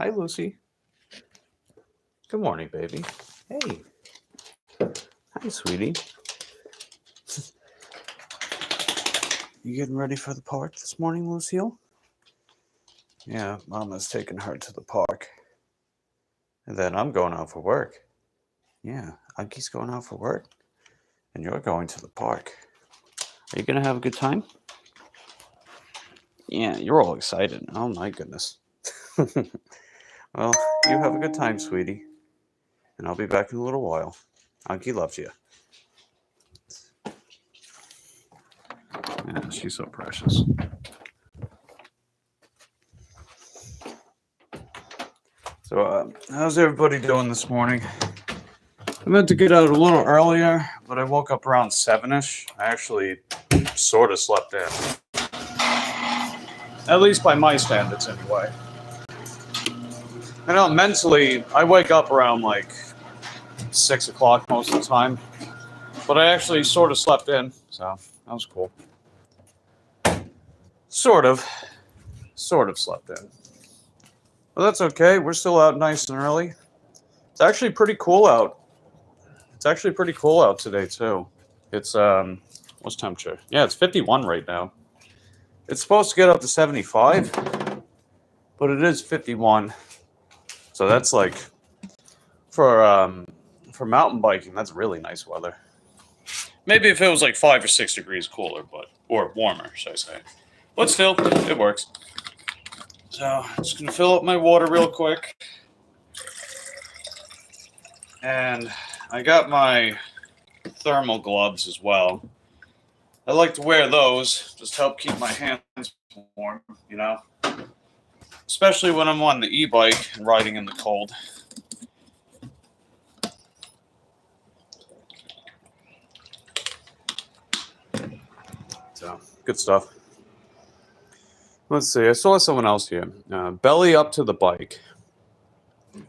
Hi, Lucy. Good morning, baby. Hey. Hi, sweetie. You getting ready for the park this morning, Lucille? Yeah, Mama's taking her to the park. And then I'm going out for work. Yeah, Ike's going out for work. And you're going to the park. Are you going to have a good time? Yeah, you're all excited. Oh, my goodness. Well, you have a good time, sweetie. And I'll be back in a little while. Ike loves you. Yeah, she's so precious. So, how's everybody doing this morning? I meant to get out a little earlier, but I woke up around 7-ish. I actually sort of slept in. At least by my standards, anyway. I know mentally, I wake up around like 6 o'clock most of the time. But I actually sort of slept in, so that was cool. Sort of slept in. But that's okay. We're still out nice and early. It's actually pretty cool out. It's actually pretty cool out today, too. It's, what's temperature? Yeah, it's 51 right now. It's supposed to get up to 75, but it is 51. So that's like, for mountain biking, that's really nice weather. Maybe if it was like 5 or 6 degrees cooler, or warmer, should I say. But still, it works. So, I'm just going to fill up my water real quick. And I got my thermal gloves as well. I like to wear those, just help keep my hands warm, you know? Especially when I'm on the e-bike and riding in the cold. So, good stuff. Let's see, I saw someone else here. Belly up to the bike.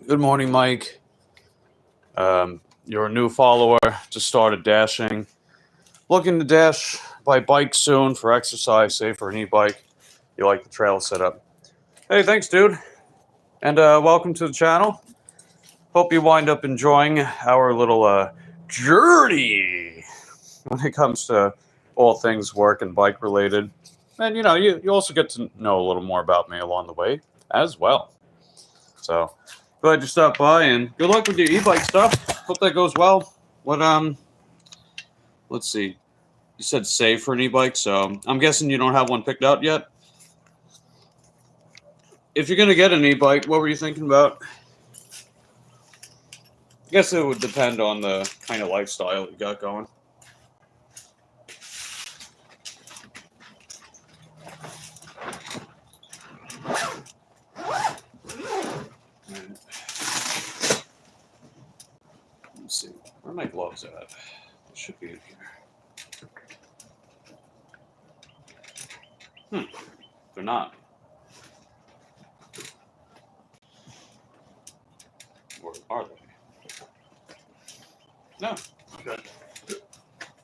Good morning, Mike. You're a new follower, just started dashing. Looking to dash by bike soon for exercise, say for an e-bike. You like the trail setup. Hey, thanks, dude. And welcome to the channel. Hope you wind up enjoying our little journey when it comes to all things work and bike related. And, you know, you also get to know a little more about me along the way as well. So, glad you stopped by, and good luck with your e-bike stuff. Hope that goes well. What, let's see. You said save for an e-bike, so I'm guessing you don't have one picked out yet? If you're going to get an e-bike, what were you thinking about? I guess it would depend on the kind of lifestyle you got going. Let's see. Where are my gloves at? They should be in here. They're not. Or are they? No. Okay.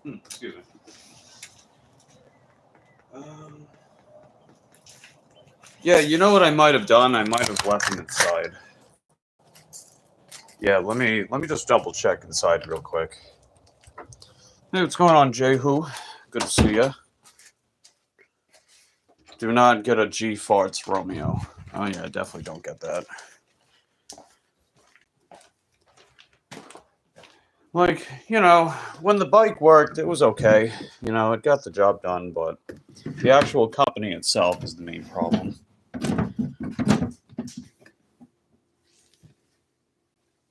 Excuse me. Yeah, you know what I might have done? I might have left them inside. Yeah, let me just double check inside real quick. Hey, what's going on, Jehu? Good to see ya. Do not get a G farts, Romeo. Oh yeah, definitely don't get that. Like, you know, when the bike worked, it was okay. You know, it got the job done, but the actual company itself is the main problem.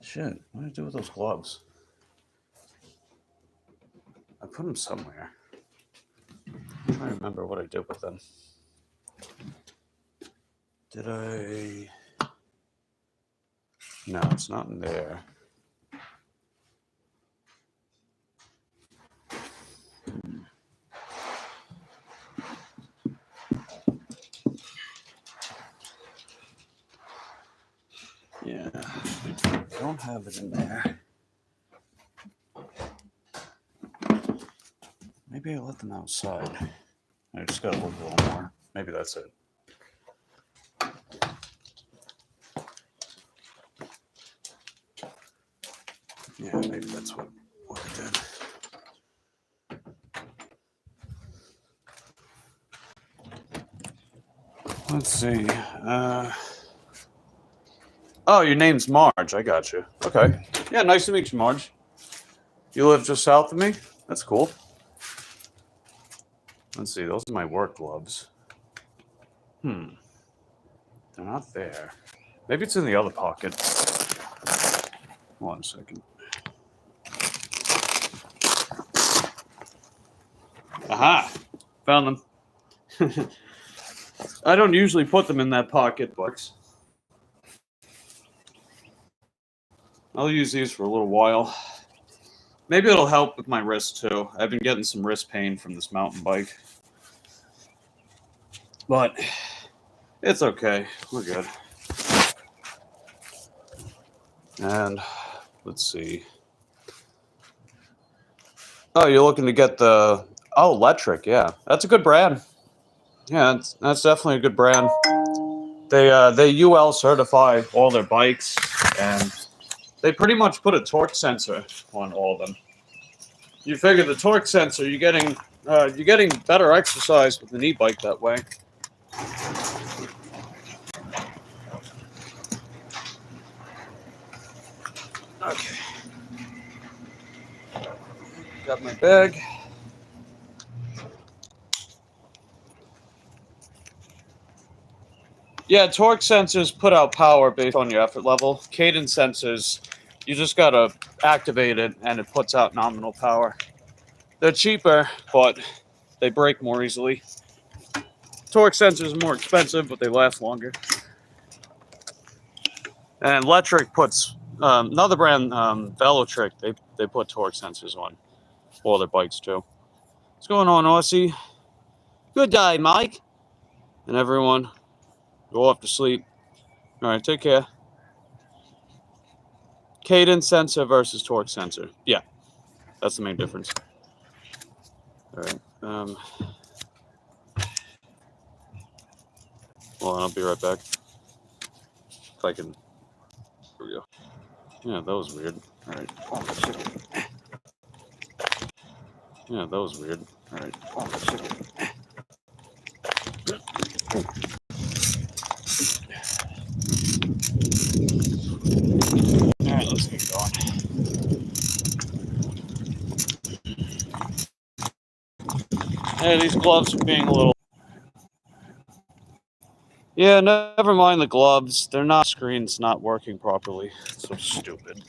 Shit, what did I do with those gloves? I put them somewhere. I'm trying to remember what I did with them. Did I? No, it's not in there. Yeah, I don't have it in there. Maybe I let them outside. I just gotta look a little more. Maybe that's it. Yeah, maybe that's what I did. Let's see. Oh, your name's Marge. I got you. Okay. Yeah, nice to meet you, Marge. You live just south of me? That's cool. Let's see. Those are my work gloves. They're not there. Maybe it's in the other pocket. Hold on a second. Aha! Found them. I don't usually put them in that pocket, but I'll use these for a little while. Maybe it'll help with my wrist, too. I've been getting some wrist pain from this mountain bike. But it's okay. We're good. And let's see. Oh, you're looking to get the... Oh, Electric, yeah. That's a good brand. Yeah, that's definitely a good brand. They UL certify all their bikes, and they pretty much put a torque sensor on all of them. You figure the torque sensor, you're getting better exercise with an e-bike that way. Okay. Got my bag. Yeah, torque sensors put out power based on your effort level. Cadence sensors, you just gotta activate it and it puts out nominal power. They're cheaper, but they break more easily. Torque sensors are more expensive, but they last longer. And Electric puts another brand, Velotric. They put torque sensors on all their bikes too. What's going on, Aussie? Good day, Mike. And everyone, go off to sleep. All right, take care. Cadence sensor versus torque sensor. Yeah, that's the main difference. All right. Hold on, I'll be right back. If I can. Here we go. Yeah, that was weird. All right. Yeah, that was weird. All right. All right, let's get going. Yeah, these gloves are being a little... Yeah, never mind the gloves. They're not... Screen's not working properly. It's so stupid.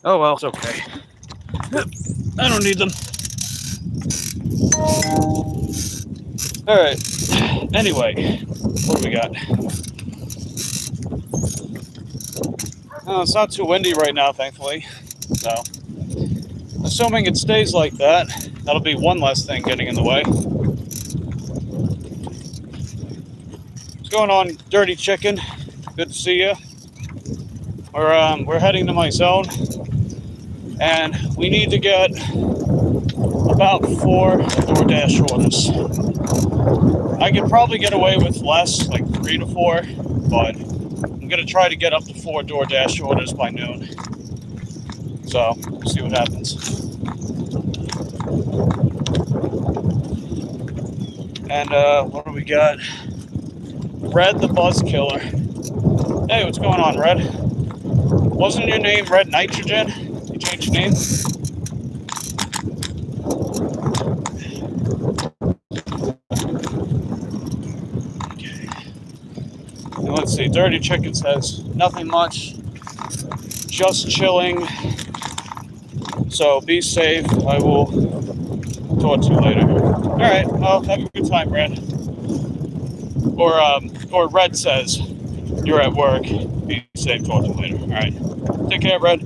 Oh, well, it's okay. I don't need them. All right. Anyway, what do we got? Oh, it's not too windy right now, thankfully. So, assuming it stays like that, that'll be one less thing getting in the way. What's going on, Dirty Chicken? Good to see you. We're heading to my zone, and we need to get about 4 DoorDash orders. I could probably get away with less, like 3 to 4, but I'm gonna try to get up to 4 DoorDash orders by noon. So, we'll see what happens. And what do we got? Red the Buzz Killer. Hey, what's going on, Red? Wasn't your name Red Nitrogen? You changed your name? Okay. And let's see. Dirty Chicken says nothing much. Just chilling. So be safe. I will talk to you later. All right. Well, have a good time, Red. Or Red says you're at work. Be safe. Talk to you later. All right. Take care, Red.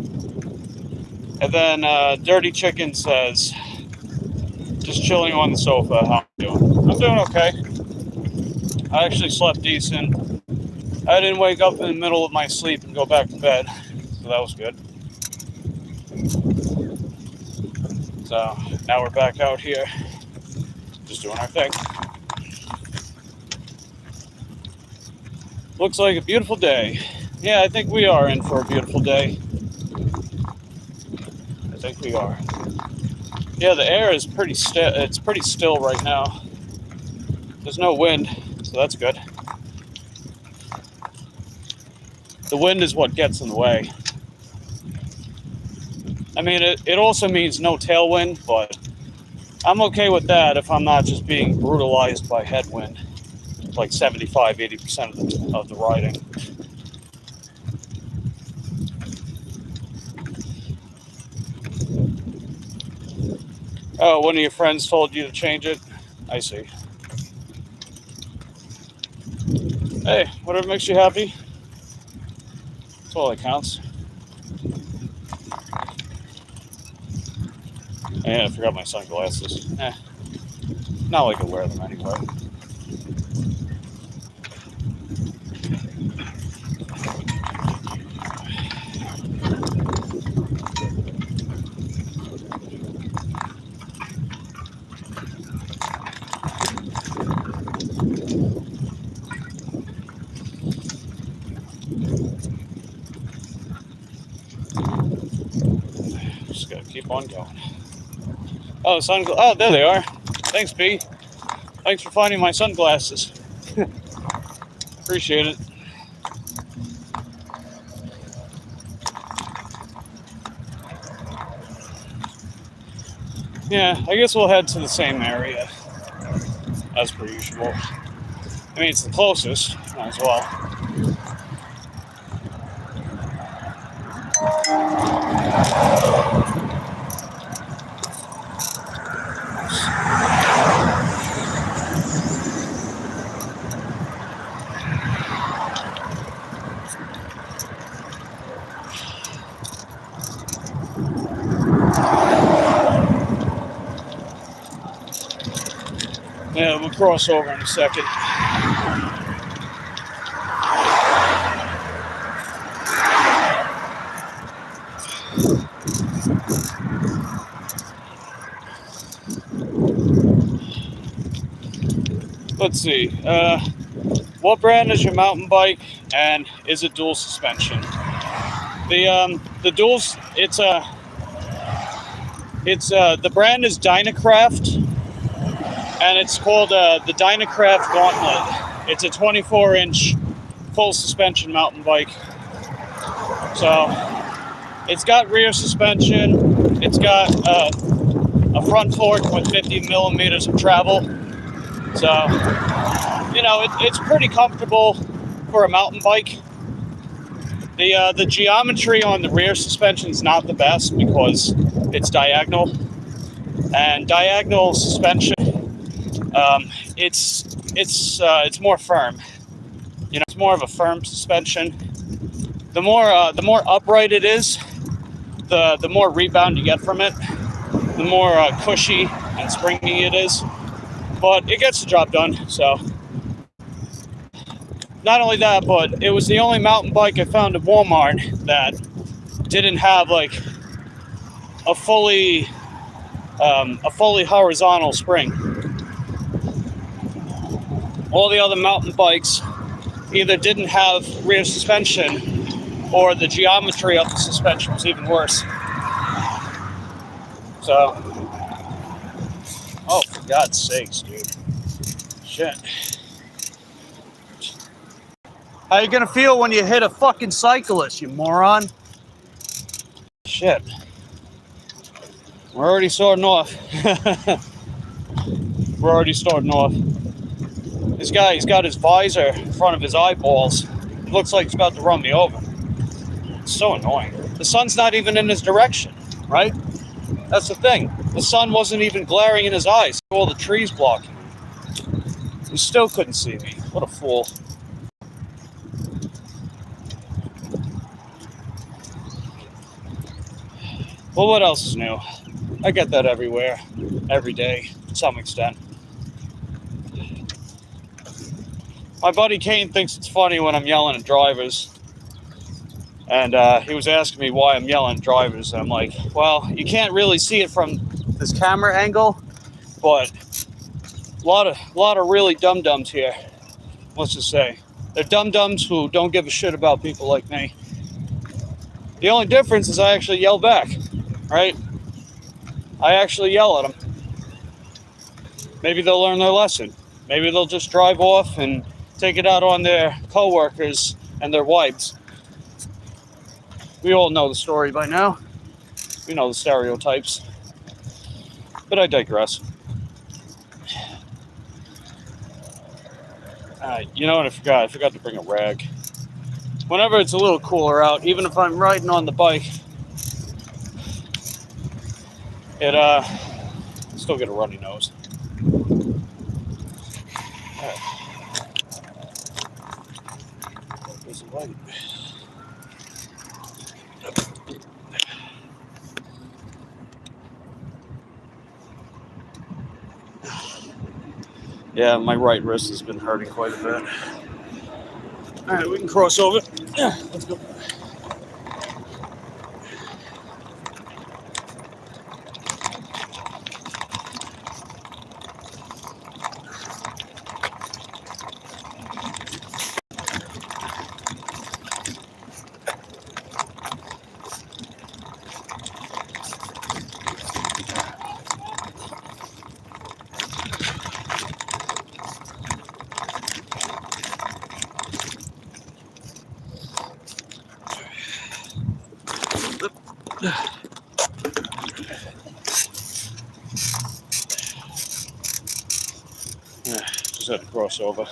And then Dirty Chicken says, just chilling on the sofa. How you doing? I'm doing okay. I actually slept decent. I didn't wake up in the middle of my sleep and go back to bed. So that was good. So now we're back out here, just doing our thing. Looks like a beautiful day. Yeah, I think we are in for a beautiful day. I think we are. Yeah, the air is pretty still. It's pretty still right now. There's no wind, so that's good. The wind is what gets in the way. I mean, it also means no tailwind, but I'm okay with that if I'm not just being brutalized by headwind, like 75-80% of the riding. Oh, one of your friends told you to change it? I see. Hey, whatever makes you happy. That's all that counts. Yeah, I forgot my sunglasses. Not like I wear them anyway. Just gotta keep on going. Oh, oh, there they are. Thanks, B. Thanks for finding my sunglasses. Appreciate it. Yeah, I guess we'll head to the same area as per usual. I mean, it's the closest, might as well. Yeah, we'll cross over in a second. Let's see. What brand is your mountain bike, and is it dual suspension? The duals. The brand is Dynacraft, and it's called the Dynacraft Gauntlet. It's a 24-inch full suspension mountain bike. So it's got rear suspension. It's got a front fork with 50 millimeters of travel. So, you know, it's pretty comfortable for a mountain bike. The geometry on the rear suspension is not the best because it's diagonal, and diagonal suspension, it's more firm. You know, it's more of a firm suspension. The more upright it is, the more rebound you get from it. The more cushy and springy it is. But it gets the job done, so. Not only that, but it was the only mountain bike I found at Walmart that didn't have like a fully horizontal spring. All the other mountain bikes either didn't have rear suspension, or the geometry of the suspension was even worse. So. Oh, for God's sakes, dude. Shit. How you gonna feel when you hit a fucking cyclist, you moron? Shit. We're already starting off. We're already starting off. This guy, he's got his visor in front of his eyeballs. It looks like he's about to run me over. It's so annoying. The sun's not even in his direction, right? That's the thing. The sun wasn't even glaring in his eyes. All the trees blocking him. He still couldn't see me. What a fool. Well, what else is new? I get that everywhere, every day, to some extent. My buddy Kane thinks it's funny when I'm yelling at drivers. And he was asking me why I'm yelling at drivers. And I'm like, well, you can't really see it from this camera angle, but a lot of really dum-dums here. Let's just say. They're dum-dums who don't give a shit about people like me. The only difference is I actually yell back, right? I actually yell at them. Maybe they'll learn their lesson. Maybe they'll just drive off and take it out on their coworkers and their wives. We all know the story by now. We know the stereotypes. But I digress. You know what I forgot? I forgot to bring a rag. Whenever it's a little cooler out, even if I'm riding on the bike, it still get a runny nose. Alright. There's a light. Yeah, my right wrist has been hurting quite a bit. Alright, we can cross over. Yeah, let's go. Yeah, just had to cross over.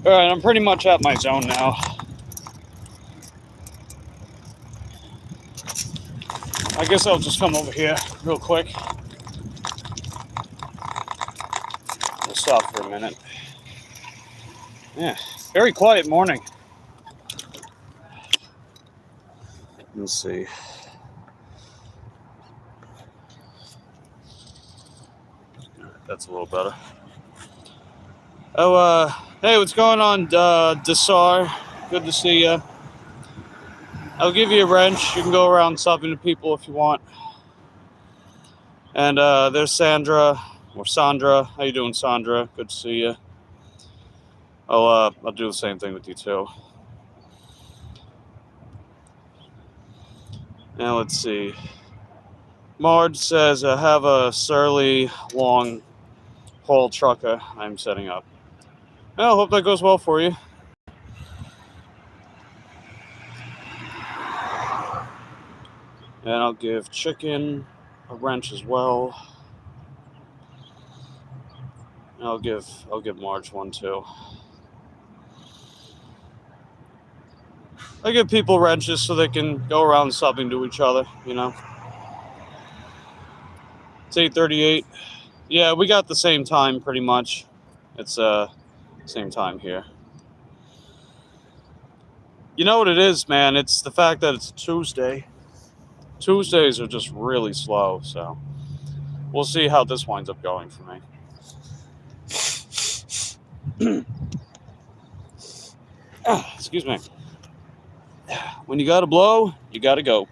Alright, I'm pretty much at my zone now. I guess I'll just come over here real quick. I'll stop for a minute. Yeah, very quiet morning. Let's see. That's a little better. Oh, hey, what's going on, Desar? Good to see you. I'll give you a wrench. You can go around subbing to people if you want. And there's Sandra, or Sandra. How you doing, Sandra? Good to see you. I'll do the same thing with you too. Now let's see. Marge says, I have a surly long haul trucker I'm setting up. Well, hope that goes well for you. And I'll give Chicken a wrench as well. And I'll give Marge one too. I give people wrenches so they can go around subbing to each other, you know. It's 8:38. Yeah, we got the same time pretty much. It's same time here. You know what it is, man? It's the fact that it's a Tuesday. Tuesdays are just really slow, so we'll see how this winds up going for me. Excuse me. When you gotta blow, you gotta go.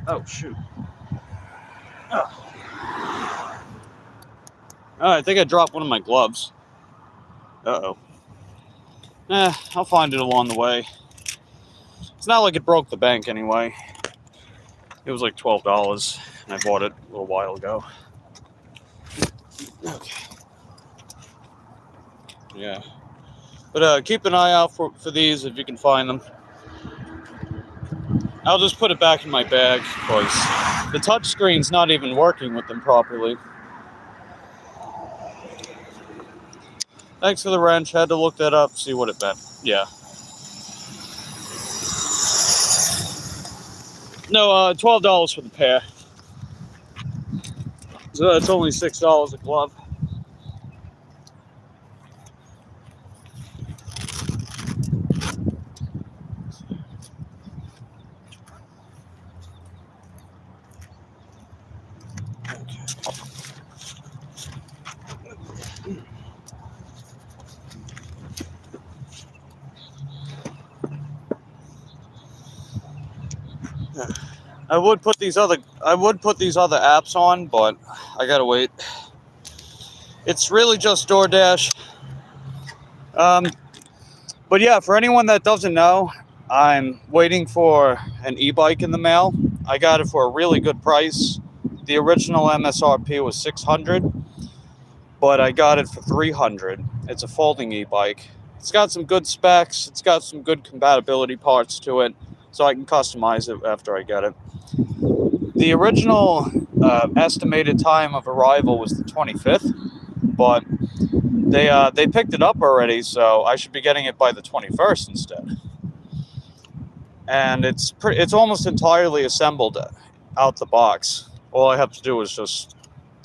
Oh, shoot. Oh. I think I dropped one of my gloves. Uh-oh. I'll find it along the way. It's not like it broke the bank anyway. It was like $12, and I bought it a little while ago. Okay. Yeah. But keep an eye out for these if you can find them. I'll just put it back in my bag because the touch screen's not even working with them properly. Thanks for the wrench. Had to look that up, see what it meant. Yeah. No, $12 for the pair. So that's only $6 a glove. I would put these other apps on, but I gotta wait. It's really just DoorDash. But yeah, for anyone that doesn't know, I'm waiting for an e-bike in the mail. I got it for a really good price. The original MSRP was $600, but I got it for $300. It's a folding e-bike. It's got some good specs. It's got some good compatibility parts to it, so I can customize it after I get it. The original estimated time of arrival was the 25th, but they picked it up already, so I should be getting it by the 21st instead. And it's almost entirely assembled out the box. All I have to do is just,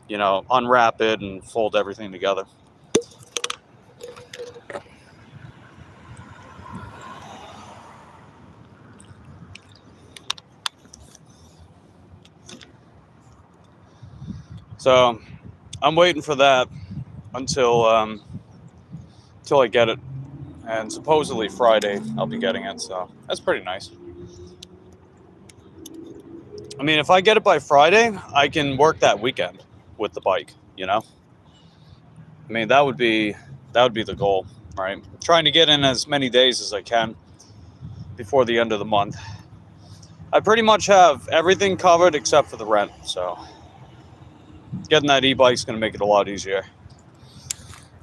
unwrap it and fold everything together. So I'm waiting for that until I get it. And supposedly Friday I'll be getting it, so that's pretty nice. I mean, if I get it by Friday, I can work that weekend with the bike, I mean, that would be the goal, right? Trying to get in as many days as I can before the end of the month. I pretty much have everything covered except for the rent, so getting that e-bike is going to make it a lot easier,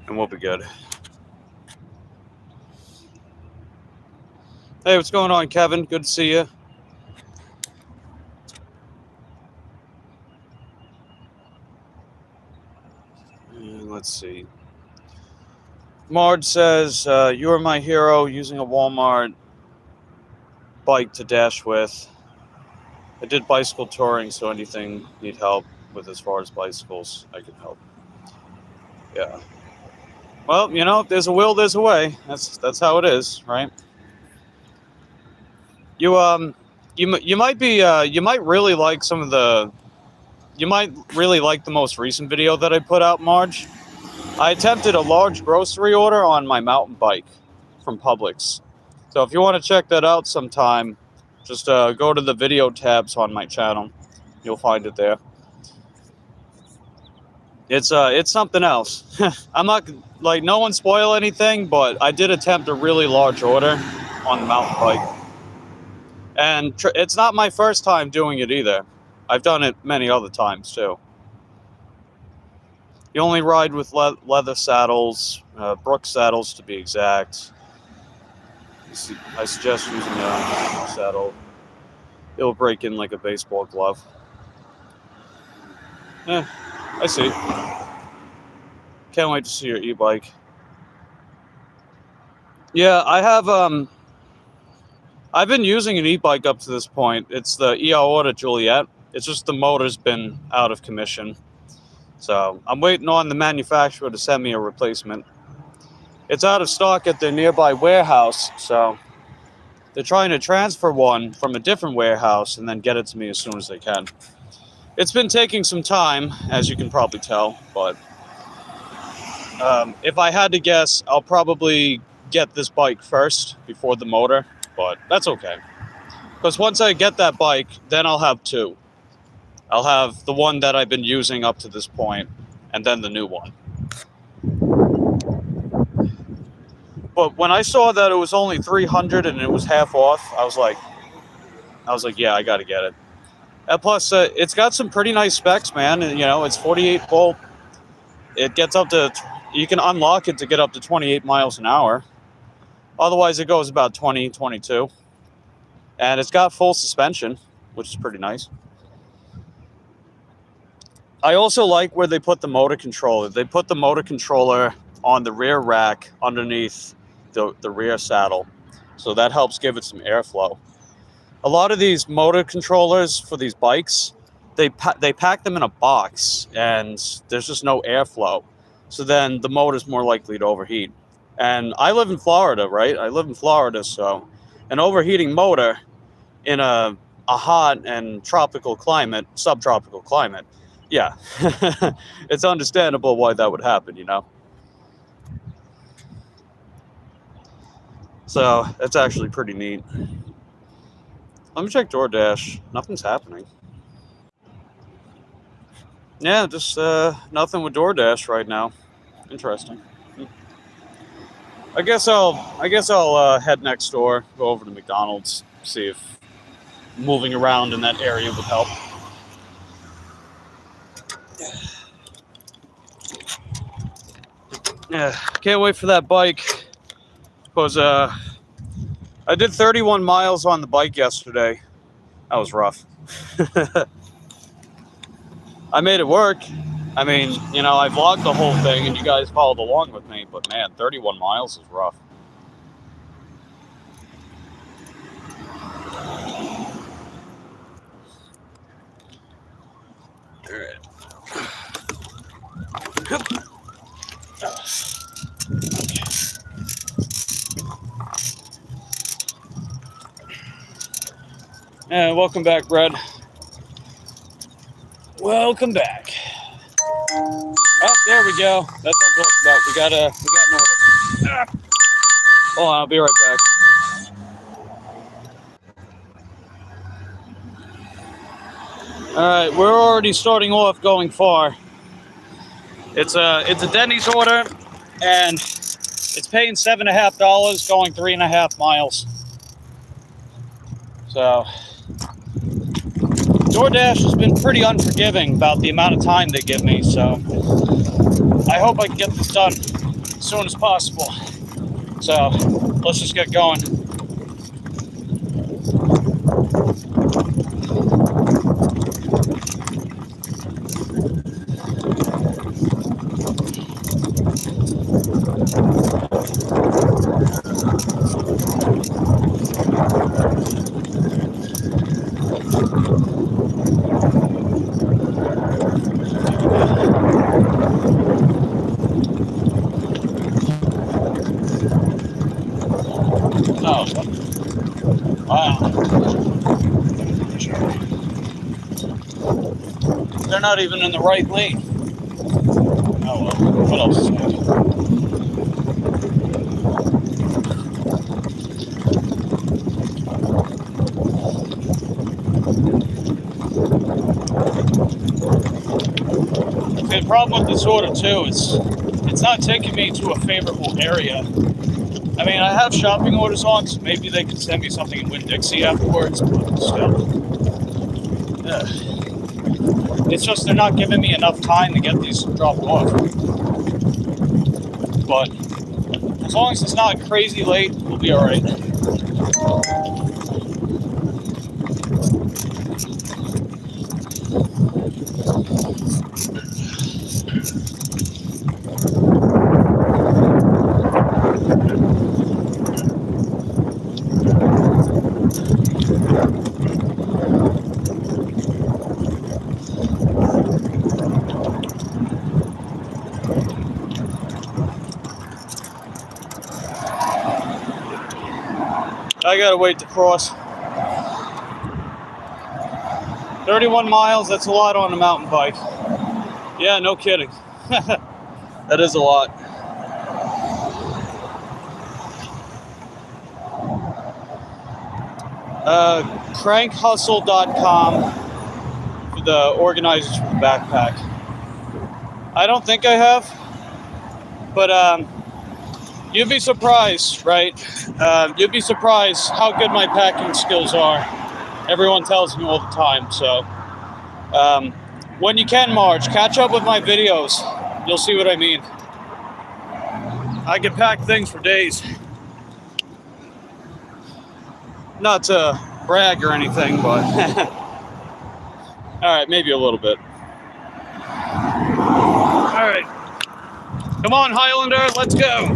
and we'll be good. Hey, what's going on, Kevin? Good to see you. And let's see. Marge says, you are my hero, using a Walmart bike to dash with. I did bicycle touring, so anything need help with as far as bicycles, I can help. Yeah. Well, if there's a will, there's a way. That's how it is, right? You might really like the most recent video that I put out, Marge. I attempted a large grocery order on my mountain bike from Publix. So if you want to check that out sometime, just go to the video tabs on my channel. You'll find it there. It's something else. I'm not no one spoil anything, but I did attempt a really large order on the mountain bike. And it's not my first time doing it either. I've done it many other times too. You only ride with leather saddles, Brooks saddles to be exact. I suggest using a saddle. It'll break in like a baseball glove. I see. Can't wait to see your e-bike. Yeah, I have I've been using an e-bike up to this point. It's the Order Juliet. It's just the motor's been out of commission. So I'm waiting on the manufacturer to send me a replacement. It's out of stock at their nearby warehouse, so they're trying to transfer one from a different warehouse and then get it to me as soon as they can. It's been taking some time, as you can probably tell, but if I had to guess, I'll probably get this bike first before the motor, but that's okay. Because once I get that bike, then I'll have two. I'll have the one that I've been using up to this point, and then the new one. But when I saw that it was only $300 and it was half off, I was like, yeah, I got to get it. And plus, it's got some pretty nice specs, man. And, it's 48 volt. It gets up to, you can unlock it to get up to 28 miles an hour. Otherwise, it goes about 20, 22. And it's got full suspension, which is pretty nice. I also like where they put the motor controller. They put the motor controller on the rear rack underneath the rear saddle. So that helps give it some airflow. A lot of these motor controllers for these bikes, they pack them in a box and there's just no airflow. So then the motor's more likely to overheat. And I live in Florida, right? I live in Florida, so an overheating motor in a hot and tropical climate, subtropical climate, yeah, it's understandable why that would happen, So that's actually pretty neat. Let me check DoorDash. Nothing's happening. Yeah, just nothing with DoorDash right now. Interesting. I guess I'll head next door, go over to McDonald's, see if moving around in that area would help. Yeah, can't wait for that bike. Because I did 31 miles on the bike yesterday. That was rough. I made it work. I mean, you know, I vlogged the whole thing and you guys followed along with me, but man, 31 miles is rough. All right. And welcome back, Brad. Welcome back. Oh, there we go. That's what I'm talking about. We got an order. Hold on, I'll be right back. All right, we're already starting off going far. It's a Denny's order, and it's paying $7.50, going 3.5 miles. So DoorDash has been pretty unforgiving about the amount of time they give me. So I hope I can get this done as soon as possible. So let's just get going. Oh, wow. They're not even in the right lane. Oh well, what else is good? The problem with this order too is it's not taking me to a favorable area. I mean, I have shopping orders on, so maybe they can send me something in Winn-Dixie afterwards, but still. It's just they're not giving me enough time to get these dropped off. But as long as it's not crazy late, we'll be all right. I gotta wait to cross. 31 miles, that's a lot on a mountain bike. Yeah, no kidding. That is a lot. Crankhustle.com for the organizers for the backpack. I don't think I have, but you'd be surprised, right? You'd be surprised how good my packing skills are. Everyone tells me all the time. So when you can, Marge, catch up with my videos. You'll see what I mean. I can pack things for days. Not to brag or anything, but all right, maybe a little bit. All right. Come on, Highlander, let's go.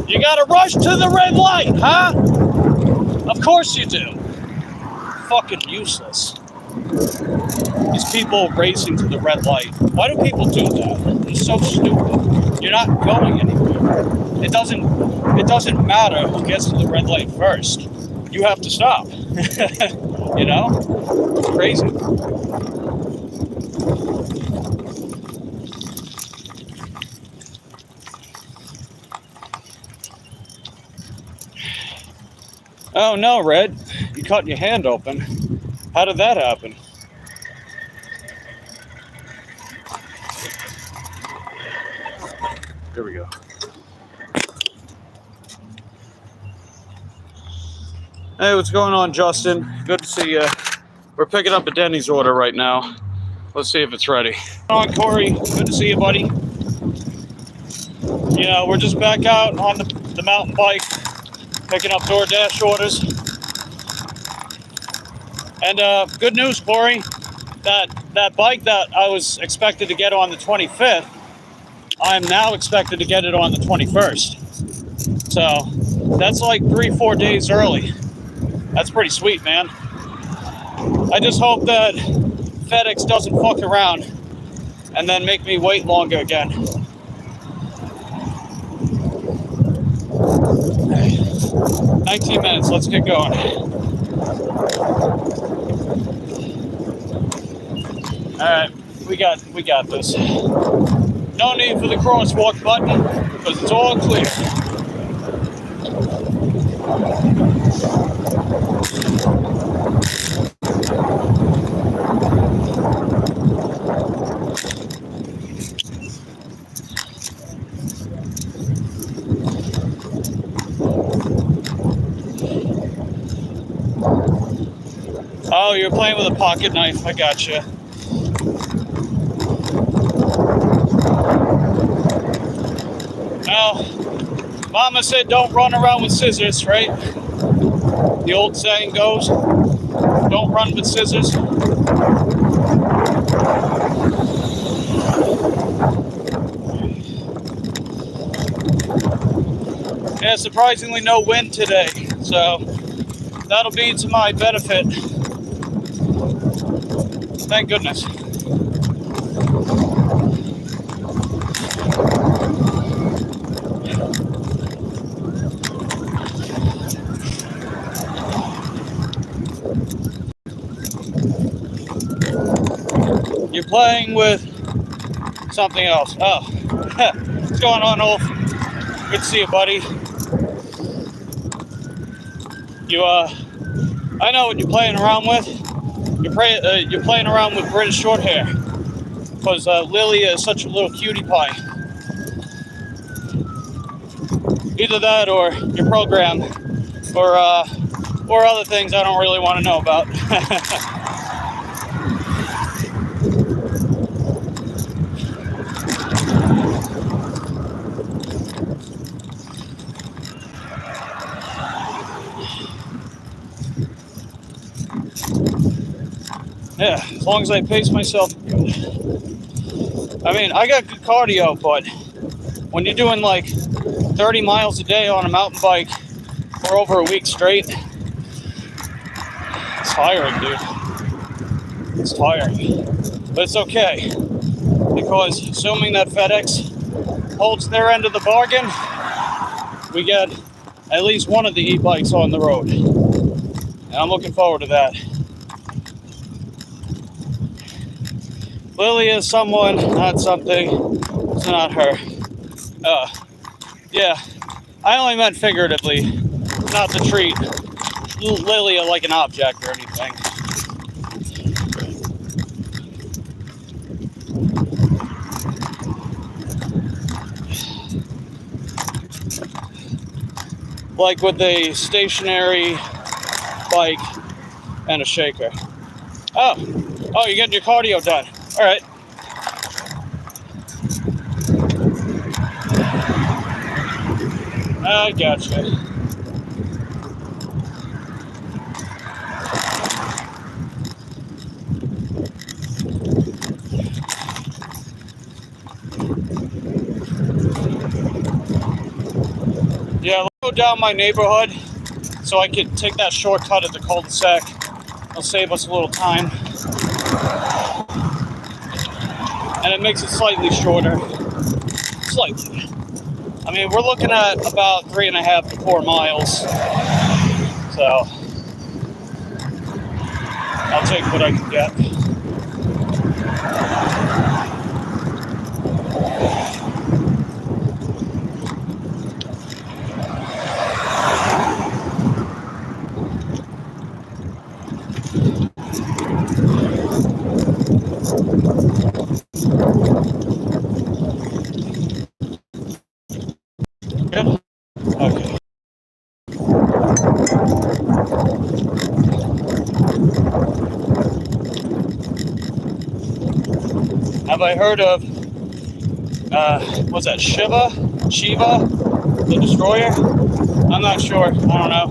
You gotta rush to the red light, huh? Of course you do. Fucking useless. These people racing to the red light. Why do people do that? It's so stupid. You're not going anywhere. It doesn't matter who gets to the red light first. You have to stop. You know? It's crazy. Oh no, Red. You cut your hand open. How did that happen? Here we go. Hey, what's going on, Justin? Good to see you. We're picking up a Denny's order right now. Let's see if it's ready. On Corey, good to see you, buddy. Yeah, we're just back out on the mountain bike, picking up DoorDash orders. And good news, Corey, that bike that I was expected to get on the 25th, I'm now expected to get it on the 21st. So that's like 3-4 days early. That's pretty sweet, man. I just hope that FedEx doesn't fuck around and then make me wait longer again. Okay. 19 minutes, let's get going. Alright, we got this. No need for the crosswalk button, because it's all clear. Oh, you're playing with a pocket knife. I gotcha. Well, Mama said don't run around with scissors, right? The old saying goes, don't run with scissors. Yeah, surprisingly no wind today, so that'll be to my benefit. Thank goodness. You're playing with something else. Oh, what's going on, Ulf? Good to see you, buddy. I know what you're playing around with. You're playing around with British short hair, because Lily is such a little cutie pie. Either that, or your program, or other things I don't really want to know about. Yeah, as long as I pace myself good. I mean, I got good cardio, but when you're doing like 30 miles a day on a mountain bike for over a week straight, it's tiring, dude. It's tiring. But it's okay, because assuming that FedEx holds their end of the bargain, we get at least one of the e-bikes on the road. And I'm looking forward to that. Lily is someone, not something. It's not her. Yeah, I only meant figuratively, not to treat Lily like an object or anything. Like with a stationary bike and a shaker. Oh, you're getting your cardio done. All right. I gotcha. Yeah, let's go down my neighborhood so I can take that shortcut at the cul-de-sac. It'll save us a little time. And it makes it slightly shorter. Slightly. I mean, we're looking at about 3.5 to 4 miles. So, I'll take what I can get. Have I heard of, what's that, Shiva, the Destroyer? I'm not sure, I don't know.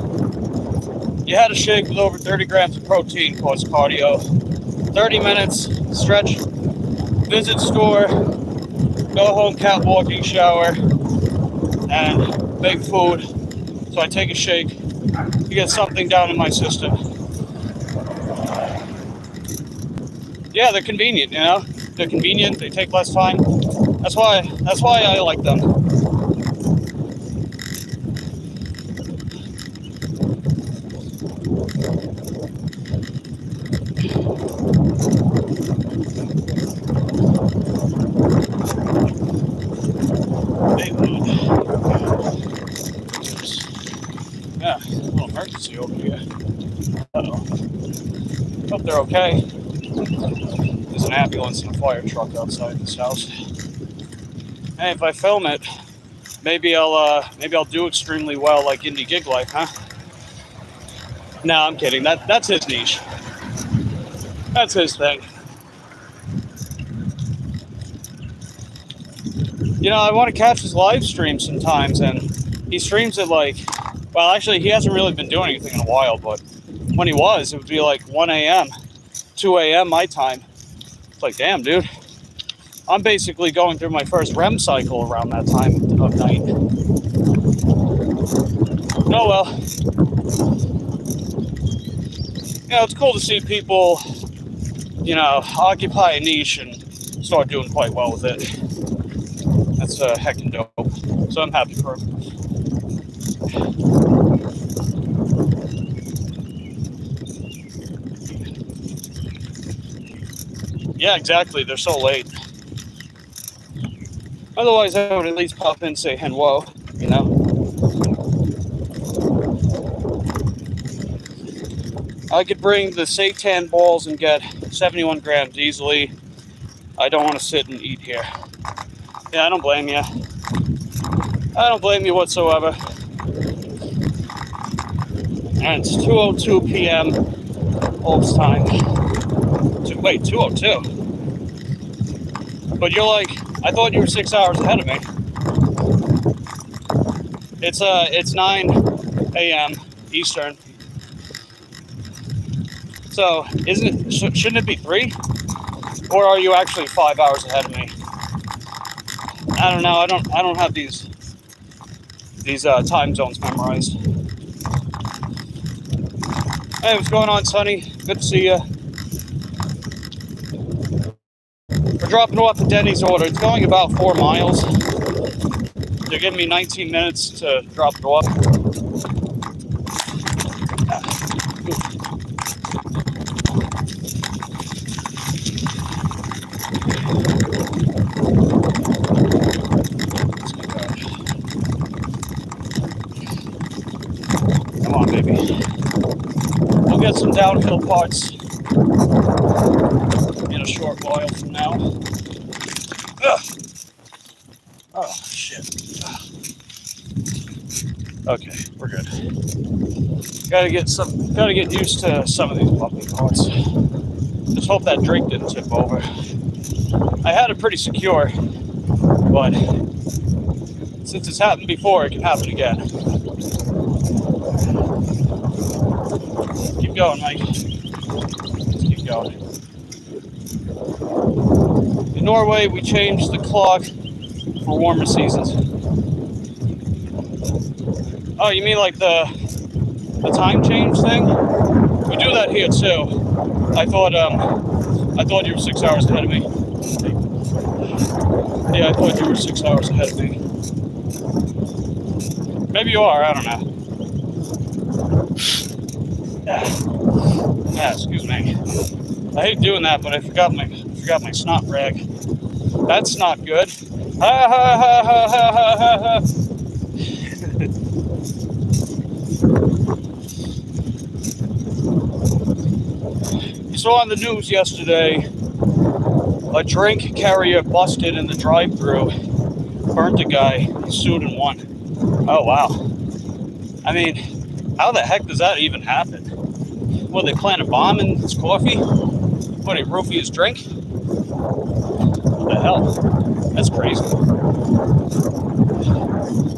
You had a shake with over 30 grams of protein, cause cardio. 30 minutes, stretch, visit store, go home, cat walking, shower, and big food. So I take a shake to get something down in my system. Yeah, they're convenient, you know? They're convenient, they take less time. That's why I like them. Yeah, a little emergency over here. Uh-oh. Hope they're okay. There's an ambulance and a fire truck outside this house. Hey, if I film it, maybe I'll do extremely well like Indie Gig Life, huh? No, I'm kidding. That's his niche. That's his thing. You know, I want to catch his live stream sometimes, and he streams it like, well, actually, he hasn't really been doing anything in a while, but when he was, it would be like 1 a.m., 2 a.m. my time. It's like, damn, dude. I'm basically going through my first REM cycle around that time of night. Oh, well. You know, it's cool to see people, you know, occupy a niche and start doing quite well with it. That's heckin' dope. So I'm happy for him. Yeah, exactly. They're so late. Otherwise, I would at least pop in and say hello, you know? I could bring the seitan balls and get 71 grams easily. I don't want to sit and eat here. Yeah, I don't blame you. I don't blame you whatsoever. And it's 2:02 p.m. Olds time. Wait, 2:02? But you're like, I thought you were 6 hours ahead of me. It's 9 a.m. Eastern. So shouldn't it be 3? Or are you actually 5 hours ahead of me? I don't know. I don't have these time zones memorized. Hey, what's going on, Sonny? Good to see you. We're dropping off the Denny's order. It's going about 4 miles. They're giving me 19 minutes to drop it off. Come on, baby. We'll get some downhill parts in a short while from now. Ugh. Oh, shit. Okay, we're good. Gotta get used to some of these bumpy parts. Just hope that drink didn't tip over. I had it pretty secure, but since it's happened before, it can happen again. Keep going, Mike. Just keep going. In Norway, we changed the clock for warmer seasons. Oh, you mean like the time change thing? We do that here too. I thought you were 6 hours ahead of me. Yeah, I thought you were 6 hours ahead of me. Maybe you are, I don't know. Yeah, excuse me. I hate doing that, but I forgot my snot rag. That's not good. Ha ha ha ha ha ha ha ha. You saw on the news yesterday, a drink carrier busted in the drive-thru, burnt a guy, he sued and won. Oh wow. I mean, How the heck does that even happen? Well, they plant a bomb in his coffee? What, they roofie his drink? What the hell? That's crazy.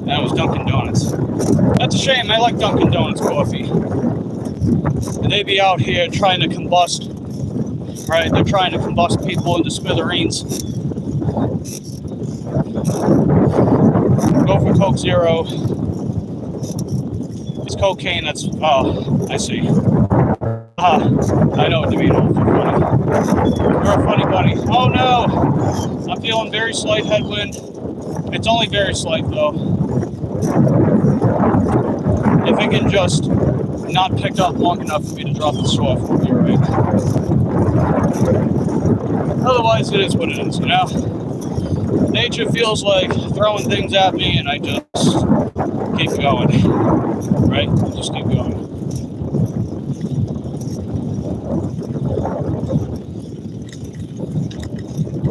That was Dunkin' Donuts. That's a shame. I like Dunkin' Donuts coffee. And they be out here trying to combust, right? They're trying to combust people into smithereens. Go for Coke Zero. It's cocaine that's... Oh, I see. I know what you mean. You're a funny bunny. Oh no! I'm feeling very slight headwind. It's only very slight though. If it can just not pick up long enough for me to drop the straw, we'll be alright. Otherwise, it is what it is, you know? Nature feels like throwing things at me and I just keep going. Right? Just keep going.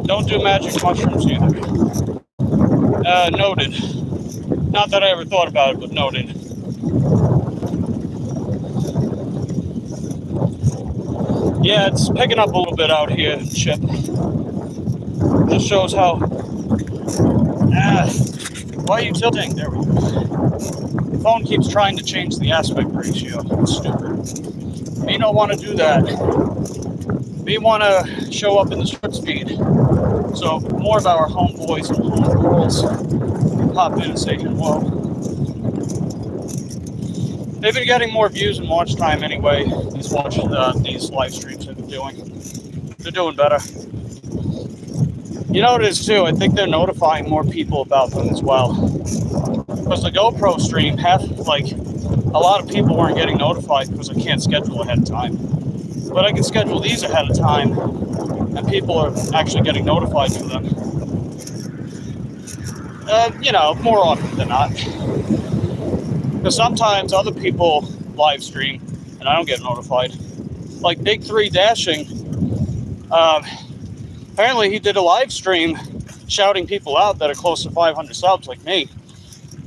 Don't do magic mushrooms either. Noted. Not that I ever thought about it, but noted. Yeah, it's picking up a little bit out here, shit. Just shows how... why are you tilting? There we go. The phone keeps trying to change the aspect ratio. It's stupid. We don't want to do that. We want to show up in the short speed. So more of our homeboys and homegirls pop in and say hello. They've been getting more views and watch time anyway. These live streams they've been doing. They're doing better. You know what it is too? I think they're notifying more people about them as well. Because the GoPro stream, a lot of people weren't getting notified because I can't schedule ahead of time. But I can schedule these ahead of time, and people are actually getting notified for them. More often than not. Because sometimes other people live stream, and I don't get notified. Like Big 3 Dashing, apparently he did a live stream shouting people out that are close to 500 subs, like me.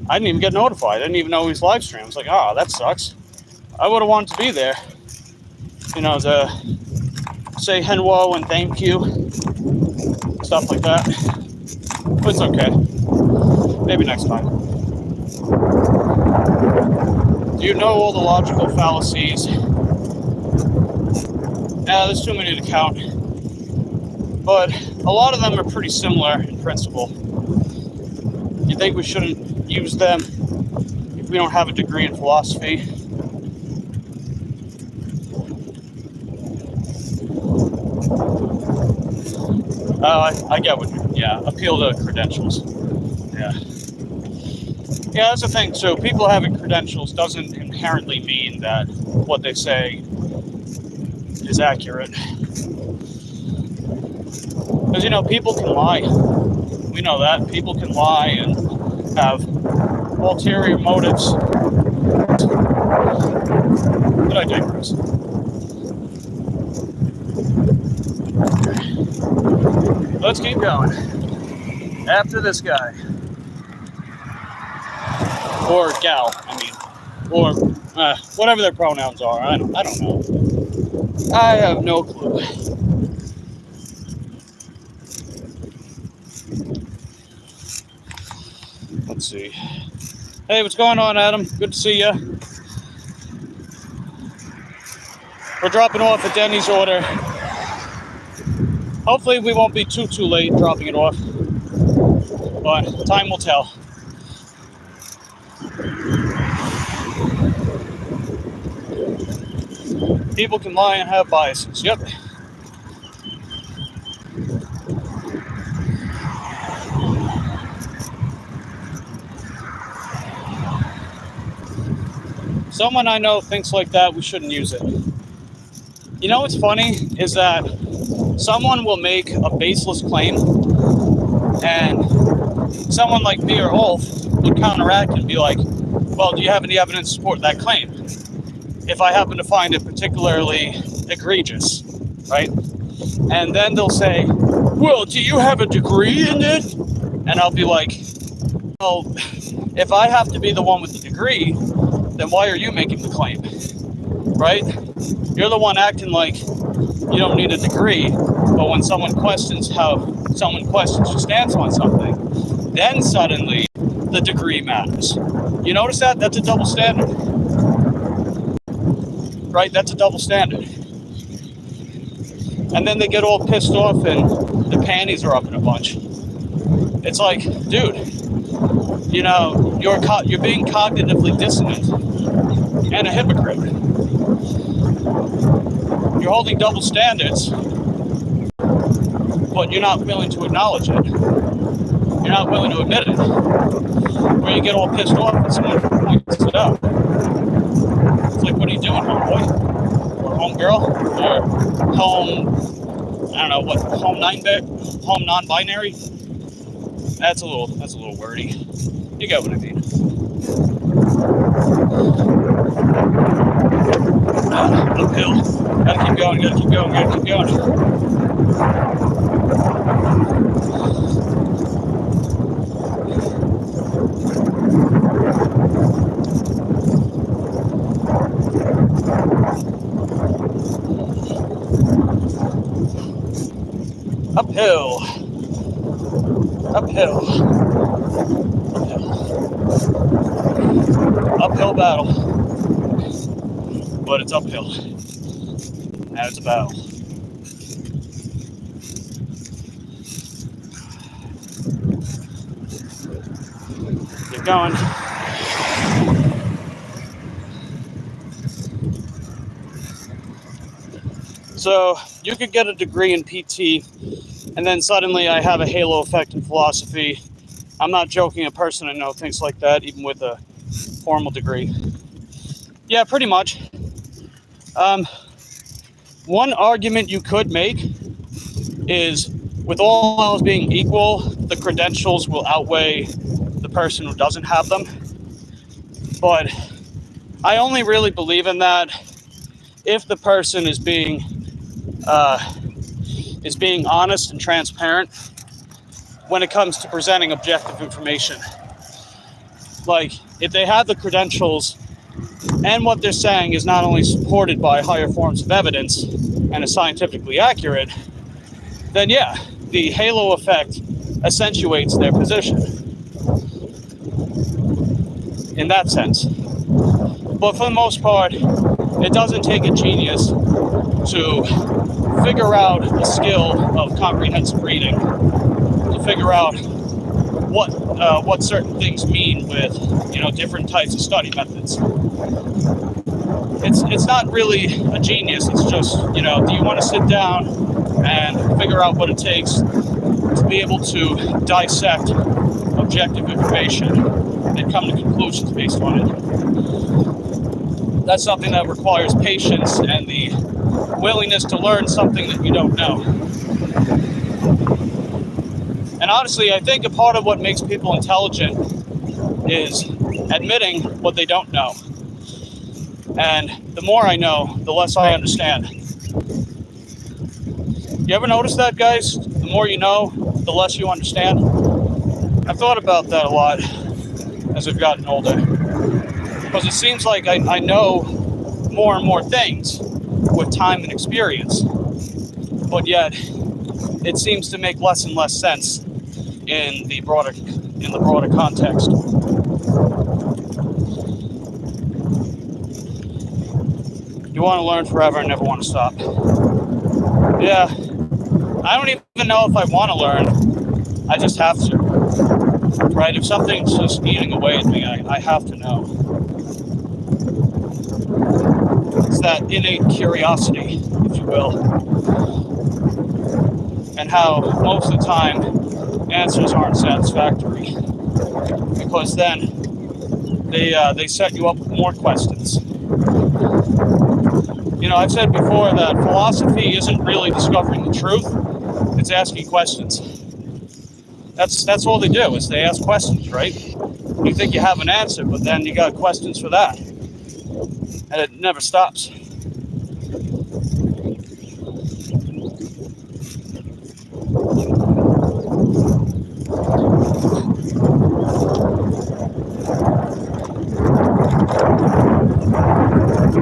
I didn't even get notified. I didn't even know he was live streaming. I was like, that sucks. I would have wanted to be there. To say hello and thank you. Stuff like that. But it's okay. Maybe next time. Do you know all the logical fallacies? There's too many to count. But a lot of them are pretty similar in principle. You think we shouldn't use them if we don't have a degree in philosophy? I get what appeal to credentials. Yeah, that's the thing too. People having credentials doesn't inherently mean that what they say is accurate. Because, people can lie. We know that. People can lie and have ulterior motives. But I digress. Let's keep going. After this guy. Or gal, Or whatever their pronouns are. I don't know. I have no clue. Let's see. Hey, what's going on, Adam? Good to see you. We're dropping off at Denny's order. Hopefully we won't be too late dropping it off. But time will tell. People can lie and have biases. Yep. Someone I know thinks like that, we shouldn't use it. You know what's funny is that someone will make a baseless claim and someone like me or Ulf would counteract and be like, well, do you have any evidence to support that claim? If I happen to find it particularly egregious, right? And then they'll say, well, do you have a degree in it? And I'll be like, well, if I have to be the one with the degree, then why are you making the claim, right? You're the one acting like you don't need a degree, but when someone questions your stance on something, then suddenly the degree matters. You notice that? That's a double standard, right? That's a double standard. And then they get all pissed off and their panties are up in a bunch. It's like, dude, you know, you're being cognitively dissonant and a hypocrite. You're holding double standards, but you're not willing to acknowledge it. You're not willing to admit it. Where you get all pissed off when someone points it out. It's like, what are you doing, homeboy? Or homegirl? Or home, I don't know, what, home non-binary? That's a little wordy. You get what I mean. Uphill. Gotta keep going, gotta keep going, gotta keep going. Uphill. Uphill. Uphill. Uphill battle. But it's uphill. And it's a battle. Keep going. So you could get a degree in PT, and then suddenly I have a halo effect in philosophy. I'm not joking. A person I know thinks like that, even with a formal degree. Yeah, pretty much. One argument you could make is, with all else being equal, the credentials will outweigh the person who doesn't have them. But I only really believe in that if the person is being honest and transparent when it comes to presenting objective information. Like, if they have the credentials and what they're saying is not only supported by higher forms of evidence and is scientifically accurate, then yeah, the halo effect accentuates their position in that sense. But for the most part, it doesn't take a genius to figure out the skill of comprehensive reading, to figure out what certain things mean with, you know, different types of study methods. It's not really a genius. It's just, you know, do you want to sit down and figure out what it takes to be able to dissect objective information and come to conclusions based on it? That's something that requires patience and the willingness to learn something that you don't know. And honestly, I think a part of what makes people intelligent is admitting what they don't know. And the more I know, the less I understand. You ever notice that, guys? The more you know, the less you understand. I've thought about that a lot as I've gotten older. Because it seems like I know more and more things with time and experience. But yet, it seems to make less and less sense in the broader context. You want to learn forever and never want to stop. Yeah, I don't even know if I want to learn. I just have to. Right? If something's just eating away at me, I have to know. It's that innate curiosity, if you will. And how most of the time answers aren't satisfactory, because then they set you up with more questions. You know, I've said before that philosophy isn't really discovering the truth, it's asking questions. That's all they do, is they ask questions, right? You think you have an answer, but then you got questions for that. And it never stops. Hey,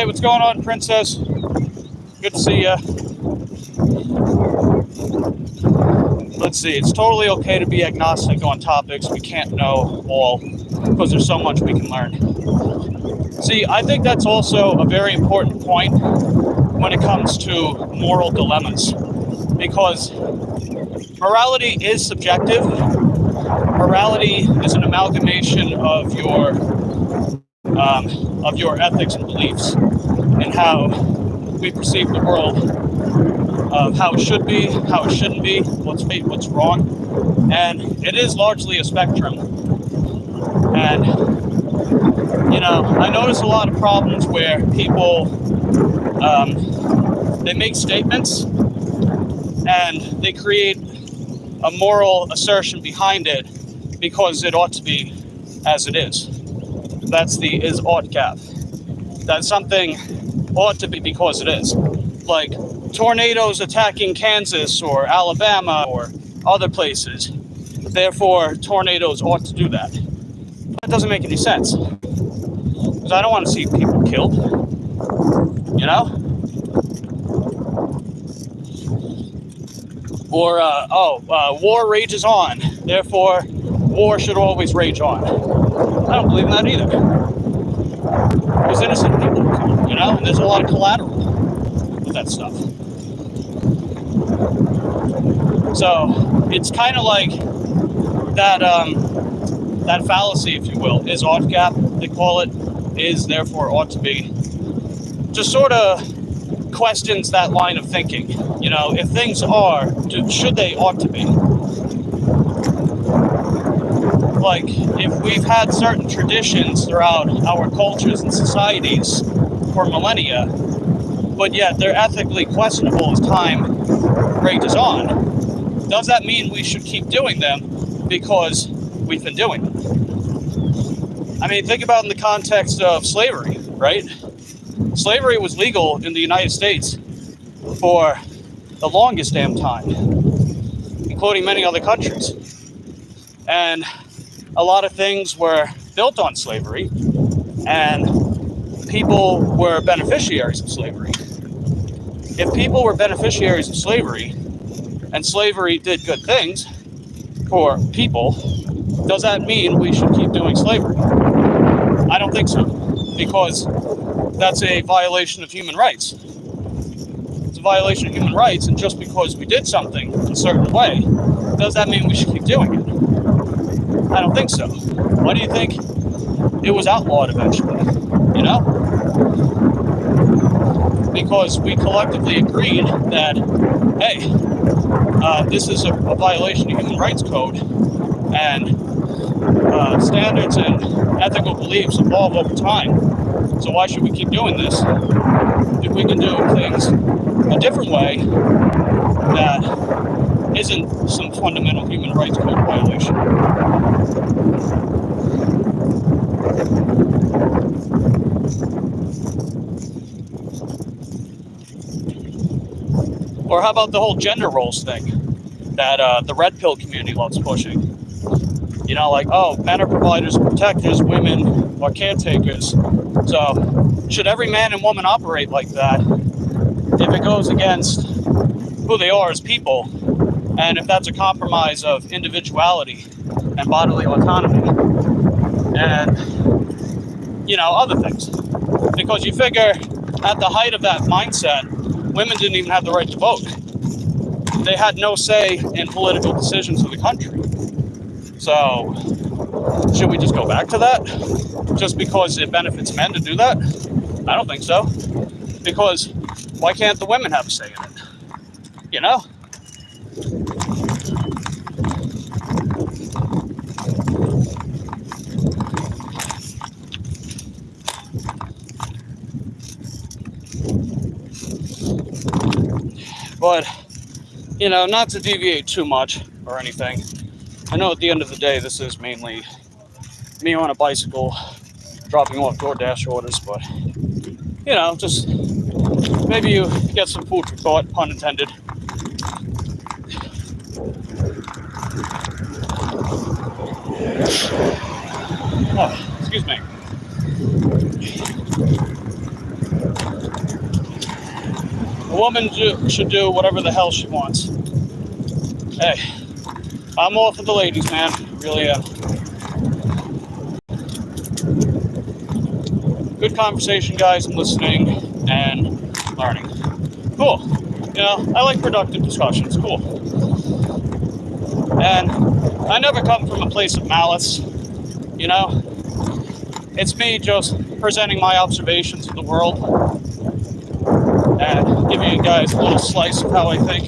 what's going on, Princess? Good to see ya. Let's see, it's totally okay to be agnostic on topics we can't know all, because there's so much we can learn. See, I think that's also a very important point when it comes to moral dilemmas, because morality is subjective. Morality is an amalgamation of your ethics and beliefs and how we perceive the world, of how it should be, how it shouldn't be, what's wrong, and it is largely a spectrum. And I notice a lot of problems where people they make statements and they create a moral assertion behind it because it ought to be as it is. That's the is ought gap. That something ought to be because it is. Like tornadoes attacking Kansas or Alabama or other places. Therefore, tornadoes ought to do that. That doesn't make any sense. Because I don't want to see people killed. Or, war rages on. Therefore, war should always rage on. I don't believe in that either. There's innocent people, and there's a lot of collateral with that stuff. So it's kind of like that fallacy, if you will, is ought gap, they call it, is therefore ought to be. Just sort of questions that line of thinking. If things are, should they ought to be? Like, if we've had certain traditions throughout our cultures and societies for millennia, but yet they're ethically questionable as time rages on, does that mean we should keep doing them because we've been doing them? I mean, think about in the context of slavery, right? Slavery was legal in the United States for the longest damn time, including many other countries. And a lot of things were built on slavery, and people were beneficiaries of slavery. If people were beneficiaries of slavery, and slavery did good things for people, does that mean we should keep doing slavery? I don't think so, because that's a violation of human rights. It's a violation of human rights, and just because we did something a certain way, does that mean we should keep doing it? I don't think so. Why do you think it was outlawed eventually? Because we collectively agreed that, hey, this is a violation of human rights code, and standards and ethical beliefs evolve over time. So why should we keep doing this if we can do things a different way that isn't some fundamental human rights code violation? Or how about the whole gender roles thing that the red pill community loves pushing? Men are providers and protectors, women are caretakers. So should every man and woman operate like that if it goes against who they are as people, and if that's a compromise of individuality and bodily autonomy and other things? Because you figure at the height of that mindset, women didn't even have the right to vote. They had no say in political decisions of the country. So should we just go back to that just because it benefits men to do that? I don't think so. Because why can't the women have a say in it? But, not to deviate too much or anything. I know at the end of the day, this is mainly me on a bicycle dropping off DoorDash orders, but, just maybe you get some food for thought, pun intended. Oh, excuse me. A woman should do whatever the hell she wants. Hey, I'm all for the ladies, man. Really am. Good conversation, guys. I'm listening and learning. Cool. You know, I like productive discussions. Cool. And I never come from a place of malice, you know? It's me just presenting my observations of the world and giving you guys a little slice of how I think.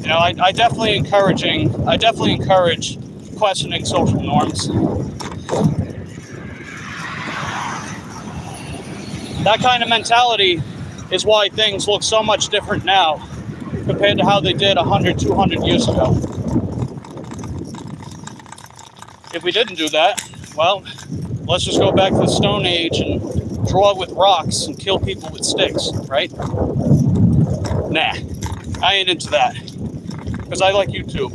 You know, I definitely encourage questioning social norms. That kind of mentality is why things look so much different now compared to how they did 100, 200 years ago. If we didn't do that, well, let's just go back to the Stone Age and draw with rocks and kill people with sticks, right? Nah, I ain't into that. Because I like YouTube.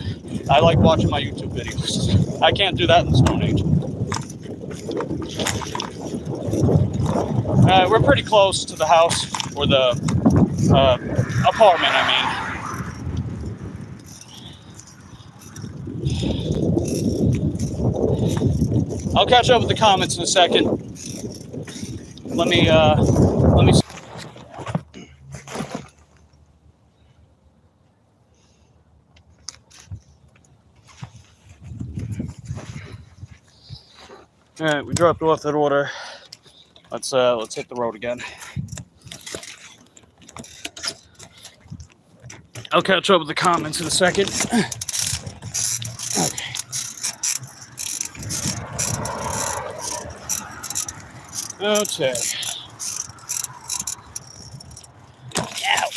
I like watching my YouTube videos. I can't do that in the Stone Age. We're pretty close to the house, or the apartment, I mean. I'll catch up with the comments in a second. Let me see. All right, we dropped off that order. Let's hit the road again. I'll catch up with the comments in a second. Okay. Ow,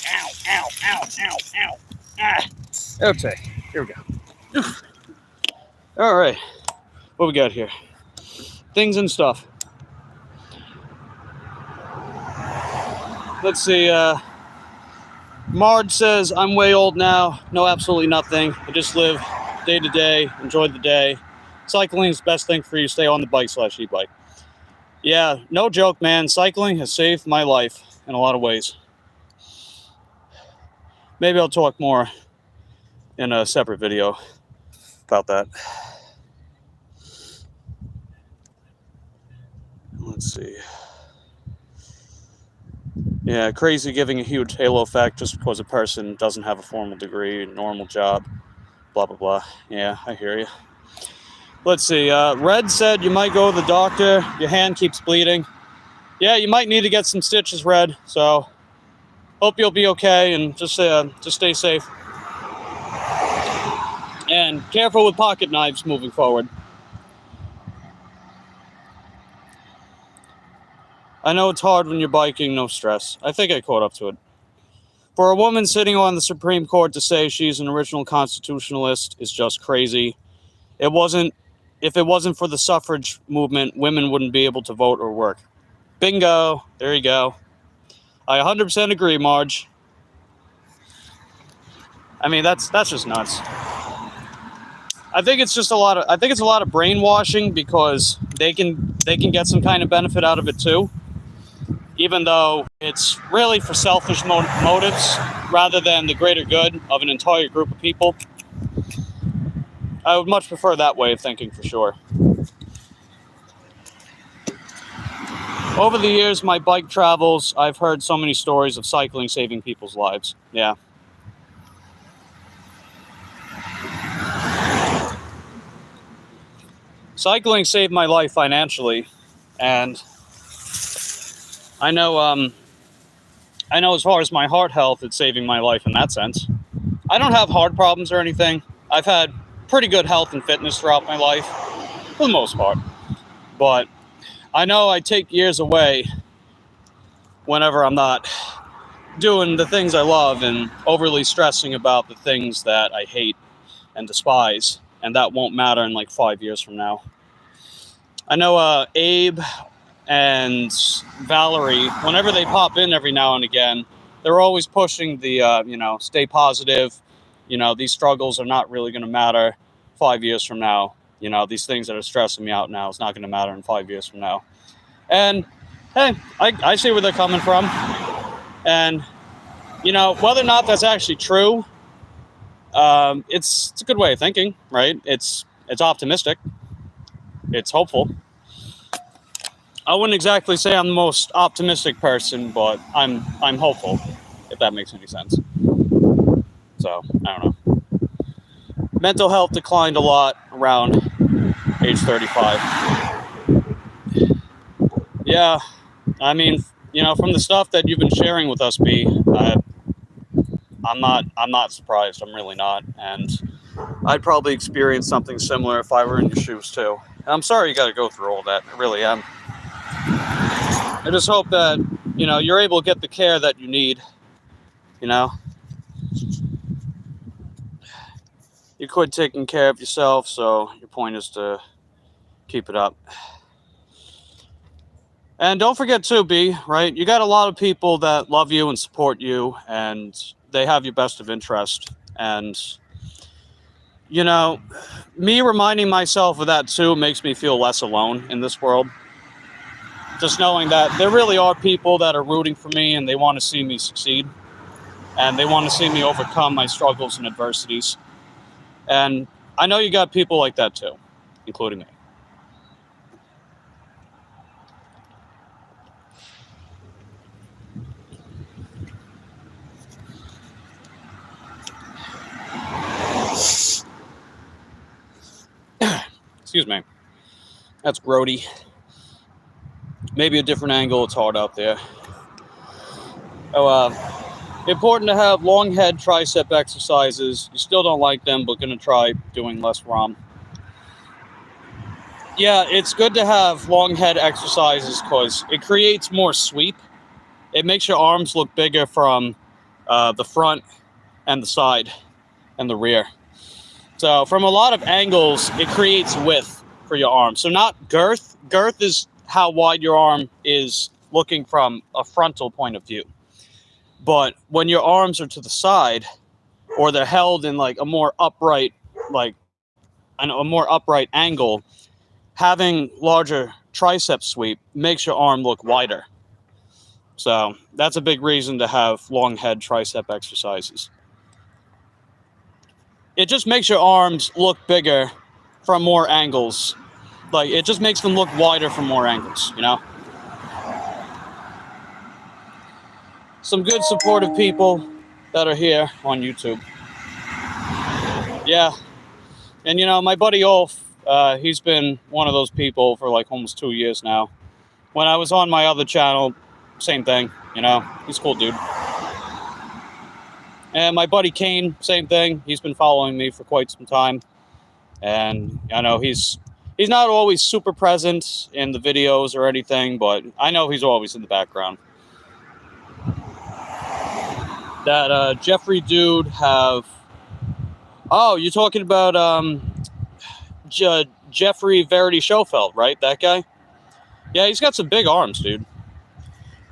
ow, ow, ow, ow, ow. Ah. Okay, here we go. All right, what we got here? Things and stuff. Let's see, Marge says, I'm way old now. No, absolutely nothing. I just live day to day, enjoy the day. Cycling is the best thing for you. Stay on the bike/e-bike. Yeah, no joke, man. Cycling has saved my life in a lot of ways. Maybe I'll talk more in a separate video about that. Let's see. Yeah, crazy giving a huge halo effect just because a person doesn't have a formal degree, normal job, blah, blah, blah. Yeah, I hear you. Let's see. Red said you might go to the doctor. Your hand keeps bleeding. Yeah, you might need to get some stitches, Red. So hope you'll be okay, and just stay safe. And careful with pocket knives moving forward. I know it's hard when you're biking, no stress. I think I caught up to it. For a woman sitting on the Supreme Court to say she's an original constitutionalist is just crazy. If it wasn't for the suffrage movement, women wouldn't be able to vote or work. Bingo. There you go. I 100% agree, Marge. I mean, that's just nuts. I think it's a lot of brainwashing, because they can get some kind of benefit out of it too, even though it's really for selfish motives rather than the greater good of an entire group of people. I would much prefer that way of thinking, for sure. Over the years, my bike travels, I've heard so many stories of cycling saving people's lives. Yeah. Cycling saved my life financially, and I know as far as my heart health, it's saving my life in that sense. I don't have heart problems or anything. I've had pretty good health and fitness throughout my life, for the most part. But I know I take years away whenever I'm not doing the things I love and overly stressing about the things that I hate and despise, and that won't matter in like 5 years from now. I know Abe and Valerie, whenever they pop in every now and again, they're always pushing the, stay positive, you know, these struggles are not really going to matter 5 years from now. You know, these things that are stressing me out now is not going to matter in 5 years from now. And hey, I see where they're coming from. And, you know, whether or not that's actually true, it's a good way of thinking, right? It's optimistic. It's hopeful. I wouldn't exactly say I'm the most optimistic person, but I'm hopeful, if that makes any sense. So, I don't know. Mental health declined a lot around age 35. Yeah, I mean, you know, from the stuff that you've been sharing with us, B, I'm not surprised. I'm really not. And I'd probably experience something similar if I were in your shoes too. And I'm sorry you got to go through all that. I really am. I just hope that, you know, you're able to get the care that you need. You know, you quit taking care of yourself, so your point is to keep it up. And don't forget too, B, right? You got a lot of people that love you and support you, and they have your best of interest. And, you know, me reminding myself of that too makes me feel less alone in this world. Just knowing that there really are people that are rooting for me and they want to see me succeed. And they want to see me overcome my struggles and adversities. And I know you got people like that too, including me. Excuse me. That's grody. Maybe a different angle. It's hard out there. Important to have long head tricep exercises. You still don't like them, but gonna try doing less ROM. Yeah, it's good to have long head exercises because it creates more sweep. It makes your arms look bigger from the front and the side and the rear. So from a lot of angles, it creates width for your arm. So not girth. Girth is how wide your arm is looking from a frontal point of view. But when your arms are to the side, or they're held in like a more upright, like a more upright angle, having larger tricep sweep makes your arm look wider. So that's a big reason to have long head tricep exercises. It just makes your arms look bigger from more angles. Like, it just makes them look wider from more angles, you know? Some good supportive people that are here on YouTube. Yeah. And, you know, my buddy Ulf, he's been one of those people for like almost 2 years now. When I was on my other channel, same thing, you know? He's a cool dude. And my buddy Kane, same thing. He's been following me for quite some time. And I know he's not always super present in the videos or anything, but I know he's always in the background. That Jeffrey dude have... Oh, you're talking about Jeffrey Verity Schofeld, right? That guy? Yeah, he's got some big arms, dude.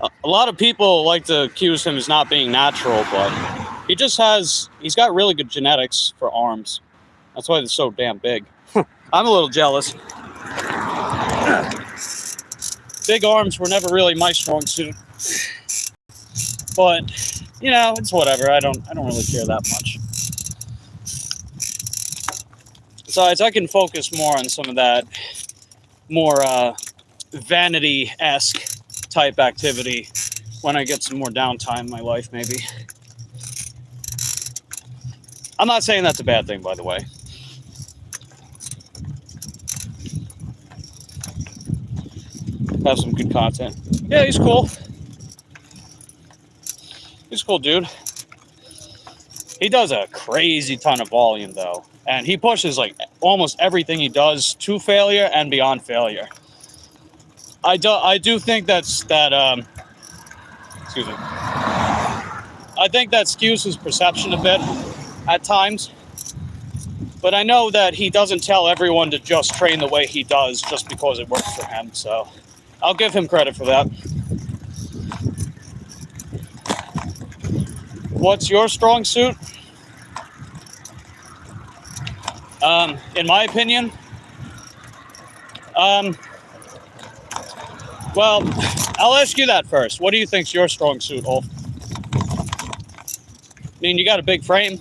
A lot of people like to accuse him as not being natural, but he's got really good genetics for arms. That's why they're so damn big. I'm a little jealous. Big arms were never really my strong suit. But, you know, it's whatever. I don't really care that much. Besides, I can focus more on some of that more vanity-esque type activity when I get some more downtime in my life, maybe. I'm not saying that's a bad thing, by the way. Have some good content. Yeah, he's cool. He's a cool dude. He does a crazy ton of volume, though. And he pushes, like, almost everything he does to failure and beyond failure. I do think excuse me. I think that skews his perception a bit at times. But I know that he doesn't tell everyone to just train the way he does just because it works for him. So I'll give him credit for that. What's your strong suit? In my opinion, well, I'll ask you that first. What do you think's your strong suit, Ulf? I mean, you got a big frame,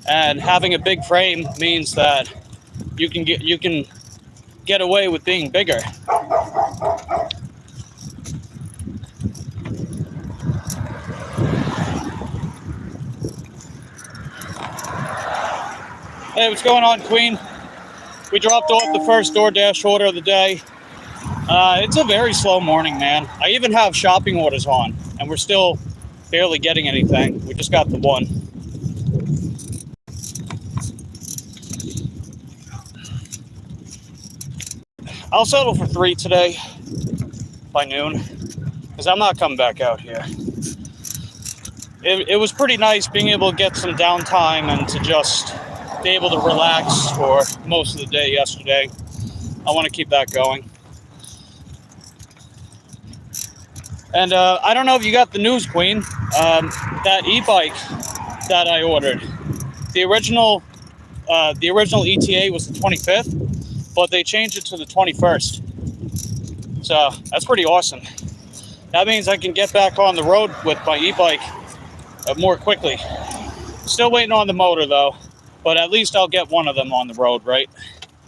and having a big frame means that you can get away with being bigger. Hey, what's going on, Queen? We dropped off the first DoorDash order of the day. It's a very slow morning, man. I even have shopping orders on, and we're still barely getting anything. We just got the one. I'll settle for 3 today by noon, because I'm not coming back out here. It was pretty nice being able to get some downtime and to just be able to relax for most of the day yesterday. I want to keep that going. And I don't know if you got the news, Queen. That e-bike that I ordered, the original ETA was the 25th, but they changed it to the 21st. So that's pretty awesome. That means I can get back on the road with my e-bike more quickly. Still waiting on the motor though, but at least I'll get one of them on the road, right?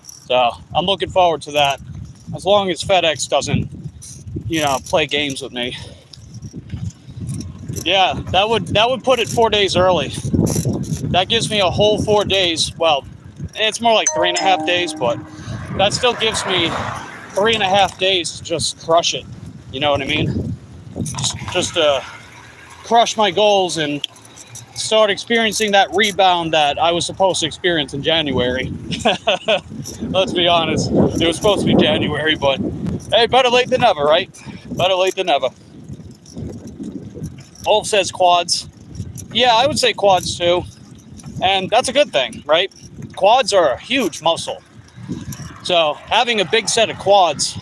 So I'm looking forward to that, as long as FedEx doesn't, play games with me. Yeah, that would put it 4 days early. That gives me a whole 4 days. Well, it's more like 3.5 days, but that still gives me 3.5 days to just crush it. You know what I mean? Just crush my goals and start experiencing that rebound that I was supposed to experience in January. Let's be honest. It was supposed to be January, but hey, better late than never, right? Better late than never. Ulf says quads. Yeah, I would say quads too. And that's a good thing, right? Quads are a huge muscle. So having a big set of quads,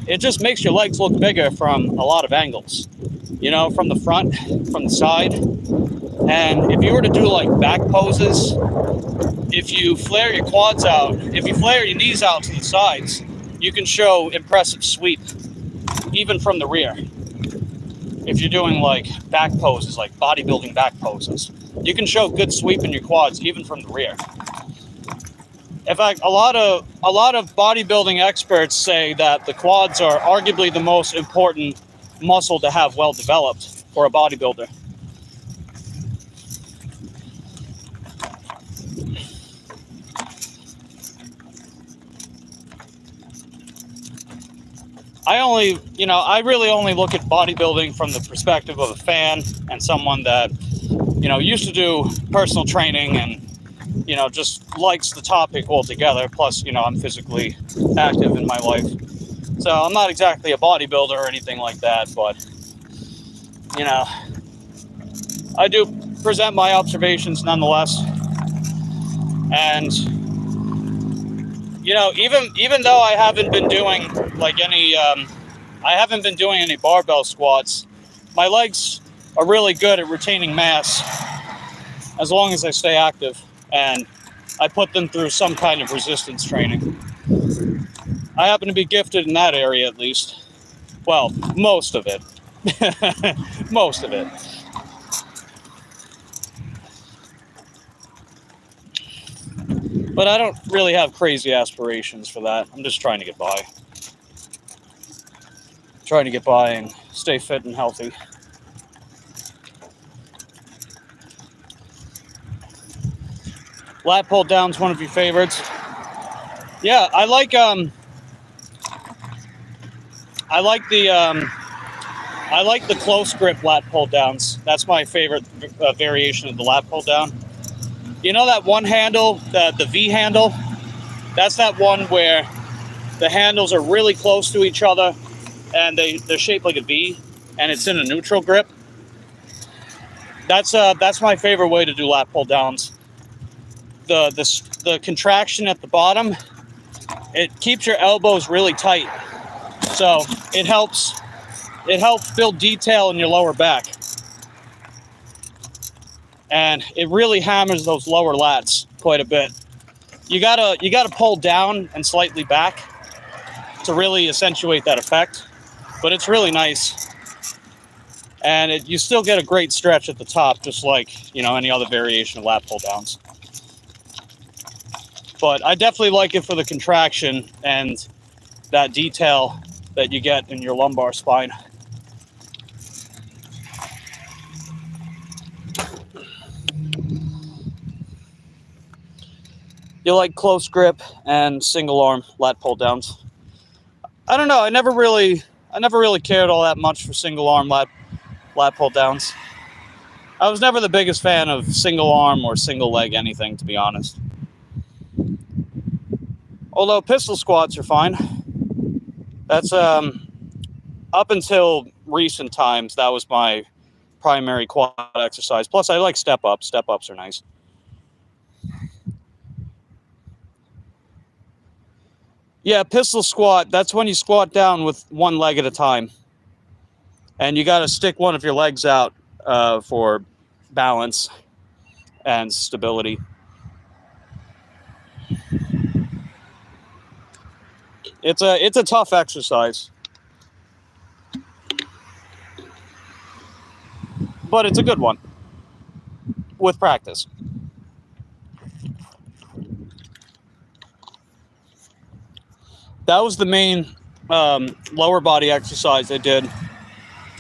it just makes your legs look bigger from a lot of angles. From the front, from the side. And if you were to do like back poses, if you flare your quads out, if you flare your knees out to the sides, you can show impressive sweep, even from the rear. If you're doing like back poses, like bodybuilding back poses, you can show good sweep in your quads, even from the rear. In fact, a lot of bodybuilding experts say that the quads are arguably the most important muscle to have well developed for a bodybuilder. I really only look at bodybuilding from the perspective of a fan and someone that, used to do personal training and, just likes the topic altogether. Plus, I'm physically active in my life. So I'm not exactly a bodybuilder or anything like that, but, I do present my observations nonetheless. And, even though I haven't been doing any barbell squats, my legs are really good at retaining mass as long as I stay active and I put them through some kind of resistance training. I happen to be gifted in that area, at least. Well, most of it. Most of it. But I don't really have crazy aspirations for that. I'm just trying to get by. Trying to get by and stay fit and healthy. Lat pull down's one of your favorites. Yeah, I like the close grip lat pull downs. That's my favorite variation of the lat pull down. You know that one handle, the V handle? That's that one where the handles are really close to each other and they're shaped like a V and it's in a neutral grip. That's my favorite way to do lat pull downs. The contraction at the bottom, it keeps your elbows really tight. So it helps build detail in your lower back. And it really hammers those lower lats quite a bit. You gotta pull down and slightly back to really accentuate that effect, but it's really nice. And you still get a great stretch at the top, just like, you know, any other variation of lat pull downs. But I definitely like it for the contraction and that detail that you get in your lumbar spine. You like close grip and single arm lat pull downs. I don't know, I never really cared all that much for single arm lat pull downs. I was never the biggest fan of single arm or single leg anything, to be honest. Although pistol squats are fine. That's up until recent times, that was my primary quad exercise. Plus I like step ups. Step ups are nice. Yeah, pistol squat, that's when you squat down with one leg at a time. And you got to stick one of your legs out for balance and stability. It's a tough exercise, but it's a good one with practice. That was the main lower body exercise I did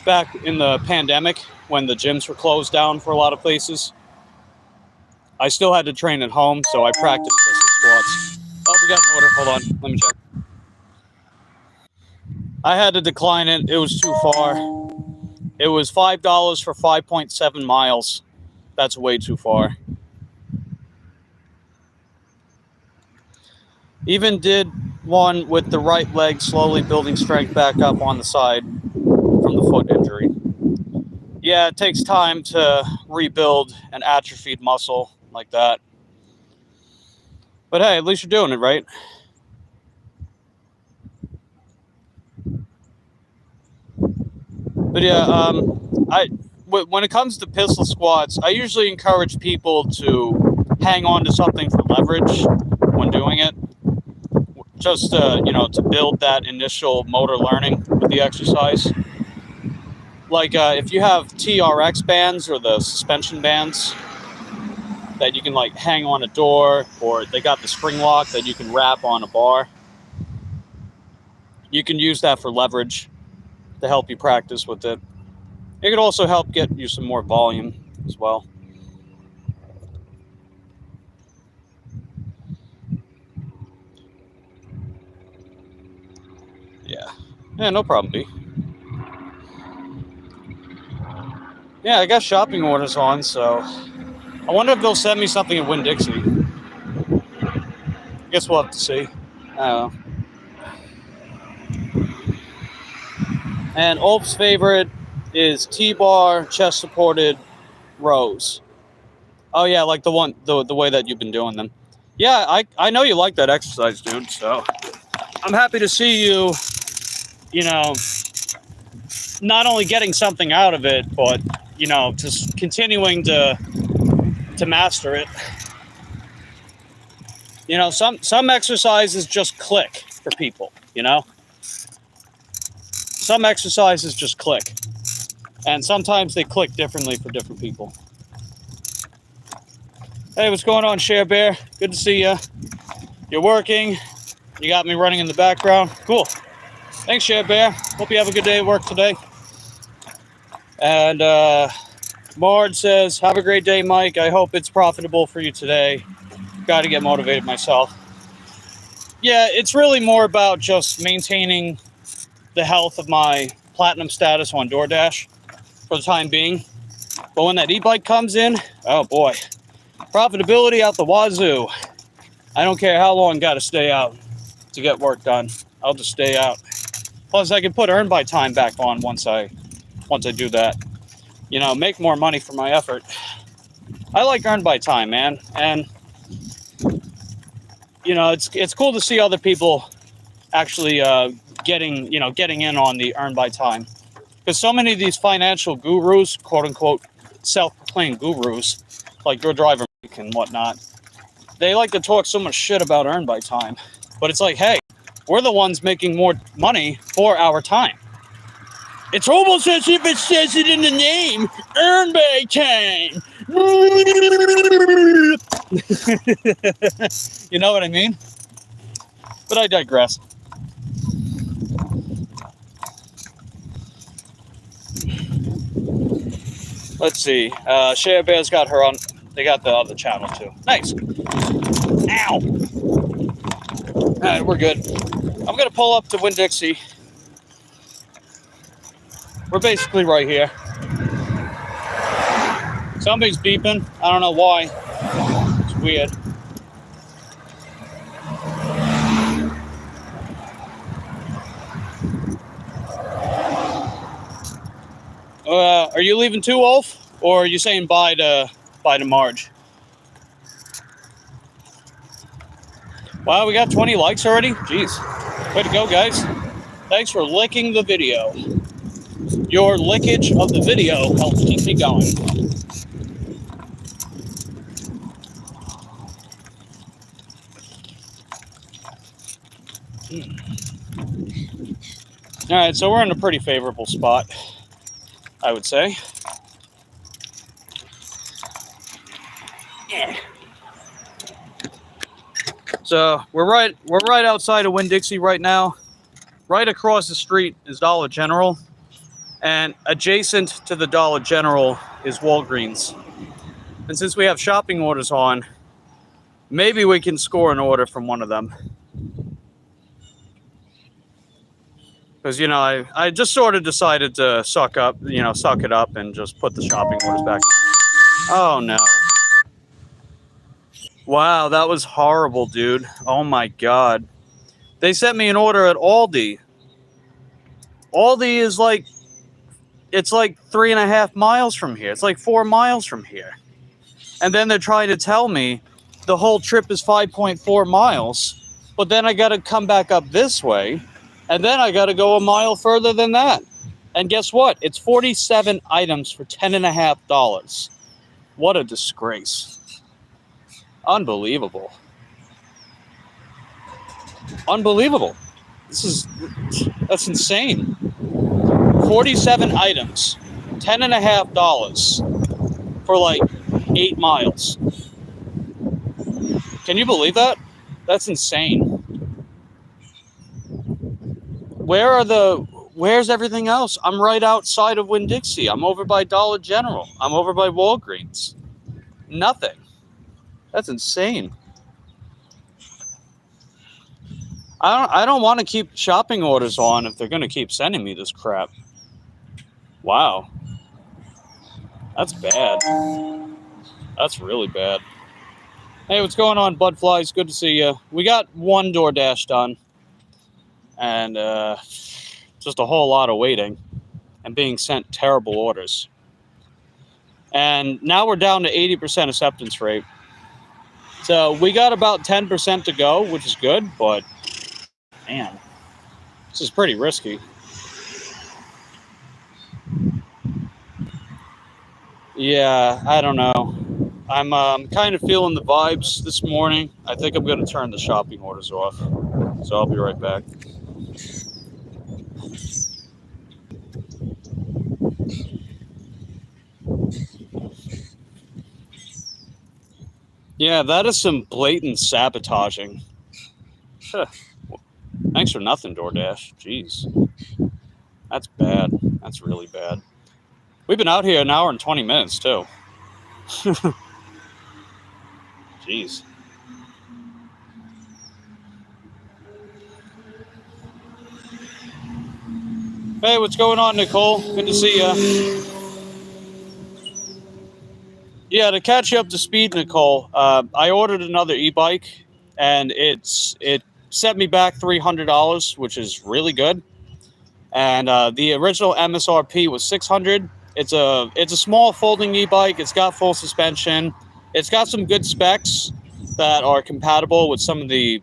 back in the pandemic when the gyms were closed down for a lot of places. I still had to train at home, so I practiced pistol squats. Oh, we got an order. Hold on. Let me check. I had to decline it. It was too far. It was $5 for 5.7 miles. That's way too far. Even did one with the right leg, slowly building strength back up on the side from the foot injury. Yeah, it takes time to rebuild an atrophied muscle like that. But hey, at least you're doing it, right? But yeah, when it comes to pistol squats, I usually encourage people to hang on to something for leverage when doing it. Just, to build that initial motor learning with the exercise. Like if you have TRX bands or the suspension bands that you can like hang on a door, or they got the spring lock that you can wrap on a bar, you can use that for leverage to help you practice with it. It could also help get you some more volume as well. Yeah, no problem, B. Yeah, I got shopping orders on, so I wonder if they'll send me something at Winn-Dixie. I guess we'll have to see. I don't know. And Ulf's favorite is T-bar, chest-supported rows. Oh yeah, like the way that you've been doing them. Yeah, I know you like that exercise, dude. So I'm happy to see you. Not only getting something out of it, but just continuing to master it. Some exercises just click for people. Some exercises just click, and sometimes they click differently for different people. Hey, what's going on, Share Bear? Good to see you. You're working. You got me running in the background. Cool. Thanks, Share Bear. Hope you have a good day at work today. And Mard says, have a great day, Mike. I hope it's profitable for you today. Got to get motivated myself. Yeah, it's really more about just maintaining the health of my platinum status on DoorDash for the time being. But when that e-bike comes in, oh boy, profitability out the wazoo. I don't care how long I got to stay out to get work done. I'll just stay out. Plus, I can put earn by time back on once I do that. Make more money for my effort. I like earn by time, man. And, it's cool to see other people actually getting in on the earn by time. Because so many of these financial gurus, quote unquote, self-proclaimed gurus, like your driver and whatnot, they like to talk so much shit about earn by time. But it's like, hey, we're the ones making more money for our time. It's almost as if it says it in the name, earn by time. You know what I mean? But I digress. Let's see. Shea Bear's got her on. They got the other channel too. Nice. Ow. All right, we're good. I'm gonna pull up to Winn-Dixie. We're basically right here. Something's beeping. I don't know why. It's weird. Are you leaving too, Wolf? Or are you saying bye to Marge? Wow, we got 20 likes already? Jeez. Way to go, guys. Thanks for licking the video. Your lickage of the video helps keep me going. All right, so we're in a pretty favorable spot, I would say. Yeah. So we're right outside of Winn-Dixie right now. Right across the street is Dollar General, and adjacent to the Dollar General is Walgreens. And since we have shopping orders on, maybe we can score an order from one of them. Because, you know, I just sort of decided to suck it up and just put the shopping orders back. Oh, no. Wow, that was horrible, dude. Oh, my God. They sent me an order at Aldi. Aldi is like, it's like 3.5 miles from here. It's like 4 miles from here. And then they're trying to tell me the whole trip is 5.4 miles. But then I got to come back up this way. And then I got to go a mile further than that. And guess what? It's 47 items for $10.50. What a disgrace. Unbelievable. Unbelievable. That's insane. 47 items, $10.50 for like 8 miles. Can you believe that? That's insane. Where's everything else? I'm right outside of Winn-Dixie. I'm over by Dollar General. I'm over by Walgreens. Nothing. That's insane. I don't want to keep shopping orders on if they're going to keep sending me this crap. Wow. That's bad. That's really bad. Hey, what's going on, Budflies? Good to see you. We got one DoorDash done. And just a whole lot of waiting and being sent terrible orders. And now we're down to 80% acceptance rate. So we got about 10% to go, which is good, but man, this is pretty risky. Yeah, I don't know. I'm kind of feeling the vibes this morning. I think I'm going to turn the shopping orders off. So I'll be right back. Yeah, that is some blatant sabotaging. Thanks for nothing, DoorDash. Jeez. That's bad. That's really bad. We've been out here an hour and 20 minutes, too. Jeez. Hey, what's going on, Nicole? Good to see you. Yeah, to catch you up to speed, Nicole, I ordered another e-bike, and it set me back $300, which is really good. And the original MSRP was $600. It's a small folding e-bike. It's got full suspension. It's got some good specs that are compatible with some of the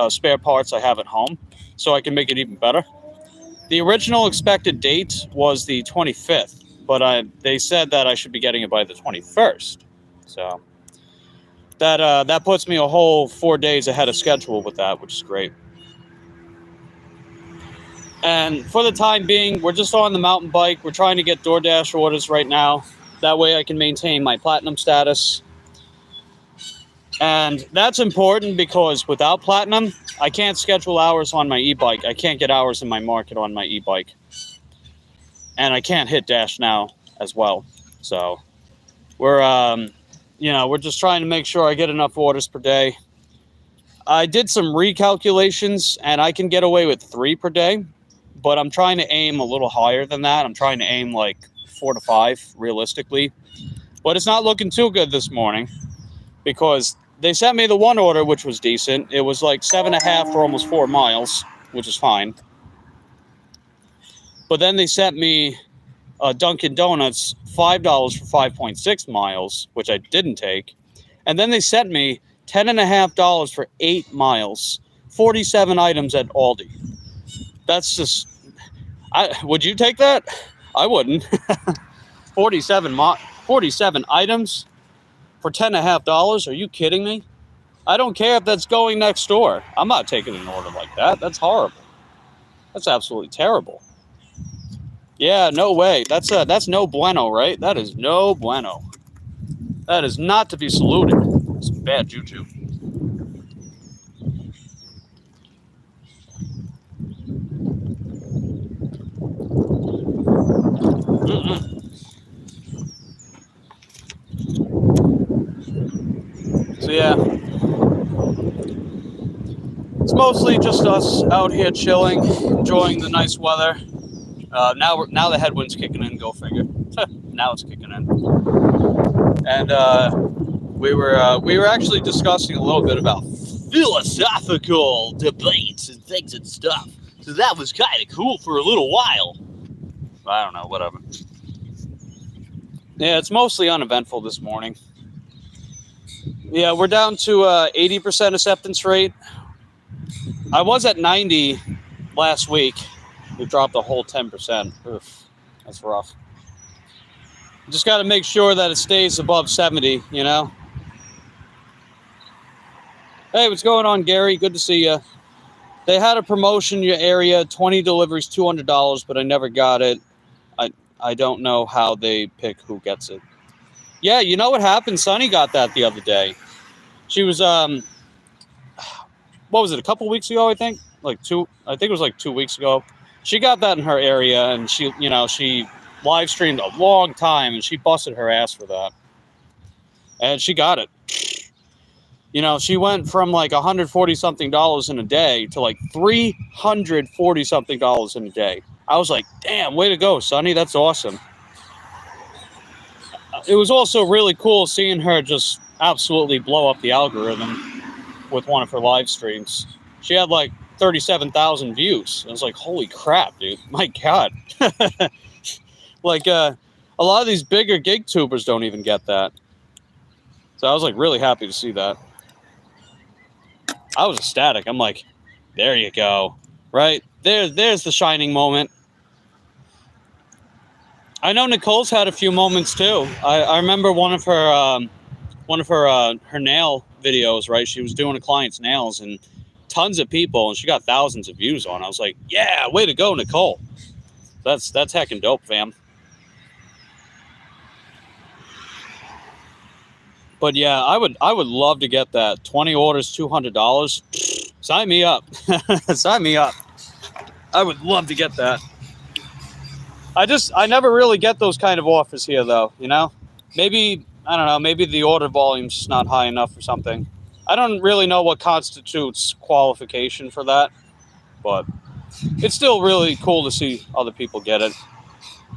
spare parts I have at home, so I can make it even better. The original expected date was the 25th, but they said that I should be getting it by the 21st. So that puts me a whole 4 days ahead of schedule with that, which is great. And for the time being, we're just on the mountain bike. We're trying to get DoorDash orders right now. That way I can maintain my platinum status. And that's important because without platinum, I can't schedule hours on my e-bike. I can't get hours in my market on my e-bike. And I can't hit Dash now as well. So we're, we're just trying to make sure I get enough orders per day. I did some recalculations, and I can get away with 3 per day. But I'm trying to aim a little higher than that. I'm trying to aim like 4 to 5, realistically. But it's not looking too good this morning because they sent me the one order, which was decent. It was like 7.5 for almost 4 miles, which is fine. But then they sent me Dunkin' Donuts $5 for 5.6 miles, which I didn't take. And then they sent me $10.50 for 8 miles, 47 items at Aldi. That's just, would you take that? I wouldn't. 47 items for $10.50. Are you kidding me? I don't care if that's going next door. I'm not taking an order like that. That's horrible. That's absolutely terrible. Yeah, no way. That's no bueno, right? That is no bueno. That is not to be saluted. It's bad juju. So yeah, it's mostly just us out here chilling, enjoying the nice weather. Now the headwind's kicking in. Go figure. Now it's kicking in. And we were actually discussing a little bit about philosophical debates and things and stuff. So that was kind of cool for a little while. I don't know, whatever. Yeah, it's mostly uneventful this morning. Yeah, we're down to 80% acceptance rate. I was at 90 last week. We dropped a whole 10%. Oof, that's rough. Just got to make sure that it stays above 70, you know? Hey, what's going on, Gary? Good to see you. They had a promotion in your area, 20 deliveries, $200, but I never got it. I don't know how they pick who gets it. Yeah, you know what happened? Sunny got that the other day. She was, what was it, a couple weeks ago, I think? I think it was like 2 weeks ago. She got that in her area, and she live streamed a long time, and she busted her ass for that. And she got it. You know, she went from like $140-something in a day to like $340-something in a day. I was like, damn, way to go, Sonny. That's awesome. It was also really cool seeing her just absolutely blow up the algorithm with one of her live streams. She had like 37,000 views. I was like, holy crap, dude. My God. Like, a lot of these bigger gig tubers don't even get that. So I was like really happy to see that. I was ecstatic. I'm like, there you go. Right? There's the shining moment. I know Nicole's had a few moments too. I remember one of her nail videos, right? She was doing a client's nails and tons of people, and she got thousands of views on. I was like, yeah, way to go, Nicole. That's heckin' dope, fam. But yeah, I would love to get that. 20 orders, $200. Sign me up. Sign me up. I would love to get that. I never really get those kind of offers here, though, you know? Maybe, I don't know, maybe the order volume's just not high enough or something. I don't really know what constitutes qualification for that, but it's still really cool to see other people get it.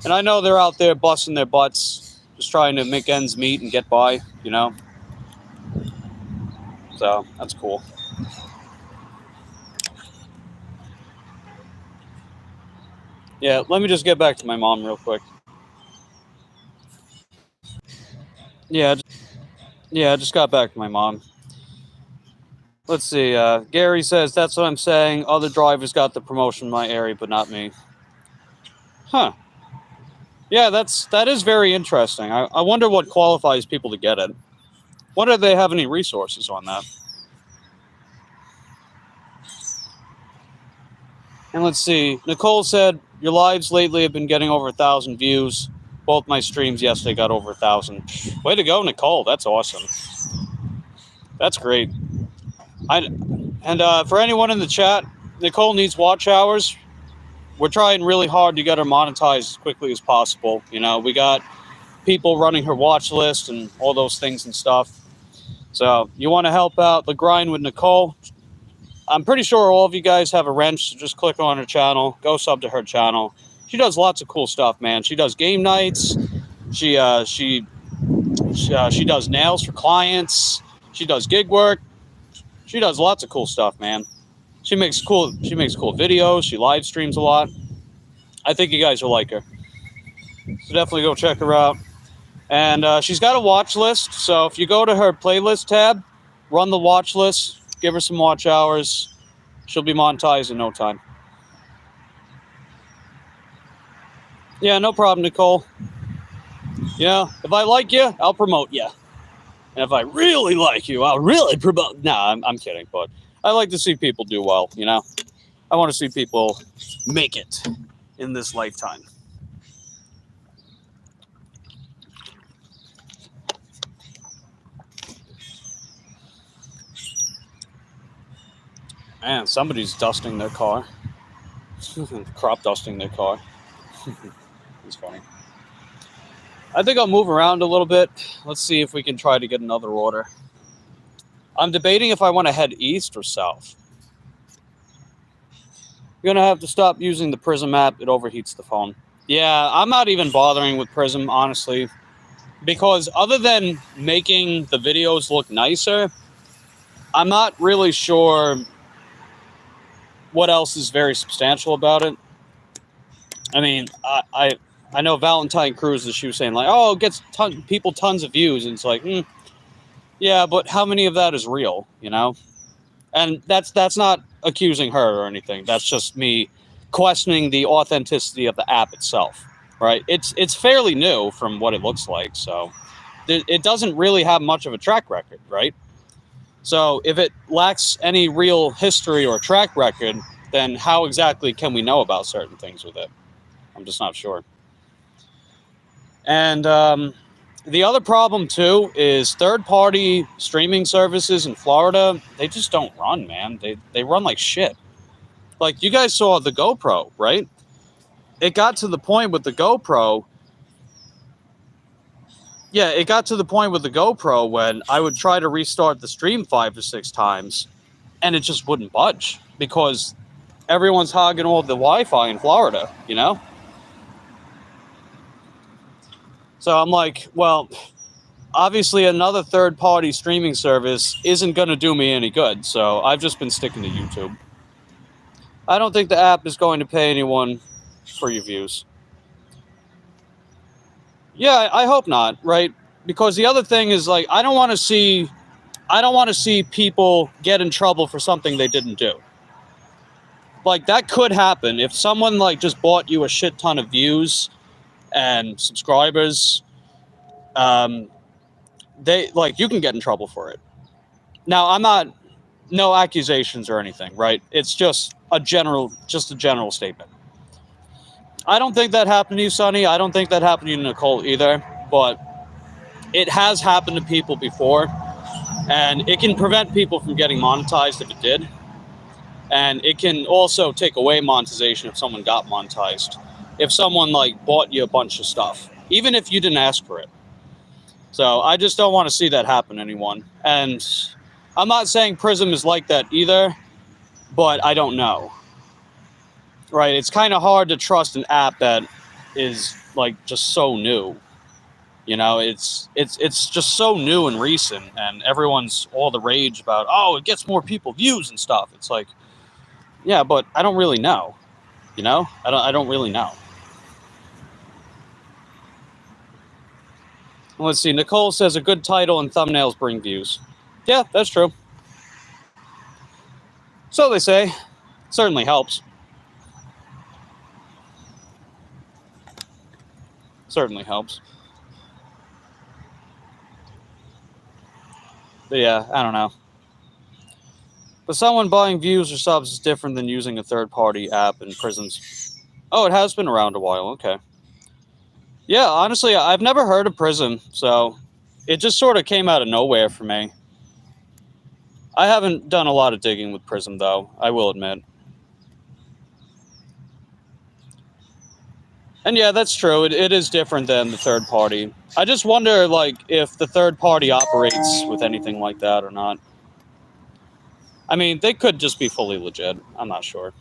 And I know they're out there busting their butts, just trying to make ends meet and get by, you know? So, that's cool. Yeah, let me just get back to my mom real quick. Yeah, I just got back to my mom. Let's see. Gary says, that's what I'm saying. Other drivers got the promotion in my area, but not me. Huh. Yeah, that is very interesting. I wonder what qualifies people to get it. Wonder if they have any resources on that. And let's see. Nicole said, your lives lately have been getting over 1,000 views. Both my streams yesterday got over 1,000. Way to go, Nicole. That's awesome. That's great. For anyone in the chat, Nicole needs watch hours. We're trying really hard to get her monetized as quickly as possible. You know, we got people running her watch list and all those things and stuff. So you want to help out the grind with Nicole? I'm pretty sure all of you guys have a wrench, so just click on her channel, go sub to her channel. She does lots of cool stuff, man. She does game nights. She does nails for clients. She does gig work. She does lots of cool stuff, man. She makes cool videos. She live streams a lot. I think you guys will like her. So definitely go check her out. And she's got a watch list. So if you go to her playlist tab, run the watch list, give her some watch hours, she'll be monetized in no time. Yeah, no problem, Nicole. Yeah, if I like you, I'll promote you. And if I really like you, I'll really promote. Nah, I'm kidding, but I like to see people do well, you know? I want to see people make it in this lifetime. Man, somebody's dusting their car. Crop dusting their car. It's funny. I think I'll move around a little bit. Let's see if we can try to get another order. I'm debating if I want to head east or south. You're going to have to stop using the Prism app. It overheats the phone. Yeah, I'm not even bothering with Prism, honestly. Because other than making the videos look nicer, I'm not really sure what else is very substantial about it. I mean, I know Valentine Cruz, she was saying, like, oh, it gets people tons of views. And it's like, yeah, but how many of that is real, you know? And that's not accusing her or anything. That's just me questioning the authenticity of the app itself, right? It's fairly new from what it looks like, so it doesn't really have much of a track record, right? So if it lacks any real history or track record, then how exactly can we know about certain things with it? I'm just not sure. And the other problem, too, is third-party streaming services in Florida, they just don't run, man. They run like shit. Like, you guys saw the GoPro, right? It got to the point with the GoPro. Yeah, it got to the point with the GoPro when I would try to restart the stream 5 or 6 times, and it just wouldn't budge because everyone's hogging all the Wi-Fi in Florida, you know? So I'm like, well, obviously another third-party streaming service isn't going to do me any good, so I've just been sticking to YouTube. I don't think the app is going to pay anyone for your views. Yeah, I hope not, right? Because the other thing is, like, I don't want to see people get in trouble for something they didn't do. Like, that could happen if someone, like, just bought you a shit ton of views and subscribers. You can get in trouble for it. Now, no accusations or anything, right? It's just a general statement. I don't think that happened to you, Sonny. I don't think that happened to you, Nicole, either. But it has happened to people before, and it can prevent people from getting monetized if it did. And it can also take away monetization if someone got monetized. If someone, like, bought you a bunch of stuff, even if you didn't ask for it. So I just don't want to see that happen to anyone. And I'm not saying Prism is like that either, but I don't know. Right? It's kind of hard to trust an app that is, like, just so new. You know, it's just so new and recent, and everyone's all the rage about, oh, it gets more people views and stuff. It's like, yeah, but I don't really know. You know? I don't really know. Let's see. Nicole says a good title and thumbnails bring views. Yeah, that's true. So they say. Certainly helps. Certainly helps. But yeah, I don't know. But someone buying views or subs is different than using a third-party app in Prism's. Oh, it has been around a while. Okay. Yeah, honestly, I've never heard of Prism, so it just sort of came out of nowhere for me. I haven't done a lot of digging with Prism, though, I will admit. And yeah, that's true. It is different than the third party. I just wonder, like, if the third party operates with anything like that or not. I mean, they could just be fully legit. I'm not sure.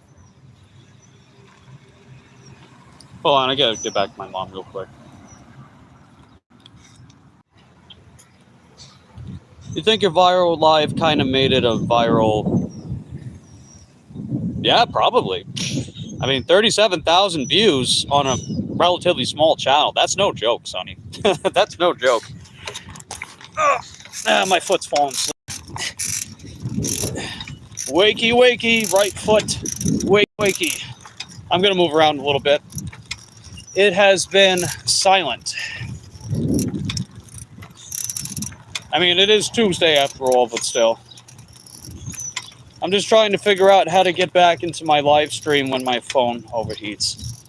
Hold on, I gotta get back to my mom real quick. You think your viral live kind of made it a viral... Yeah, probably. I mean, 37,000 views on a relatively small channel. That's no joke, Sonny. That's no joke. My foot's falling asleep. Wakey, wakey, right foot. Wakey. I'm going to move around a little bit. It has been silent. I mean, it is Tuesday after all, but still. I'm just trying to figure out how to get back into my live stream when my phone overheats.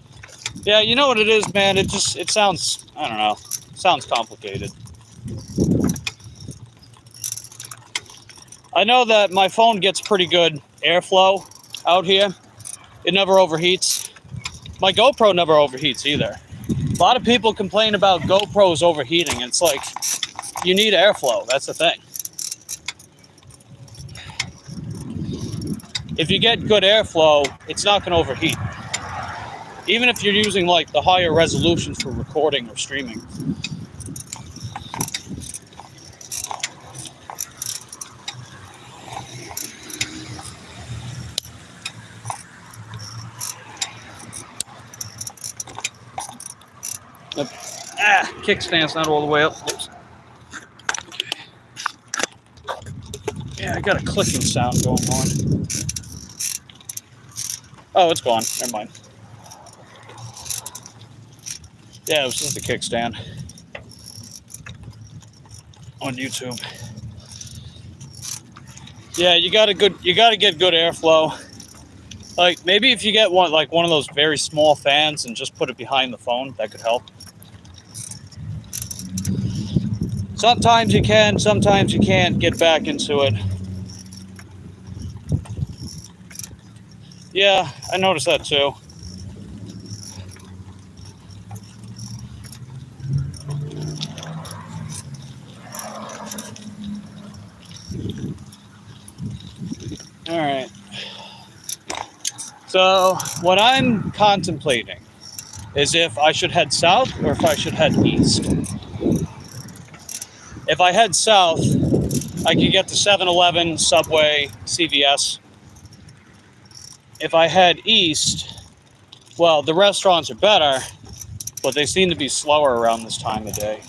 Yeah, you know what it is, man? It sounds, I don't know, sounds complicated. I know that my phone gets pretty good airflow out here. It never overheats. My GoPro never overheats either. A lot of people complain about GoPros overheating. It's like, you need airflow. That's the thing. If you get good airflow, it's not going to overheat. Even if you're using like the higher resolutions for recording or streaming. Kickstand's not all the way up. Oops. Yeah, I got a clicking sound going on. Oh, it's gone. Never mind. Yeah, it was just the kickstand on YouTube. Yeah, you gotta get good airflow. Like maybe if you get one of those very small fans and just put it behind the phone, that could help. Sometimes you can, sometimes you can't get back into it. Yeah, I noticed that too. All right. So what I'm contemplating is if I should head south or if I should head east. If I head south, I could get to 7-Eleven, Subway, CVS. If I head east, well, the restaurants are better, but they seem to be slower around this time of day.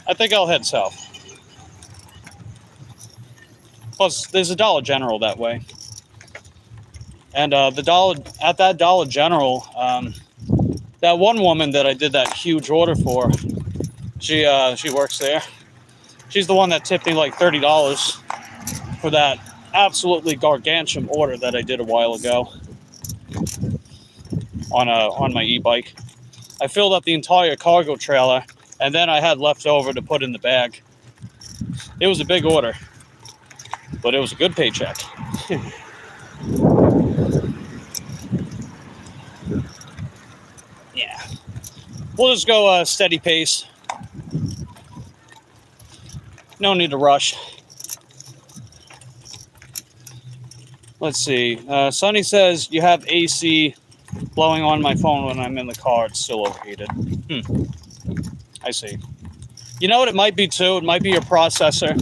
I think I'll head south. Plus, there's a Dollar General that way. And at that Dollar General, that one woman that I did that huge order for, she works there. She's the one that tipped me like $30 for that absolutely gargantuan order that I did a while ago on my e-bike. I filled up the entire cargo trailer, and then I had left over to put in the bag. It was a big order, but it was a good paycheck. Yeah. We'll just go steady pace. No need to rush. Let's see. Sonny says, you have AC blowing on my phone when I'm in the car. It's still overheated. I see. You know what it might be too? It might be your processor.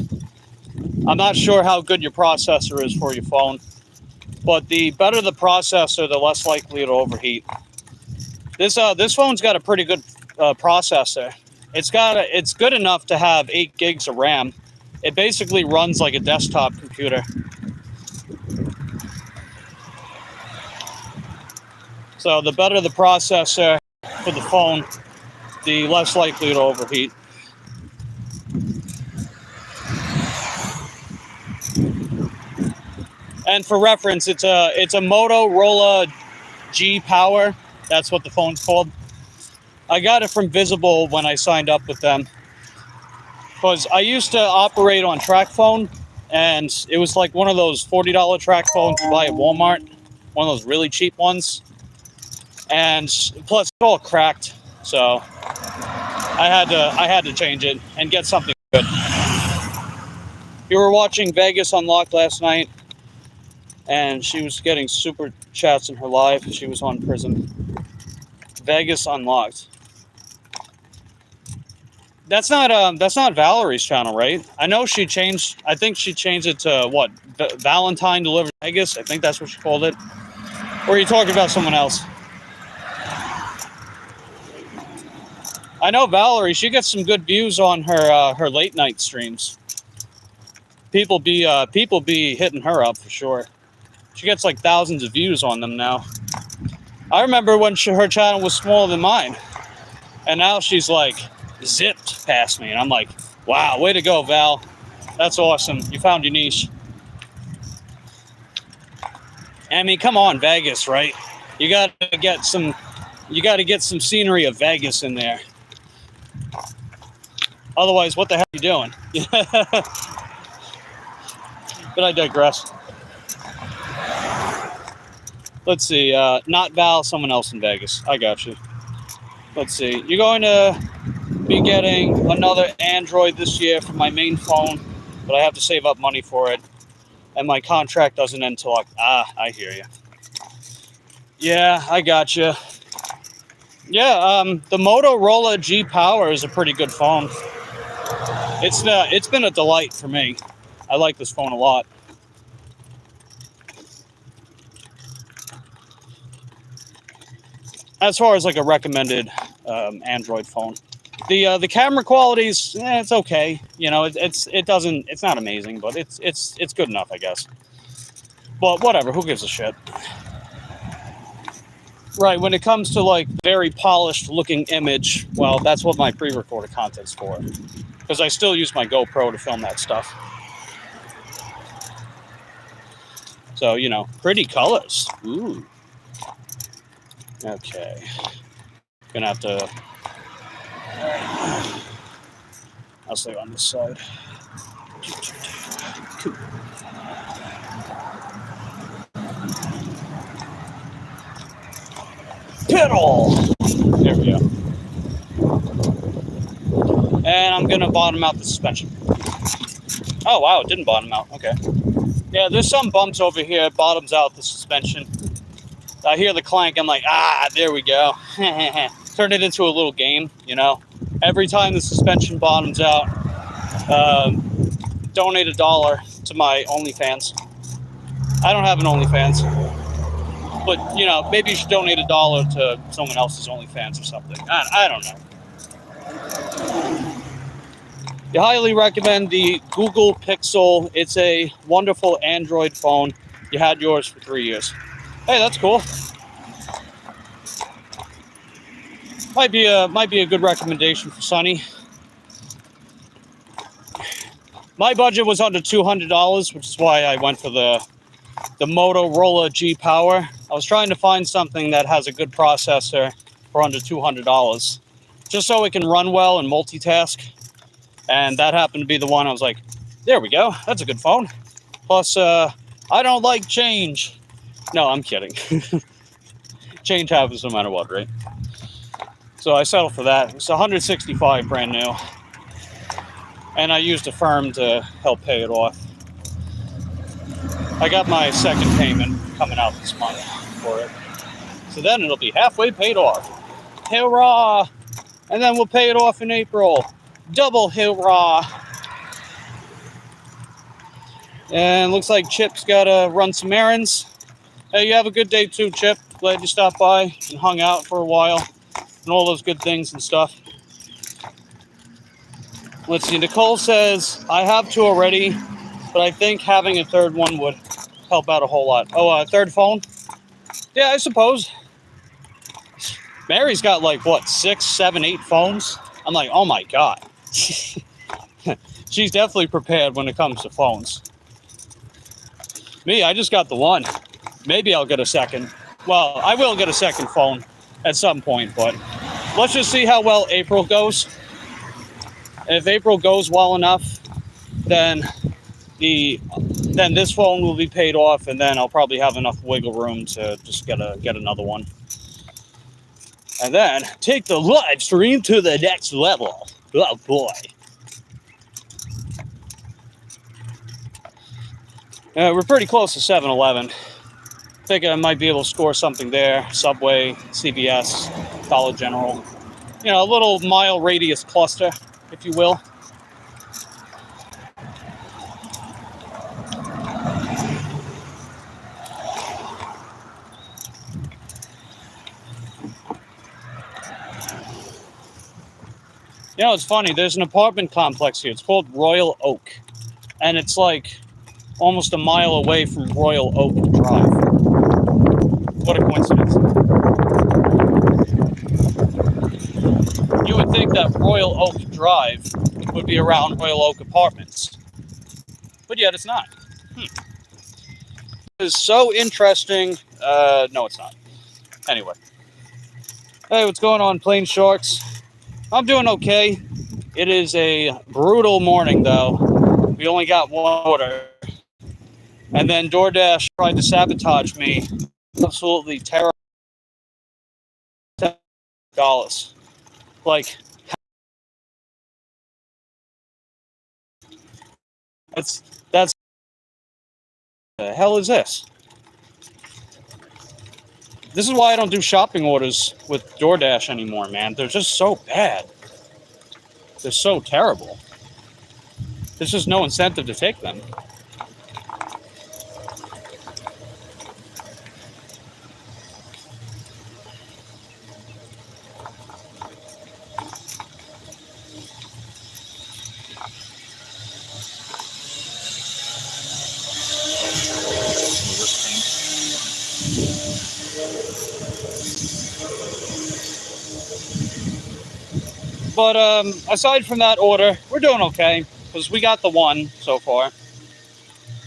I'm not sure how good your processor is for your phone. But the better the processor, the less likely it'll overheat. This phone's got a pretty good processor. It's good enough to have 8 gigs of RAM. It basically runs like a desktop computer. So the better the processor for the phone, the less likely it'll overheat. And for reference, it's a Motorola G Power. That's what the phone's called. I got it from Visible when I signed up with them. Because I used to operate on TrackPhone, and it was like one of those $40 track phones you buy at Walmart. One of those really cheap ones. And plus, it's all cracked. So I had to change it and get something good. You were watching Vegas Unlocked last night, and she was getting super chats in her live. She was on prison. Vegas Unlocked. That's not Valerie's channel, right? I know she changed. I think she changed it to what? Valentine Delivers Vegas. I think that's what she called it. Or are you talking about someone else? I know Valerie. She gets some good views on her late night streams. People be hitting her up for sure. She gets like thousands of views on them now. I remember when her channel was smaller than mine, and now she's like zipped past me, and I'm like, wow, way to go, Val. That's awesome. You found your niche. I mean, come on, Vegas, right? You gotta get some scenery of Vegas in there. Otherwise, what the hell are you doing? But I digress. Let's see. Not Val, someone else in Vegas. I got you. Let's see. You're going to be getting another Android this year for my main phone, but I have to save up money for it. And my contract doesn't end until I hear you. Yeah, I got you. Yeah, the Motorola G Power is a pretty good phone. It's been a delight for me. I like this phone a lot. As far as like a recommended Android phone, the camera quality is it's okay. You know, it's not amazing, but it's good enough, I guess. But whatever, who gives a shit? Right, when it comes to like very polished looking image, well, that's what my pre-recorded content's for. Because I still use my GoPro to film that stuff. So, you know, pretty colors. Ooh. Okay. Gonna have to... I'll stay on this side. Cool. Pedal! There we go. And I'm gonna bottom out the suspension. Oh wow, it didn't bottom out. Okay. Yeah, there's some bumps over here. It bottoms out the suspension. I hear the clank. I'm like, there we go. Turn it into a little game, you know. Every time the suspension bottoms out, donate $1 to my OnlyFans. I don't have an OnlyFans, but you know, maybe you should donate $1 to someone else's OnlyFans or something. I don't know. I highly recommend the Google Pixel. It's a wonderful Android phone. You had yours for 3 years. Hey, that's cool. Might be a good recommendation for Sonny. My budget was under $200, which is why I went for the Motorola G Power. I was trying to find something that has a good processor for under $200, just so it can run well and multitask. And that happened to be the one. I was like, there we go. That's a good phone. Plus, I don't like change. No, I'm kidding. Change happens no matter what, right? So I settled for that. It's $165 brand new. And I used a firm to help pay it off. I got my second payment coming out this month for it. So then it'll be halfway paid off. Hurrah! And then we'll pay it off in April. Double hurrah! And looks like Chip's got to run some errands. Hey, you have a good day too, Chip. Glad you stopped by and hung out for a while. And all those good things and stuff. Let's see. Nicole says, I have two already, but I think having a third one would help out a whole lot. Oh, a third phone? Yeah, I suppose. Mary's got like, what, 6, 7, 8 phones? I'm like, oh my God. She's definitely prepared when it comes to phones. Me, I just got the one. Maybe I'll get a second. Well, I will get a second phone at some point, but let's just see how well April goes. And if April goes well enough, then this phone will be paid off, and then I'll probably have enough wiggle room to just get another one. And then take the live stream to the next level. Oh boy. We're pretty close to 7-Eleven. Thinking I might be able to score something there. Subway, CVS, Dollar General. You know, a little mile radius cluster, if you will. You know, it's funny. There's an apartment complex here. It's called Royal Oak. And it's like almost a mile away from Royal Oak Drive. What a coincidence. You would think that Royal Oak Drive would be around Royal Oak Apartments. But yet it's not. It is so interesting. No, it's not. Anyway. Hey, what's going on, Plain Sharks? I'm doing okay. It is a brutal morning, though. We only got one order. And then DoorDash tried to sabotage me. Absolutely terrible. $10. Like, that's the hell is this? This is why I don't do shopping orders with DoorDash anymore, man. They're just so bad. They're so terrible. There's just no incentive to take them. But aside from that order, we're doing okay because we got the one so far.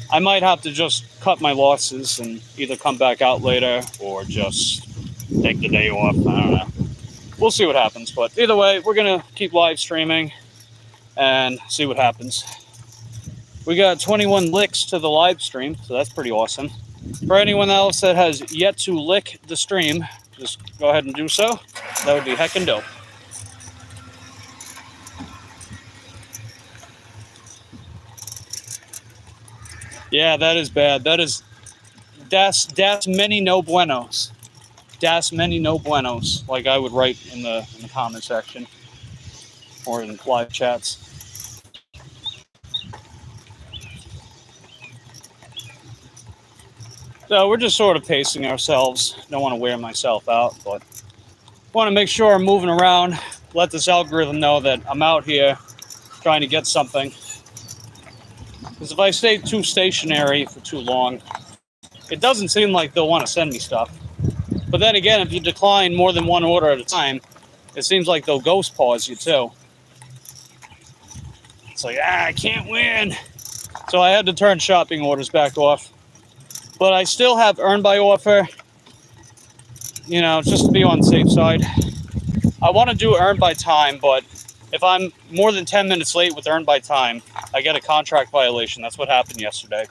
I might have to just cut my losses and either come back out later or just take the day off. I don't know. We'll see what happens. But either way, we're going to keep live streaming and see what happens. We got 21 licks to the live stream, so that's pretty awesome. For anyone else that has yet to lick the stream, just go ahead and do so. That would be heckin' dope. Yeah, that is bad. Das many no buenos. Das many no buenos, like I would write in the comment section or in live chats. So we're just sort of pacing ourselves. Don't want to wear myself out, but want to make sure I'm moving around. Let this algorithm know that I'm out here trying to get something. Because if I stay too stationary for too long, it doesn't seem like they'll want to send me stuff. But then again, if you decline more than one order at a time, it seems like they'll ghost pause you too. It's like, I can't win. So I had to turn shopping orders back off. But I still have earn by offer, you know, just to be on the safe side. I want to do earn by time, but if I'm more than 10 minutes late with earn by time, I get a contract violation. That's what happened yesterday.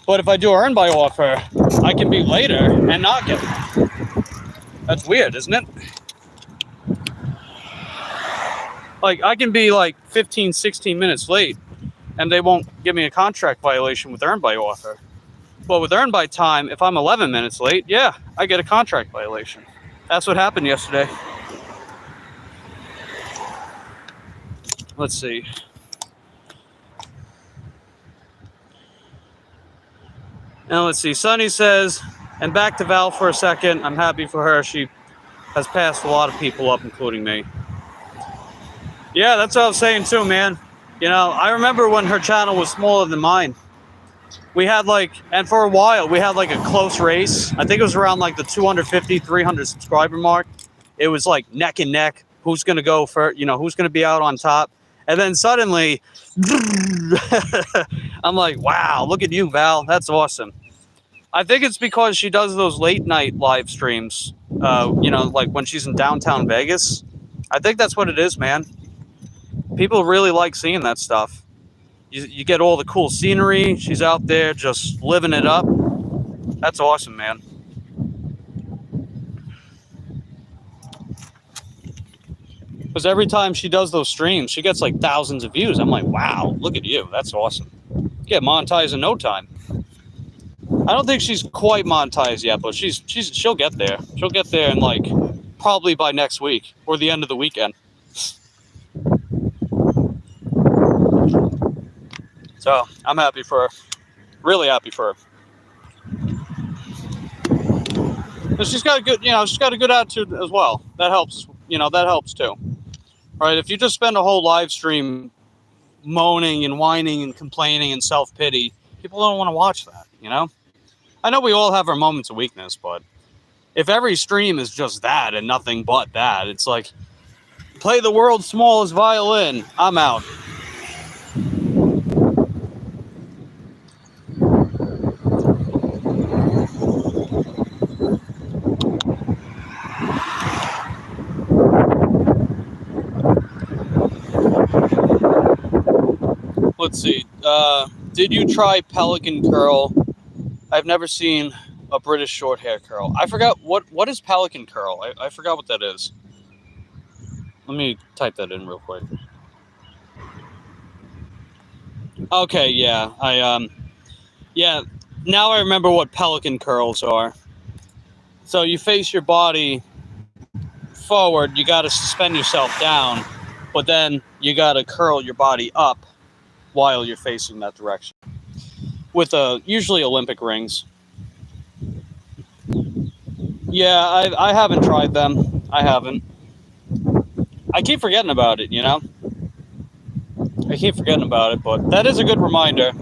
But if I do earn by offer, I can be later and not get it. That's weird, isn't it? Like, I can be like 15, 16 minutes late, and they won't give me a contract violation with earn by offer. But with earn by time, if I'm 11 minutes late, yeah, I get a contract violation. That's what happened yesterday. Let's see. Now let's see. Sunny says, and back to Val for a second. I'm happy for her. She has passed a lot of people up, including me. Yeah, that's what I was saying too, man. You know, I remember when her channel was smaller than mine. We had like, and for a while, we had like a close race. I think it was around like the 250, 300 subscriber mark. It was like neck and neck. Who's going to go for, you know, who's going to be out on top? And then suddenly, I'm like, wow, look at you, Val. That's awesome. I think it's because she does those late night live streams, like when she's in downtown Vegas. I think that's what it is, man. People really like seeing that stuff. You get all the cool scenery. She's out there just living it up. That's awesome, man. Because every time she does those streams, she gets like thousands of views. I'm like, wow, look at you. That's awesome. Get monetized in no time. I don't think she's quite monetized yet, but she'll get there. She'll get there in like probably by next week or the end of the weekend. So I'm happy for her. Really happy for her. But she's got a good attitude as well. That helps. That helps too. Right? If you just spend a whole live stream moaning and whining and complaining and self-pity, people don't want to watch that, I know we all have our moments of weakness, but if every stream is just that and nothing but that, it's like, play the world's smallest violin. I'm out. Let's see. Did you try Pelican curl? I've never seen a British short hair curl. I forgot what is Pelican curl. I forgot what that is. Let me type that in real quick. Okay, yeah. Now I remember what Pelican curls are. So you face your body forward, you got to suspend yourself down, but then you got to curl your body up while you're facing that direction. With usually Olympic rings. Yeah, I haven't tried them. I haven't. I keep forgetting about it, I keep forgetting about it, but that is a good reminder.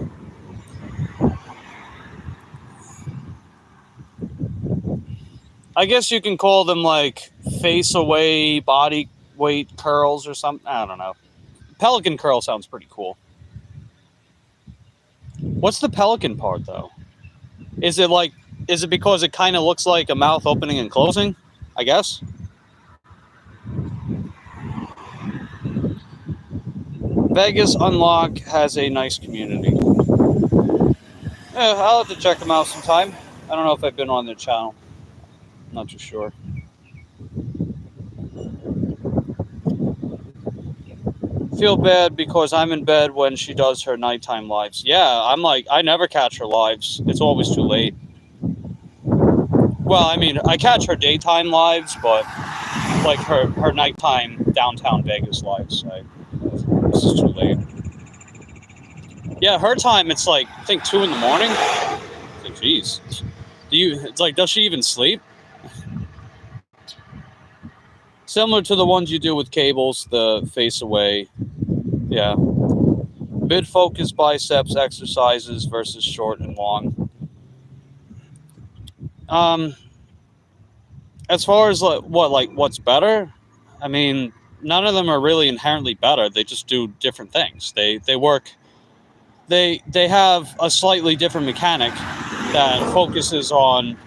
I guess you can call them like face away body weight curls or something. I don't know. Pelican curl sounds pretty cool. What's the pelican part though? Is it because it kind of looks like a mouth opening and closing? I guess. Vegas Unlock has a nice community. Yeah, I'll have to check them out sometime. I don't know if I've been on their channel. I'm not too sure. Feel bad because I'm in bed when she does her nighttime lives. Yeah, I'm like, I never catch her lives. It's always too late. Well, I mean, I catch her daytime lives, but like her nighttime downtown Vegas lives, this is too late. Yeah, her time, it's like, I think 2 in the morning. It's like, geez. It's like, does she even sleep? Similar to the ones you do with cables, the face away. Yeah. Mid-focus biceps exercises versus short and long. As far as what's better, I mean, none of them are really inherently better. They just do different things. They work. They have a slightly different mechanic that focuses on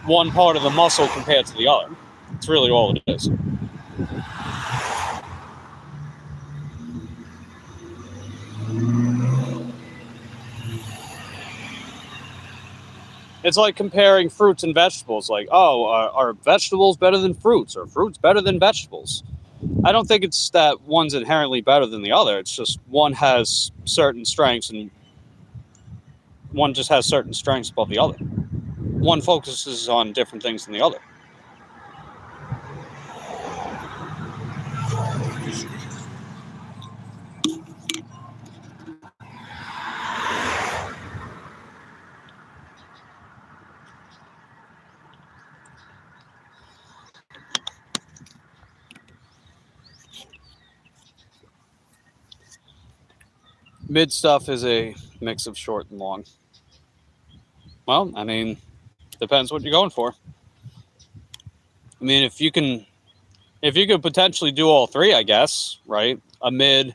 one part of the muscle compared to the other. It's really all it is. It's like comparing fruits and vegetables. Like, are vegetables better than fruits, or fruits better than vegetables? I don't think it's that one's inherently better than the other. It's just one has certain strengths and one just has certain strengths above the other. One focuses on different things than the other. Mid stuff is a mix of short and long. Well, I mean, depends what you're going for. I mean, if you could potentially do all three, I guess, right? A mid,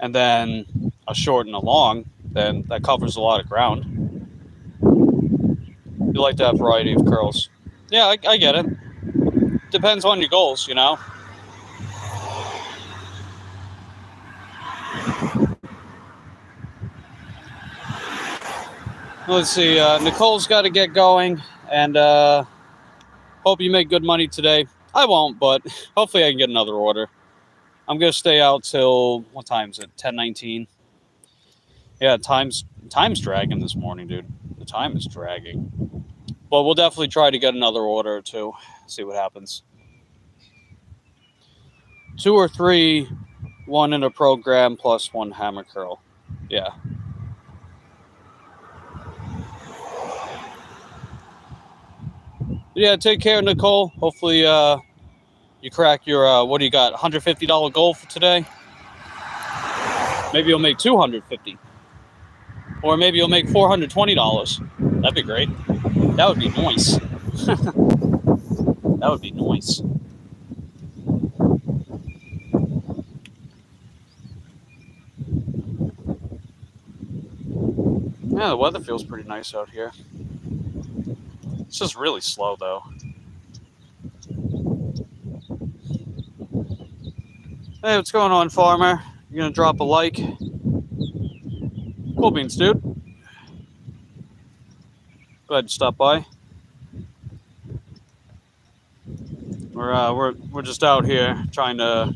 and then a short and a long, then that covers a lot of ground. You like to have variety of curls. Yeah, I get it. Depends on your goals, you know. Let's see, Nicole's got to get going, and hope you make good money today. I won't, but hopefully I can get another order. I'm going to stay out till, what time is it, 10:19? Yeah, time's dragging this morning, dude. The time is dragging. But we'll definitely try to get another order or two, see what happens. 2 or 3, 1 in a program plus 1 hammer curl. Yeah. Yeah, take care, Nicole. Hopefully you crack your, what do you got, $150 goal for today? Maybe you'll make $250. Or maybe you'll make $420. That'd be great. That would be nice. That would be nice. Yeah, the weather feels pretty nice out here. It's just really slow, though. Hey, what's going on, farmer? You gonna drop a like? Cool beans, dude. Go ahead and stop by. We're just out here trying to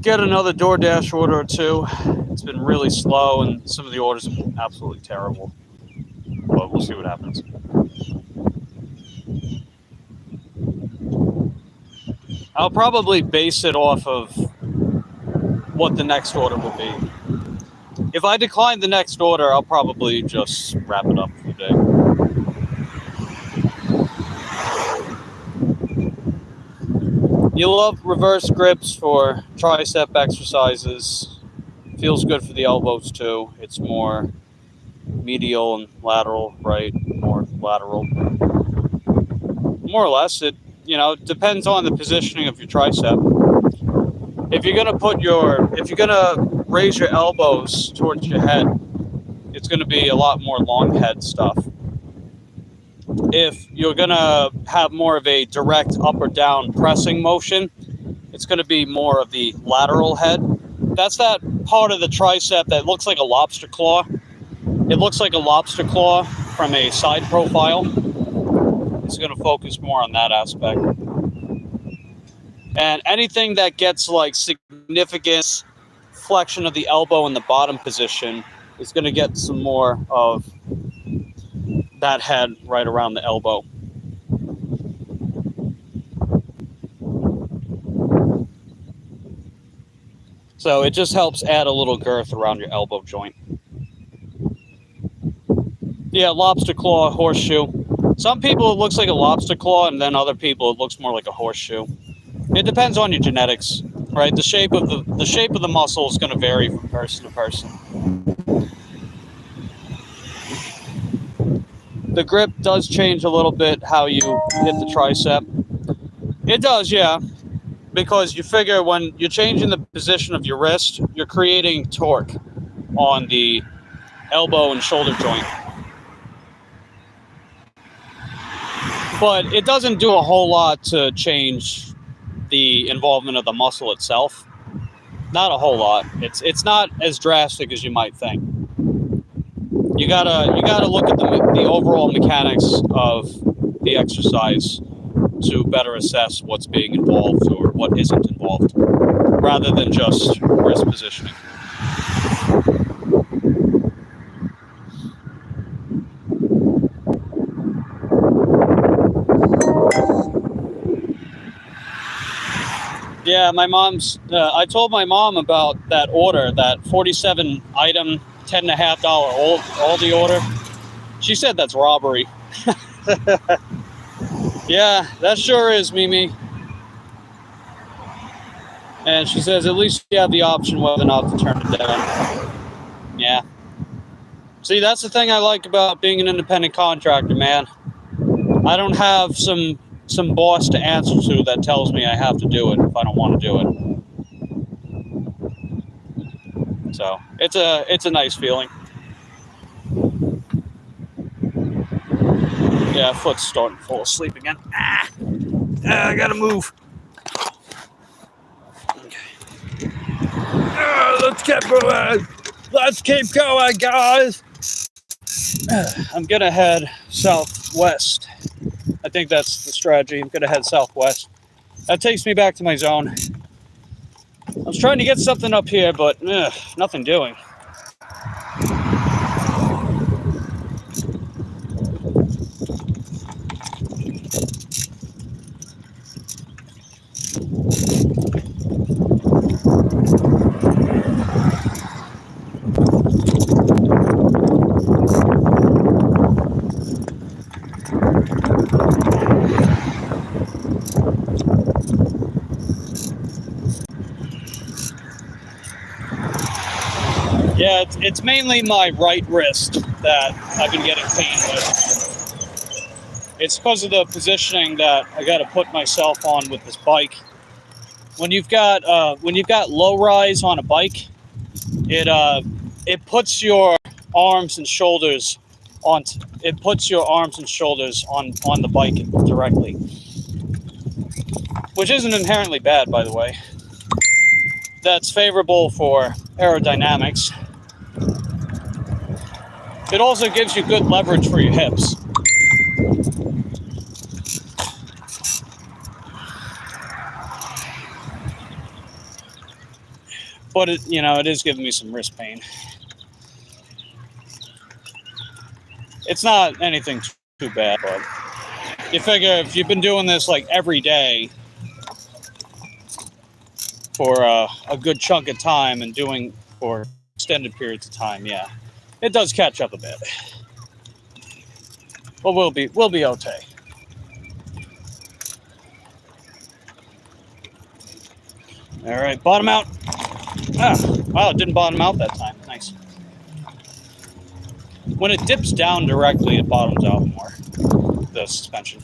get another DoorDash order or two. It's been really slow, and some of the orders have been absolutely terrible. But we'll see what happens. I'll probably base it off of what the next order will be. If I decline the next order, I'll probably just wrap it up for the day. You love reverse grips for tricep exercises. Feels good for the elbows too. It's more medial and lateral, right? More lateral. More or less, it depends on the positioning of your tricep. If you're gonna raise your elbows towards your head, it's gonna be a lot more long head stuff. If you're gonna have more of a direct up or down pressing motion, it's gonna be more of the lateral head. That's that part of the tricep that looks like a lobster claw. It looks like a lobster claw from a side profile. It's going to focus more on that aspect. And anything that gets like significant flexion of the elbow in the bottom position is going to get some more of that head right around the elbow. So it just helps add a little girth around your elbow joint. Yeah, lobster claw, horseshoe. Some people it looks like a lobster claw, and then other people it looks more like a horseshoe. It depends on your genetics, right? The shape of the muscle is going to vary from person to person. The grip does change a little bit how you hit the tricep. It does, yeah, because you figure when you're changing the position of your wrist, you're creating torque on the elbow and shoulder joint. But it doesn't do a whole lot to change the involvement of the muscle itself. Not a whole lot. It's not as drastic as you might think. You gotta look at the overall mechanics of the exercise to better assess what's being involved or what isn't involved, rather than just wrist positioning. Yeah, my mom's. I told my mom about that order, that 47 item, $10.50 Aldi order. She said that's robbery. Yeah, that sure is, Mimi. And she says at least you have the option whether or not to turn it down. Yeah. See, that's the thing I like about being an independent contractor, man. I don't have some boss to answer to that tells me I have to do it if I don't want to do it. So it's a nice feeling. Yeah, foot's starting to fall asleep again. I gotta move. Okay. Let's keep moving. Let's keep going, guys. I'm gonna head southwest. I think that's the strategy. I'm gonna head southwest. That takes me back to my zone. I was trying to get something up here, but nothing doing. Yeah, it's mainly my right wrist that I've been getting pain with. It's because of the positioning that I got to put myself on with this bike. When you've got low rise on a bike, it puts your arms and shoulders on the bike directly, which isn't inherently bad, by the way. That's favorable for aerodynamics. It also gives you good leverage for your hips. But it is giving me some wrist pain. It's not anything too bad, but you figure if you've been doing this like every day for a good chunk of time and doing for extended periods of time, yeah, it does catch up a bit. But we'll be okay. All right, bottom out. Wow, it didn't bottom out that time. Nice. When it dips down directly, it bottoms out more, the suspension.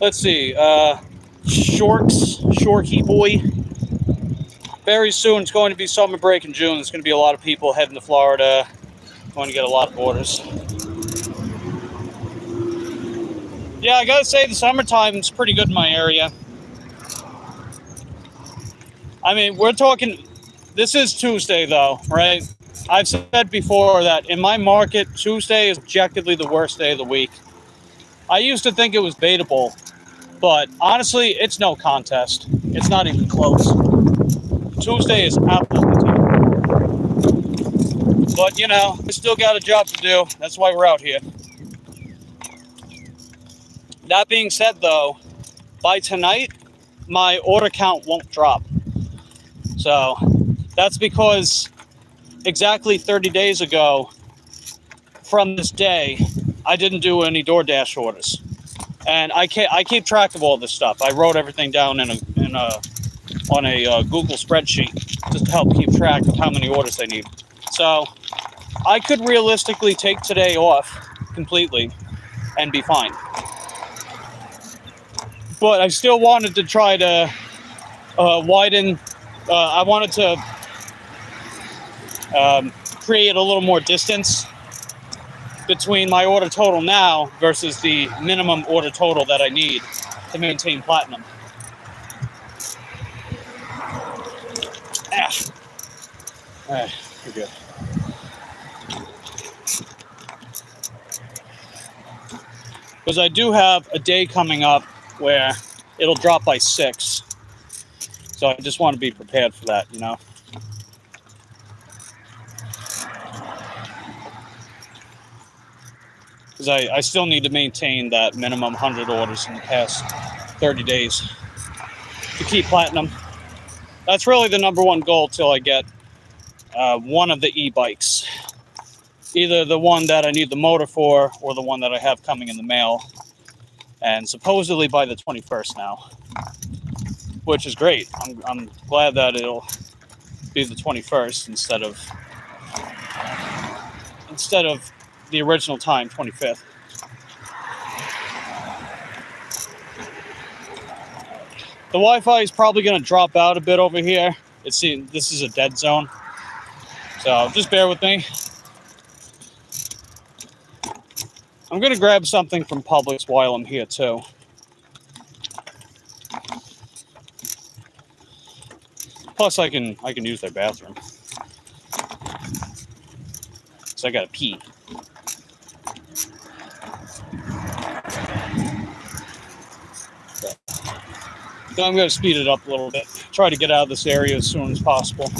Let's see. Shorky boy. Very soon, it's going to be summer break in June. There's going to be a lot of people heading to Florida. Going to get a lot of orders. Yeah, I gotta say the summertime is pretty good in my area. I mean, we're talking, this is Tuesday though, right? I've said before that in my market, Tuesday is objectively the worst day of the week. I used to think it was baitable, but honestly, it's no contest. It's not even close. Tuesday is absolutely terrible. But, we still got a job to do. That's why we're out here. That being said, though, by tonight, my order count won't drop. So that's because exactly 30 days ago from this day, I didn't do any DoorDash orders. And I keep track of all this stuff. I wrote everything down on a Google spreadsheet just to help keep track of how many orders I need. So I could realistically take today off completely and be fine. But I still wanted to try to widen. I wanted to create a little more distance between my order total now versus the minimum order total that I need to maintain platinum. All right, we're good. Because I do have a day coming up where it'll drop by 6. So I just want to be prepared for that, Because I still need to maintain that minimum 100 orders in the past 30 days to keep platinum. That's really the number one goal till I get one of the e-bikes. Either the one that I need the motor for or the one that I have coming in the mail. And supposedly by the 21st now. Which is great. I'm glad that it'll be the 21st instead of the original time, 25th. The Wi-Fi is probably going to drop out a bit over here. This is a dead zone. So just bear with me. I'm gonna grab something from Publix while I'm here too. Plus, I can use their bathroom. So I gotta pee. So I'm gonna speed it up a little bit. Try to get out of this area as soon as possible.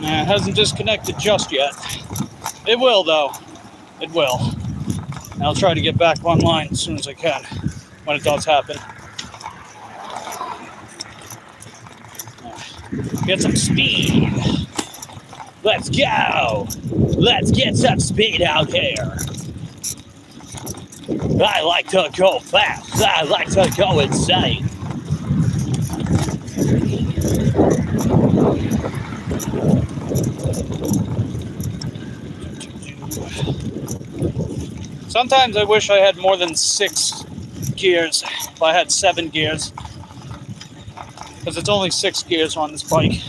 Yeah, it hasn't disconnected just yet. It will, though. It will. And I'll try to get back online as soon as I can when it does happen. Get some speed. Let's go. Let's get some speed out here. I like to go fast. I like to go insane. Sometimes I wish I had more than 6 gears. If I had 7 gears. Because it's only 6 gears on this bike.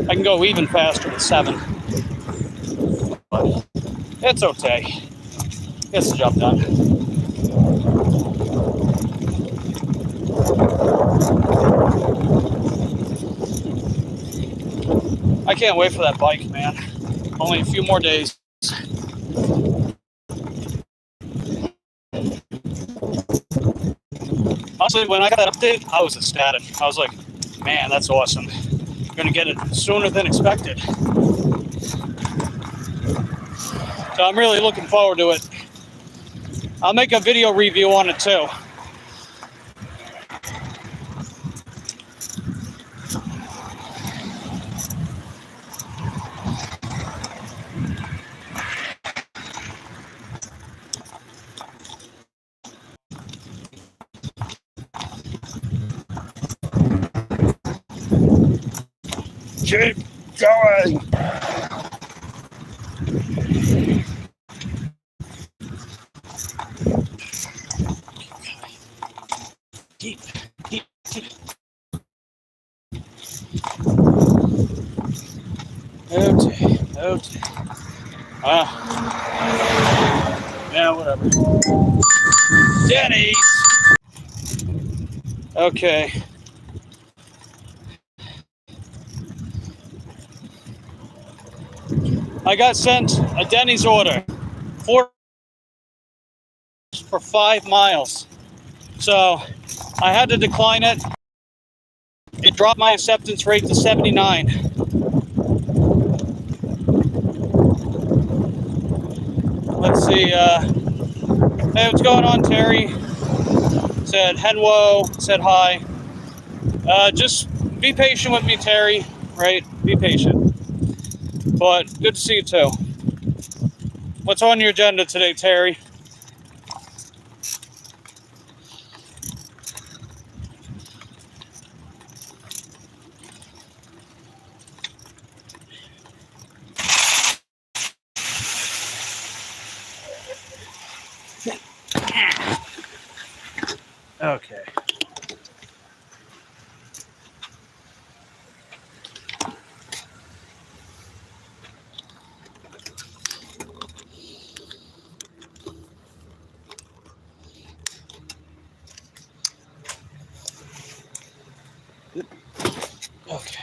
I can go even faster with 7. But it's okay. Gets the job done. I can't wait for that bike, man. Only a few more days. Honestly, when I got that update, I was ecstatic. I was like, man, that's awesome. I'm gonna get it sooner than expected. So I'm really looking forward to it. I'll make a video review on it too. Keep going. Keep. Okay. Yeah, whatever. Denny's. Okay. I got sent a Denny's order for 5 miles. So I had to decline it. It dropped my acceptance rate to 79. Let's see. Hey, what's going on, Terry? Said hello. Said hi. Just be patient with me, Terry. Right? Be patient. But good to see you too. What's on your agenda today, Terry? Okay. Okay.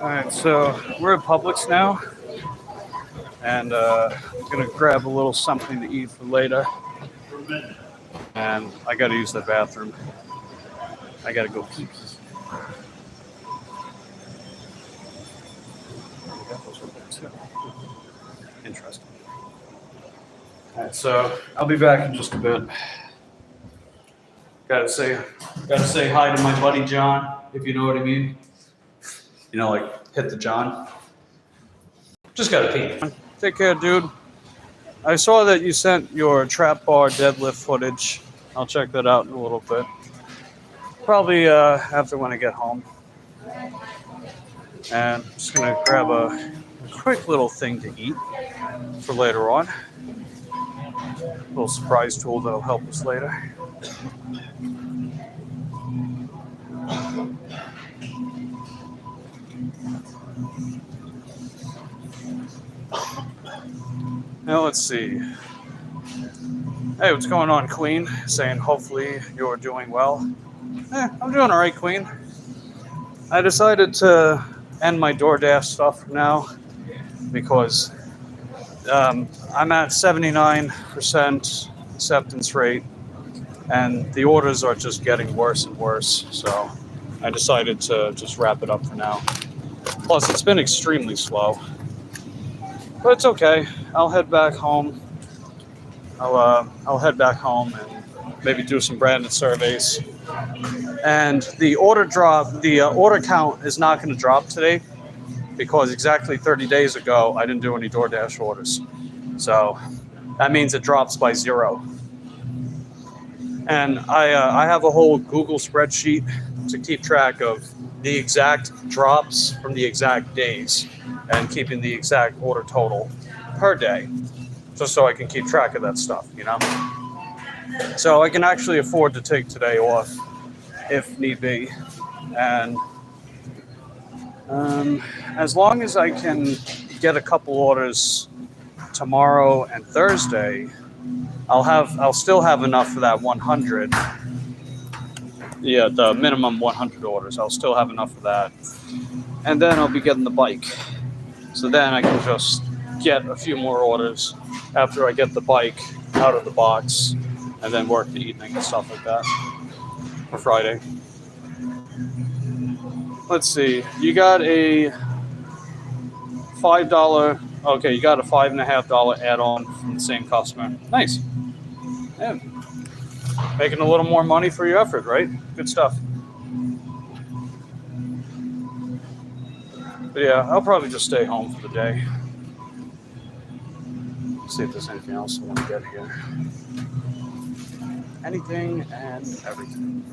Alright, so we're at Publix now, and I'm gonna grab a little something to eat for later. And I gotta use the bathroom. I gotta go pee. Interesting. Alright, so I'll be back in just a bit. Gotta say hi to my buddy John, if you know what I mean. You know, like hit the John. Just gotta pee. Take care, dude. I saw that you sent your trap bar deadlift footage. I'll check that out in a little bit. Probably after when I get home. And I'm just gonna grab a quick little thing to eat for later on. A little surprise tool that'll help us later. Now let's see. Hey, what's going on, Queen? Saying hopefully you're doing well. I'm doing all right, Queen. I decided to end my DoorDash stuff now because I'm at 79% acceptance rate, and the orders are just getting worse and worse. So I decided to just wrap it up for now. Plus, it's been extremely slow. But it's okay. I'll head back home. I'll head back home and maybe do some branded surveys. And the order count is not going to drop today because exactly 30 days ago I didn't do any DoorDash orders. So that means it drops by 0. And I have a whole Google spreadsheet to keep track of the exact drops from the exact days and keeping the exact order total per day, just so I can keep track of that stuff, you know? So I can actually afford to take today off if need be. And as long as I can get a couple orders tomorrow and Thursday, I'll still have enough for that 100. Yeah, the minimum 100 orders. I'll still have enough of that. And then I'll be getting the bike. So then I can just get a few more orders after I get the bike out of the box and then work the evening and stuff like that for Friday. Let's see. You got a $5. Okay, you got a $5.50 add-on from the same customer. Nice. Yeah. Making a little more money for your effort, right? Good stuff. But yeah, I'll probably just stay home for the day. See if there's anything else I want to get here. Anything and everything.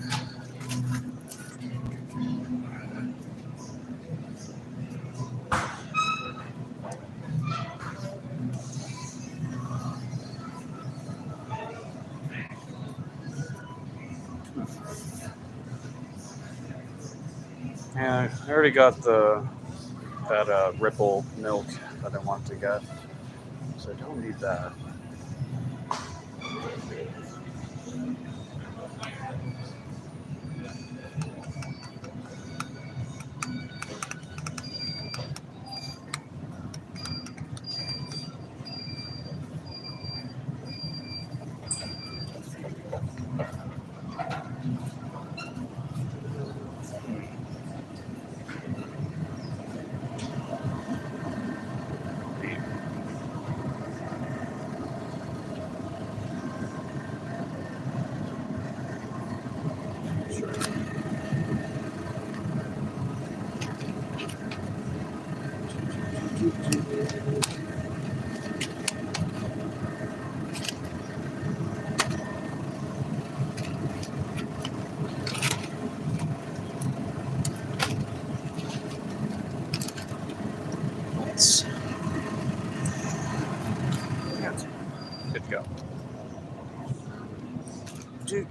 Yeah, I already got that Ripple milk that I want to get, so I don't need that.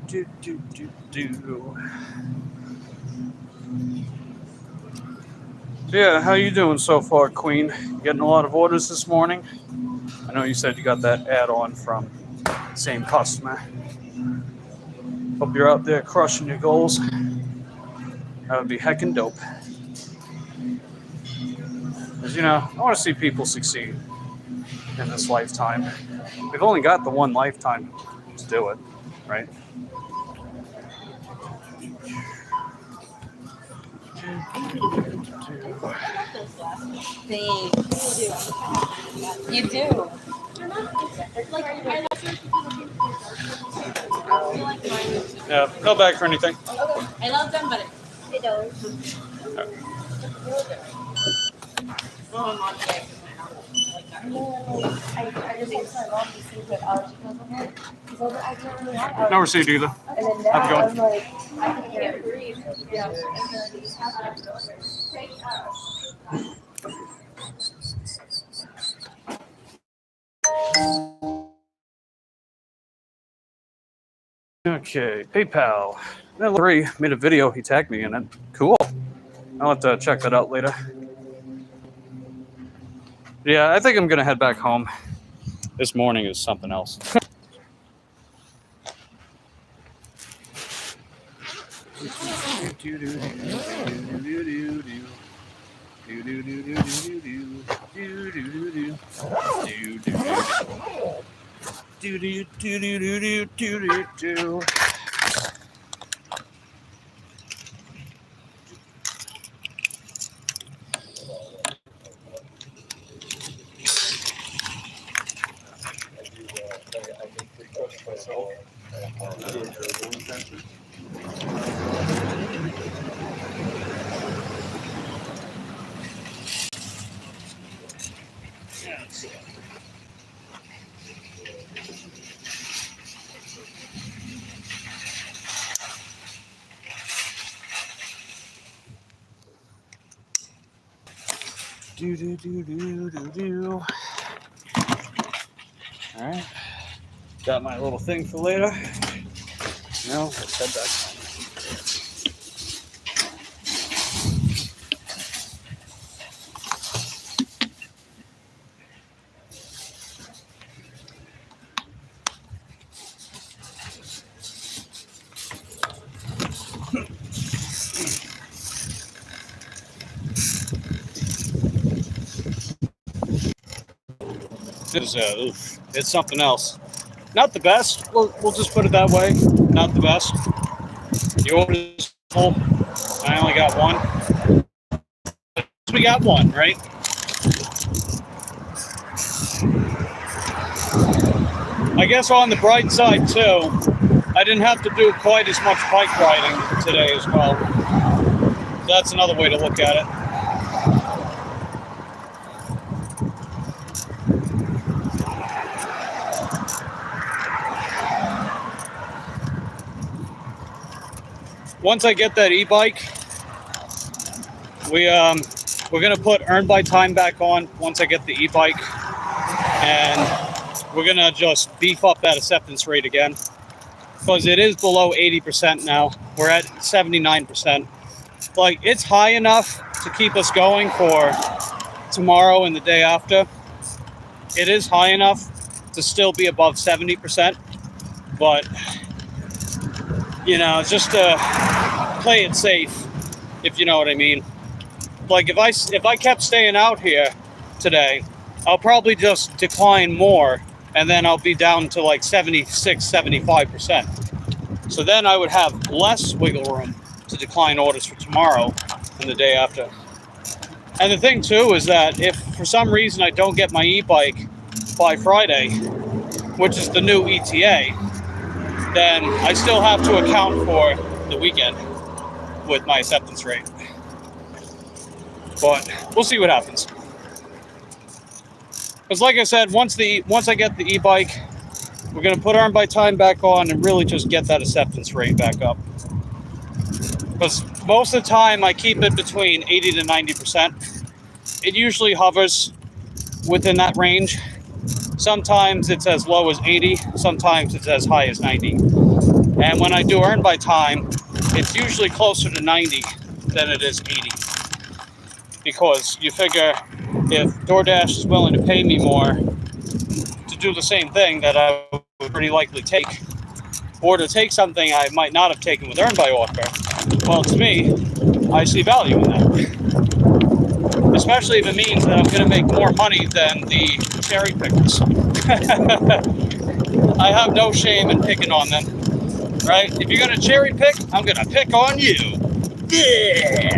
Good to go. So yeah, how you doing so far, Queen? You getting a lot of orders this morning? I know you said you got that add-on from the same customer. Hope you're out there crushing your goals. That would be heckin' dope. Because, you know, I want to see people succeed in this lifetime. We've only got the one lifetime to do it, right? You do. Yeah, no bag for anything. I love them, but they don't. Oh, I'm not there. No receipt either. And then How's it now going? I'm like, I can't breathe. Yeah. Okay, PayPal. Larry made a video. He tagged me in it. Cool. I'll have to check that out later. Yeah, I think I'm gonna head back home. This morning is something else. All right, got my little thing for later. Now let's head back home. It's something else. Not the best. We'll just put it that way. Not the best. The order is full. I only got one. We got one, right? I guess on the bright side too, I didn't have to do quite as much bike riding today as well. So that's another way to look at it. Once I get that e-bike, we're gonna put earn by time back on once I get the e-bike, and we're gonna just beef up that acceptance rate again because it is below 80% now. We're at 79%. Like, it's high enough to keep us going for tomorrow and the day after. It is high enough to still be above 70%, but you know, just to play it safe, if you know what I mean. Like, if I kept staying out here today, I'll probably just decline more, and then I'll be down to like 76, 75%. So then I would have less wiggle room to decline orders for tomorrow and the day after. And the thing too is that if for some reason I don't get my e-bike by Friday, which is the new ETA, then I still have to account for the weekend with my acceptance rate. But we'll see what happens. Because like I said, once I get the e-bike, we're going to put earn by time back on and really just get that acceptance rate back up. Because most of the time I keep it between 80 to 90%. It usually hovers within that range. Sometimes it's as low as 80, sometimes it's as high as 90. And when I do earn by time, it's usually closer to 90 than it is 80. Because you figure if DoorDash is willing to pay me more to do the same thing that I would pretty likely take, or to take something I might not have taken with earn by offer, well, to me, I see value in that. especially if it means that I'm going to make more money than the cherry pickers. I have no shame in picking on them, right? If you're going to cherry pick, I'm going to pick on you. Yeah.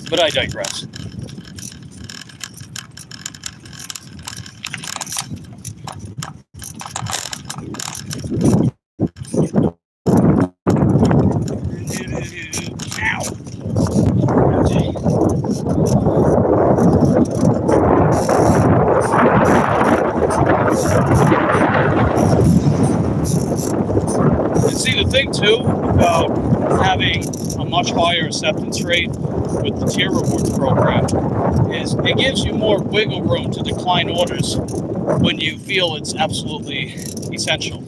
But I digress. And see, the thing too about having a much higher acceptance rate with the tier rewards program is it gives you more wiggle room to decline orders when you feel it's absolutely essential.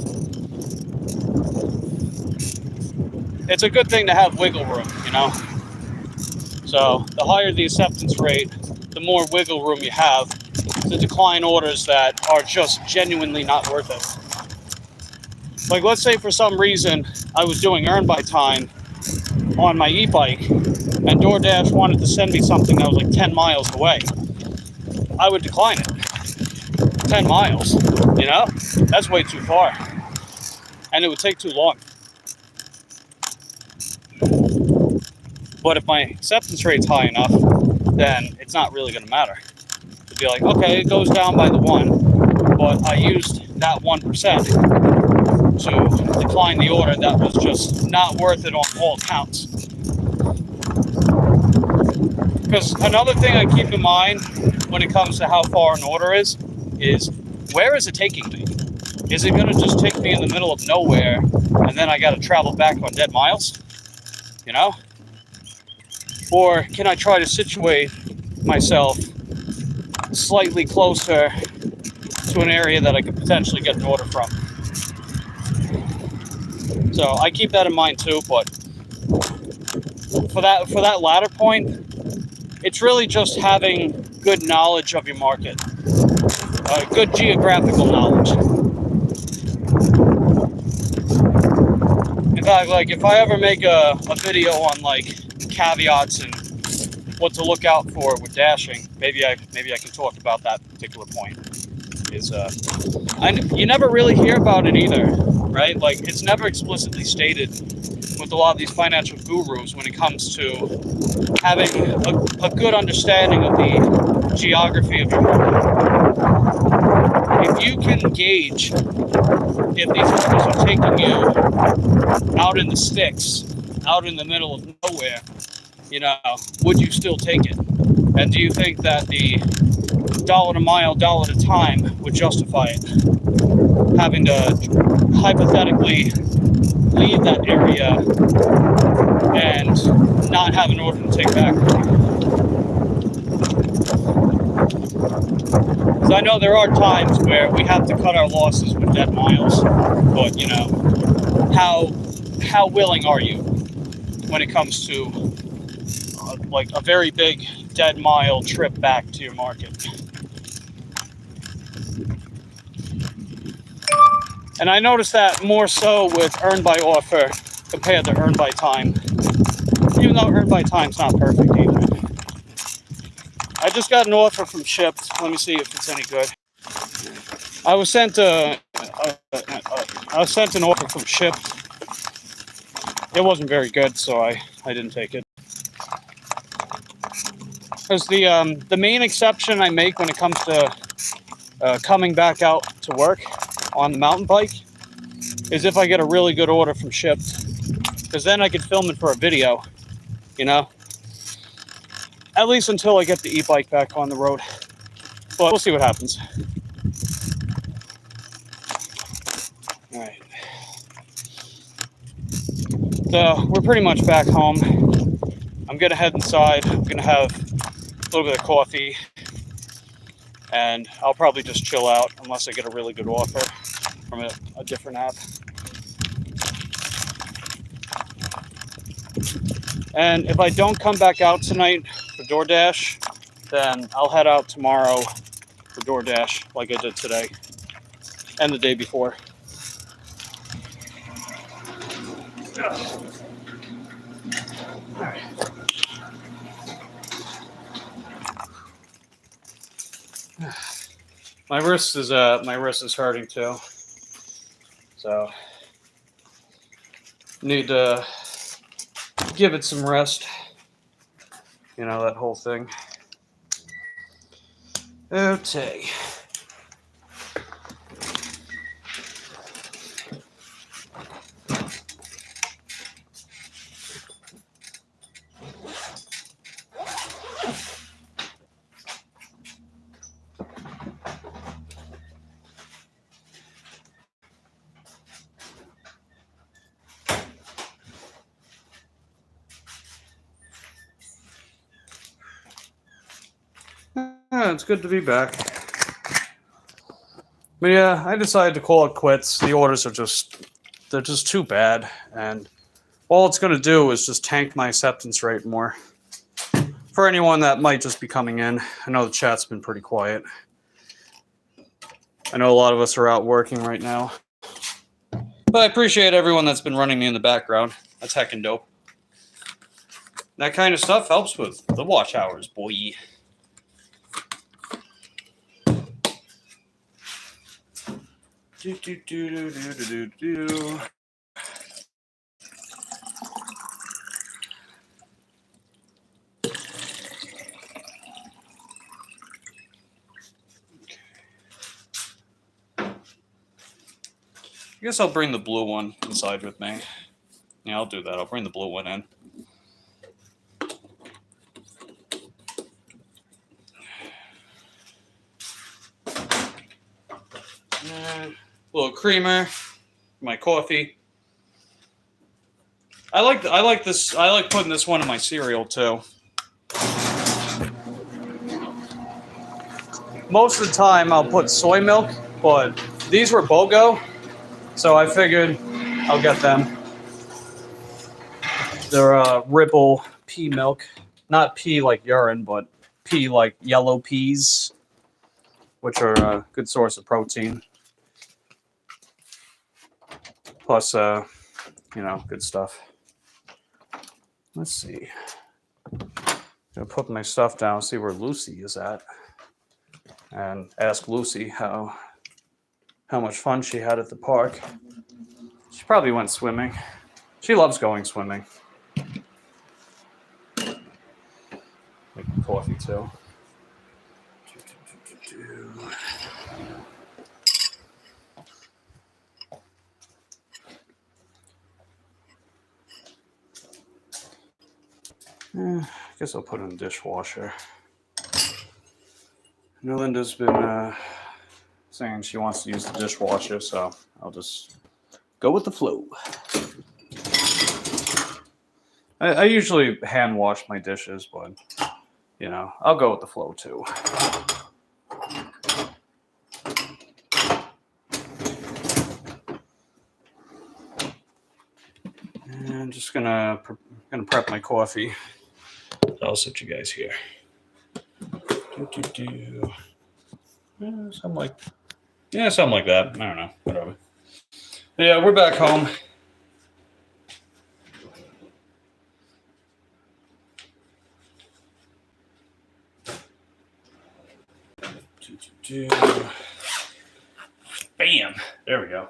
It's a good thing to have wiggle room, you know? So the higher the acceptance rate, the more wiggle room you have to decline orders that are just genuinely not worth it. Like, let's say for some reason I was doing earn by time on my e-bike and DoorDash wanted to send me something that was like 10 miles away. I would decline it. 10 miles, you know? That's way too far. And it would take too long. But if my acceptance rate's high enough, then it's not really going to matter. It'd be like, okay, it goes down by the 1, but I used that 1% to decline the order that was just not worth it on all counts. Because another thing I keep in mind when it comes to how far an order is where is it taking me? Is it going to just take me in the middle of nowhere and then I got to travel back on dead miles? You know? Or can I try to situate myself slightly closer to an area that I could potentially get an order from? So I keep that in mind too, but for that latter point, it's really just having good knowledge of your market, good geographical knowledge. In fact, like if I ever make a video on like caveats and what to look out for with dashing, maybe I can talk about that particular point. You never really hear about it either, right? Like it's never explicitly stated with a lot of these financial gurus when it comes to having a good understanding of the geography of your market. If you can gauge if these orders are taking you out in the sticks, out in the middle of nowhere, you know, would you still take it? And do you think that the dollar to mile, dollar to time would justify it? Having to hypothetically leave that area and not have an order to take back. Because I know there are times where we have to cut our losses with dead miles, but you know, how willing are you when it comes to like a very big dead mile trip back to your market? And I noticed that more so with earn by offer compared to earn by time, even though earn by time's not perfect either. I just got an offer from Shipped. Let me see if it's any good. I was sent an offer from Shipped. It wasn't very good, so I didn't take it. Because the main exception I make when it comes to coming back out to work on the mountain bike is if I get a really good order from Shipped. Because then I could film it for a video, you know? At least until I get the e-bike back on the road. But we'll see what happens. All right. So we're pretty much back home. I'm going to head inside. I'm going to have a little bit of coffee. And I'll probably just chill out unless I get a really good offer from a different app. And if I don't come back out tonight for DoorDash, then I'll head out tomorrow for DoorDash like I did today and the day before. All right. My wrist is hurting too. So need to give it some rest. You know, that whole thing. Okay. It's good to be back. But yeah, I decided to call it quits. The orders are they're just too bad. And all it's going to do is just tank my acceptance rate more. For anyone that might just be coming in, I know the chat's been pretty quiet. I know a lot of us are out working right now. But I appreciate everyone that's been running me in the background. That's heckin' dope. That kind of stuff helps with the watch hours, boy. Do, do, do, do, do, do, do. I guess I'll bring the blue one inside with me. Yeah, I'll do that. I'll bring the blue one in. A little creamer, my coffee. I like this. I like putting this one in my cereal too. Most of the time, I'll put soy milk, but these were BOGO, so I figured I'll get them. They're Ripple pea milk, not pea like urine, but pea like yellow peas, which are a good source of protein. Plus, you know, good stuff. Let's see. I'm gonna put my stuff down, see where Lucy is at, and ask Lucy how much fun she had at the park. She probably went swimming. She loves going swimming. Make coffee too. I guess I'll put it in the dishwasher. Linda's been saying she wants to use the dishwasher, so I'll just go with the flow. I usually hand wash my dishes, but you know, I'll go with the flow too. And I'm just gonna prep my coffee. I'll sit you guys here. Something like that. I don't know. Whatever. But yeah, we're back home. Bam! There we go.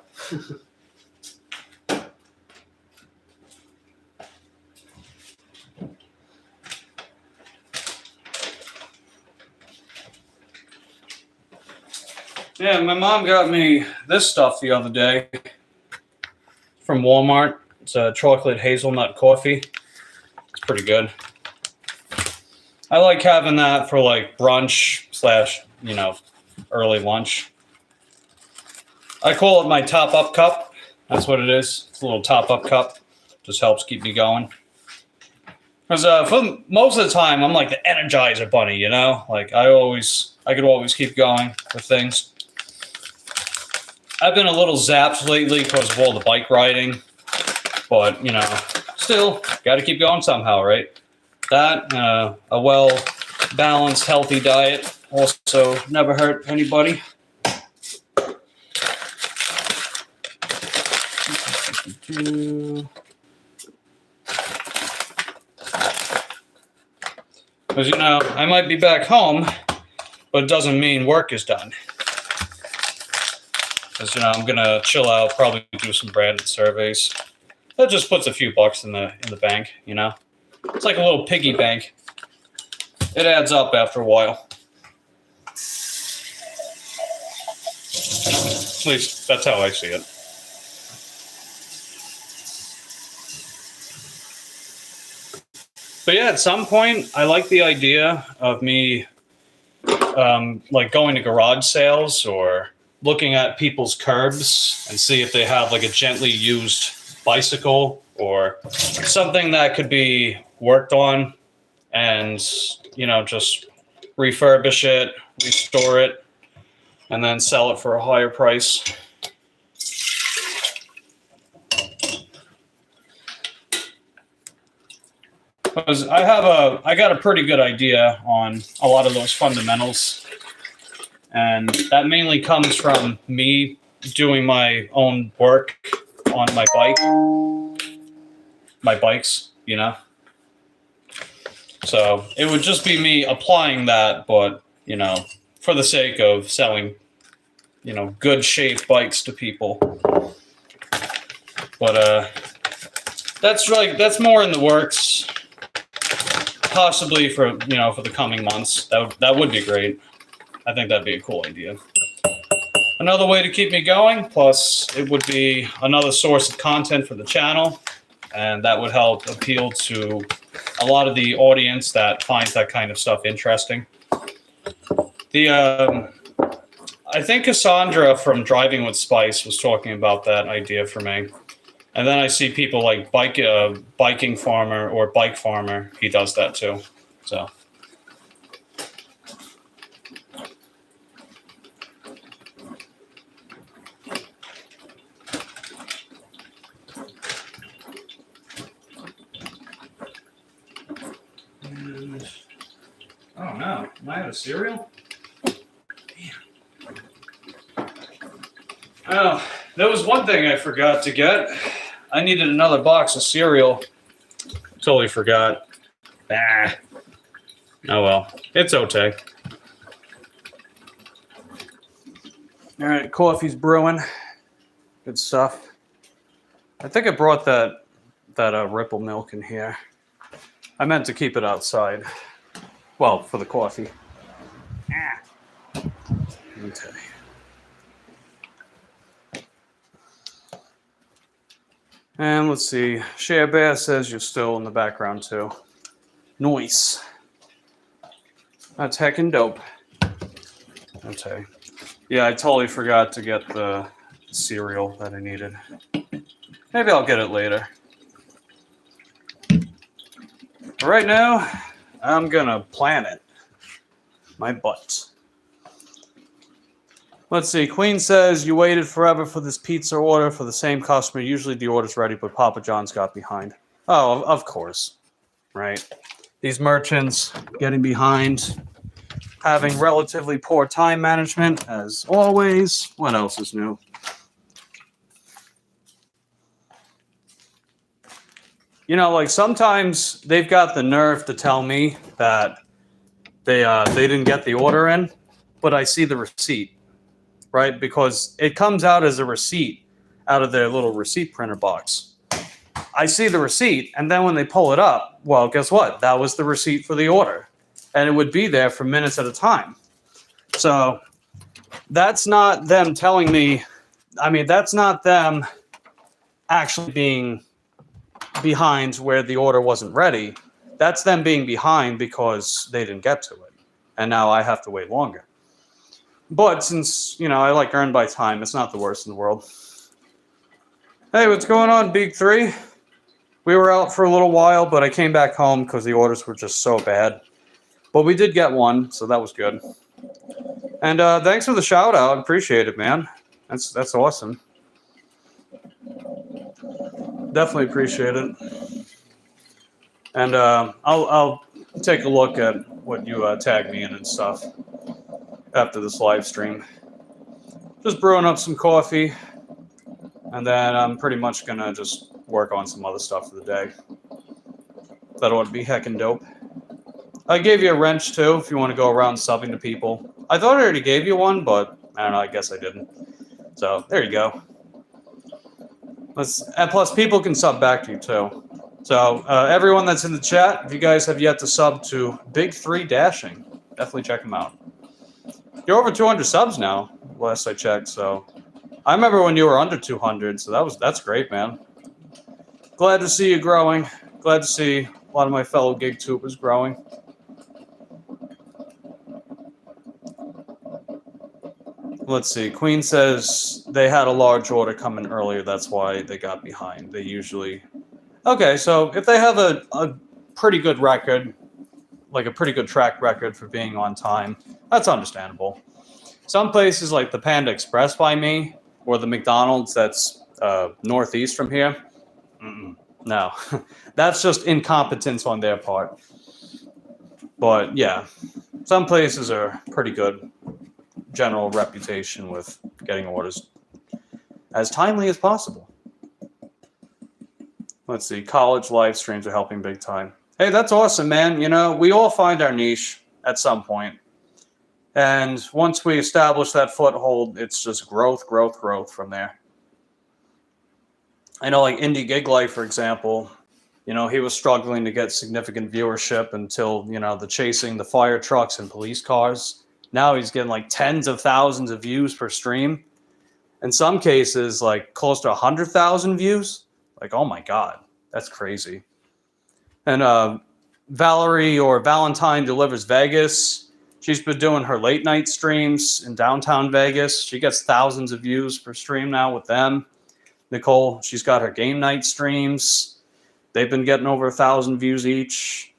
Yeah, my mom got me this stuff the other day from Walmart. It's a chocolate hazelnut coffee. It's pretty good. I like having that for like brunch / you know, early lunch. I call it my top-up cup. That's what it is. It's a little top-up cup. Just helps keep me going. Because for most of the time, I'm like the Energizer Bunny, you know? Like, I could always keep going with things. I've been a little zapped lately because of all the bike riding. But, you know, still, got to keep going somehow, right? That, a well-balanced, healthy diet also never hurt anybody. Because, you know, I might be back home, but it doesn't mean work is done. Because, you know, I'm going to chill out, probably do some branded surveys. That just puts a few bucks in the bank, you know? It's like a little piggy bank. It adds up after a while. At least that's how I see it. But yeah, at some point, I like the idea of me like going to garage sales or looking at people's curbs and see if they have like a gently used bicycle or something that could be worked on and, you know, just refurbish it, restore it, and then sell it for a higher price. Because I got a pretty good idea on a lot of those fundamentals, and that mainly comes from me doing my own work on my bikes, you know. So it would just be me applying that, but, you know, for the sake of selling, you know, good shaped bikes to people. But that's more in the works. Possibly for, you know, for the coming months. That would be great. I think that'd be a cool idea. Another way to keep me going, plus it would be another source of content for the channel, and that would help appeal to a lot of the audience that finds that kind of stuff interesting. I think Cassandra from Driving with Spice was talking about that idea for me. And then I see people like Biking Farmer or Bike Farmer. He does that too. So. And, oh no, am I out of cereal? Damn. Oh, there was one thing I forgot to get. I needed another box of cereal. Totally forgot. Ah. Oh well. It's okay. All right, coffee's brewing. Good stuff. I think I brought that Ripple milk in here. I meant to keep it outside. Well, for the coffee. Ah. Okay. And let's see. Share Bear says you're still in the background too. Nice. That's heckin' dope. Okay. Yeah, I totally forgot to get the cereal that I needed. Maybe I'll get it later. But right now, I'm gonna plan it. My butt. Let's see. Queen says you waited forever for this pizza order for the same customer. Usually the order's ready, but Papa John's got behind. Oh, of course. Right. These merchants getting behind, having relatively poor time management, as always. What else is new? You know, like sometimes they've got the nerve to tell me that they didn't get the order in, but I see the receipt. Right? Because it comes out as a receipt out of their little receipt printer box. I see the receipt, and then when they pull it up, well, guess what? That was the receipt for the order. And it would be there for minutes at a time. So that's not them telling me, I mean, that's not them actually being behind where the order wasn't ready. That's them being behind because they didn't get to it. And now I have to wait longer. But since, you know, I like earn by time, it's not the worst in the world. Hey, what's going on, Big 3? We were out for a little while, but I came back home because the orders were just so bad. But we did get one, so that was good. And thanks for the shout out. Appreciate it, man. That's awesome. Definitely appreciate it. And I'll take a look at what you tag me in and stuff after this live stream. Just brewing up some coffee, and then I'm pretty much gonna just work on some other stuff for the day. That ought to be heckin' dope. I gave you a wrench too if you want to go around subbing to people. I thought I already gave you one, but I don't know. I guess I didn't. So there you go. And plus, people can sub back to you too. So everyone that's in the chat, if you guys have yet to sub to Big 3 Dashing, definitely check them out. You're over 200 subs now, last I checked. So I remember when you were under 200. So that's great, man. Glad to see you growing. Glad to see a lot of my fellow gig tubers growing. Let's see. Queen says they had a large order come in earlier. That's why they got behind. They usually... Okay, so if they have a pretty good record, like a pretty good track record for being on time, that's understandable. Some places like the Panda Express by me, or the McDonald's that's northeast from here, no. That's just incompetence on their part. But yeah, some places are pretty good. General reputation with getting orders as timely as possible. Let's see. College live streams are helping big time. Hey, that's awesome, man. You know, we all find our niche at some point. And once we establish that foothold, it's just growth, growth, growth from there. I know, like Indie Gig Life, for example, you know, he was struggling to get significant viewership until, you know, the chasing the fire trucks and police cars. Now he's getting like tens of thousands of views per stream. In some cases, like close to 100,000 views. Like, oh my God, that's crazy. And Valerie or Valentine Delivers Vegas, she's been doing her late night streams in downtown Vegas. She gets thousands of views per stream now with them. Nicole, she's got her game night streams. They've been getting over 1,000 views each.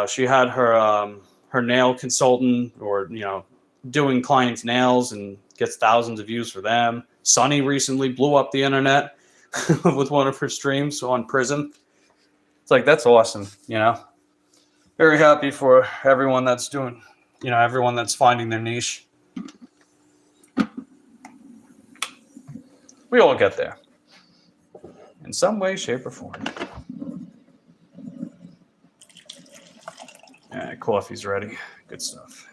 She had her nail consultant, or, you know, doing clients' nails, and gets thousands of views for them. Sunny recently blew up the internet with one of her streams on Prism. It's like, that's awesome, you know. Very happy for everyone that's doing, you know, everyone that's finding their niche. We all get there in some way, shape, or form. All right, coffee's ready. Good stuff.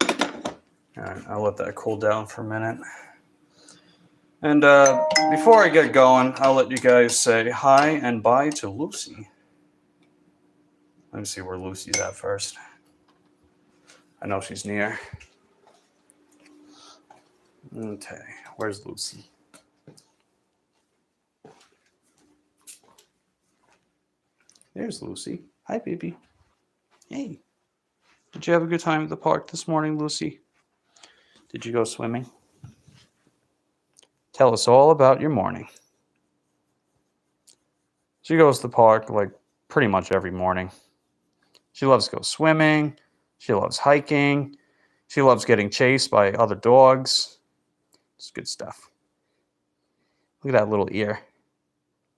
All right, I'll let that cool down for a minute. And before I get going, I'll let you guys say hi and bye to Lucy. Let me see where Lucy's at first. I know she's near. Okay, where's Lucy? There's Lucy. Hi, baby. Hey. Did you have a good time at the park this morning, Lucy? Did you go swimming? Tell us all about your morning. She goes to the park like pretty much every morning. She loves to go swimming. She loves hiking. She loves getting chased by other dogs. It's good stuff. Look at that little ear.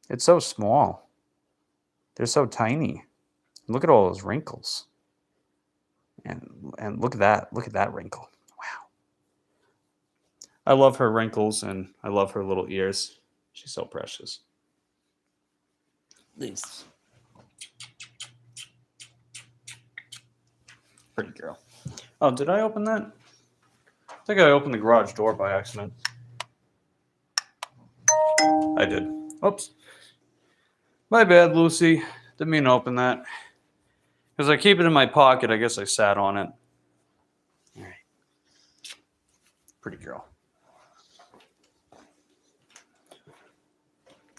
It's so small. They're so tiny. Look at all those wrinkles. And look at that. Look at that wrinkle. Wow. I love her wrinkles, and I love her little ears. She's so precious. This. Pretty girl. Oh, did I open that? I think I opened the garage door by accident. I did. Oops. My bad, Lucy. Didn't mean to open that. Because I keep it in my pocket, I guess I sat on it. All right. Pretty girl.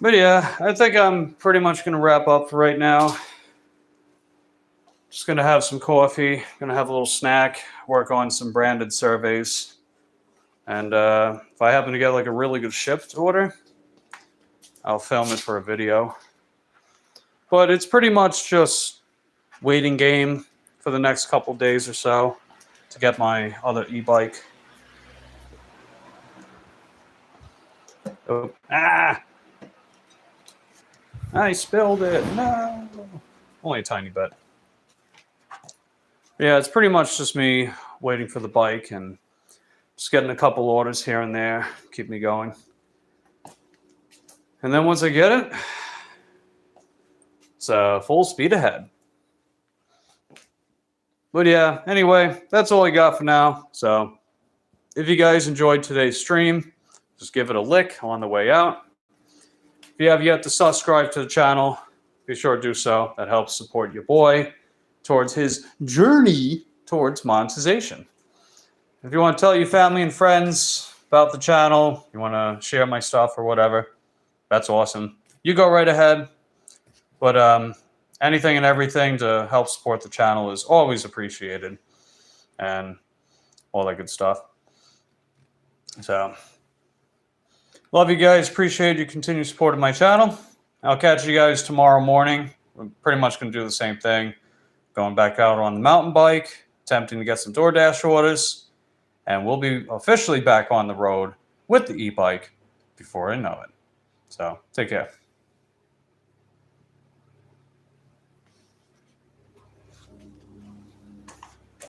But yeah, I think I'm pretty much going to wrap up for right now. Just going to have some coffee. Going to have a little snack. Work on some branded surveys. And if I happen to get like a really good shipped order, I'll film it for a video. But it's pretty much just waiting game for the next couple days or so to get my other e-bike. Oh, I spilled it. No. Only a tiny bit. Yeah, it's pretty much just me waiting for the bike and just getting a couple orders here and there, keep me going. And then once I get it, it's full speed ahead. But yeah, anyway, that's all I got for now. So if you guys enjoyed today's stream, just give it a lick on the way out. If you have yet to subscribe to the channel, be sure to do so. That helps support your boy towards his journey towards monetization. If you want to tell your family and friends about the channel, you want to share my stuff or whatever, that's awesome. You go right ahead. But anything and everything to help support the channel is always appreciated. And all that good stuff. So, love you guys. Appreciate your continued support of my channel. I'll catch you guys tomorrow morning. We're pretty much going to do the same thing. Going back out on the mountain bike, attempting to get some DoorDash orders. And we'll be officially back on the road with the e-bike before I know it. So, take care.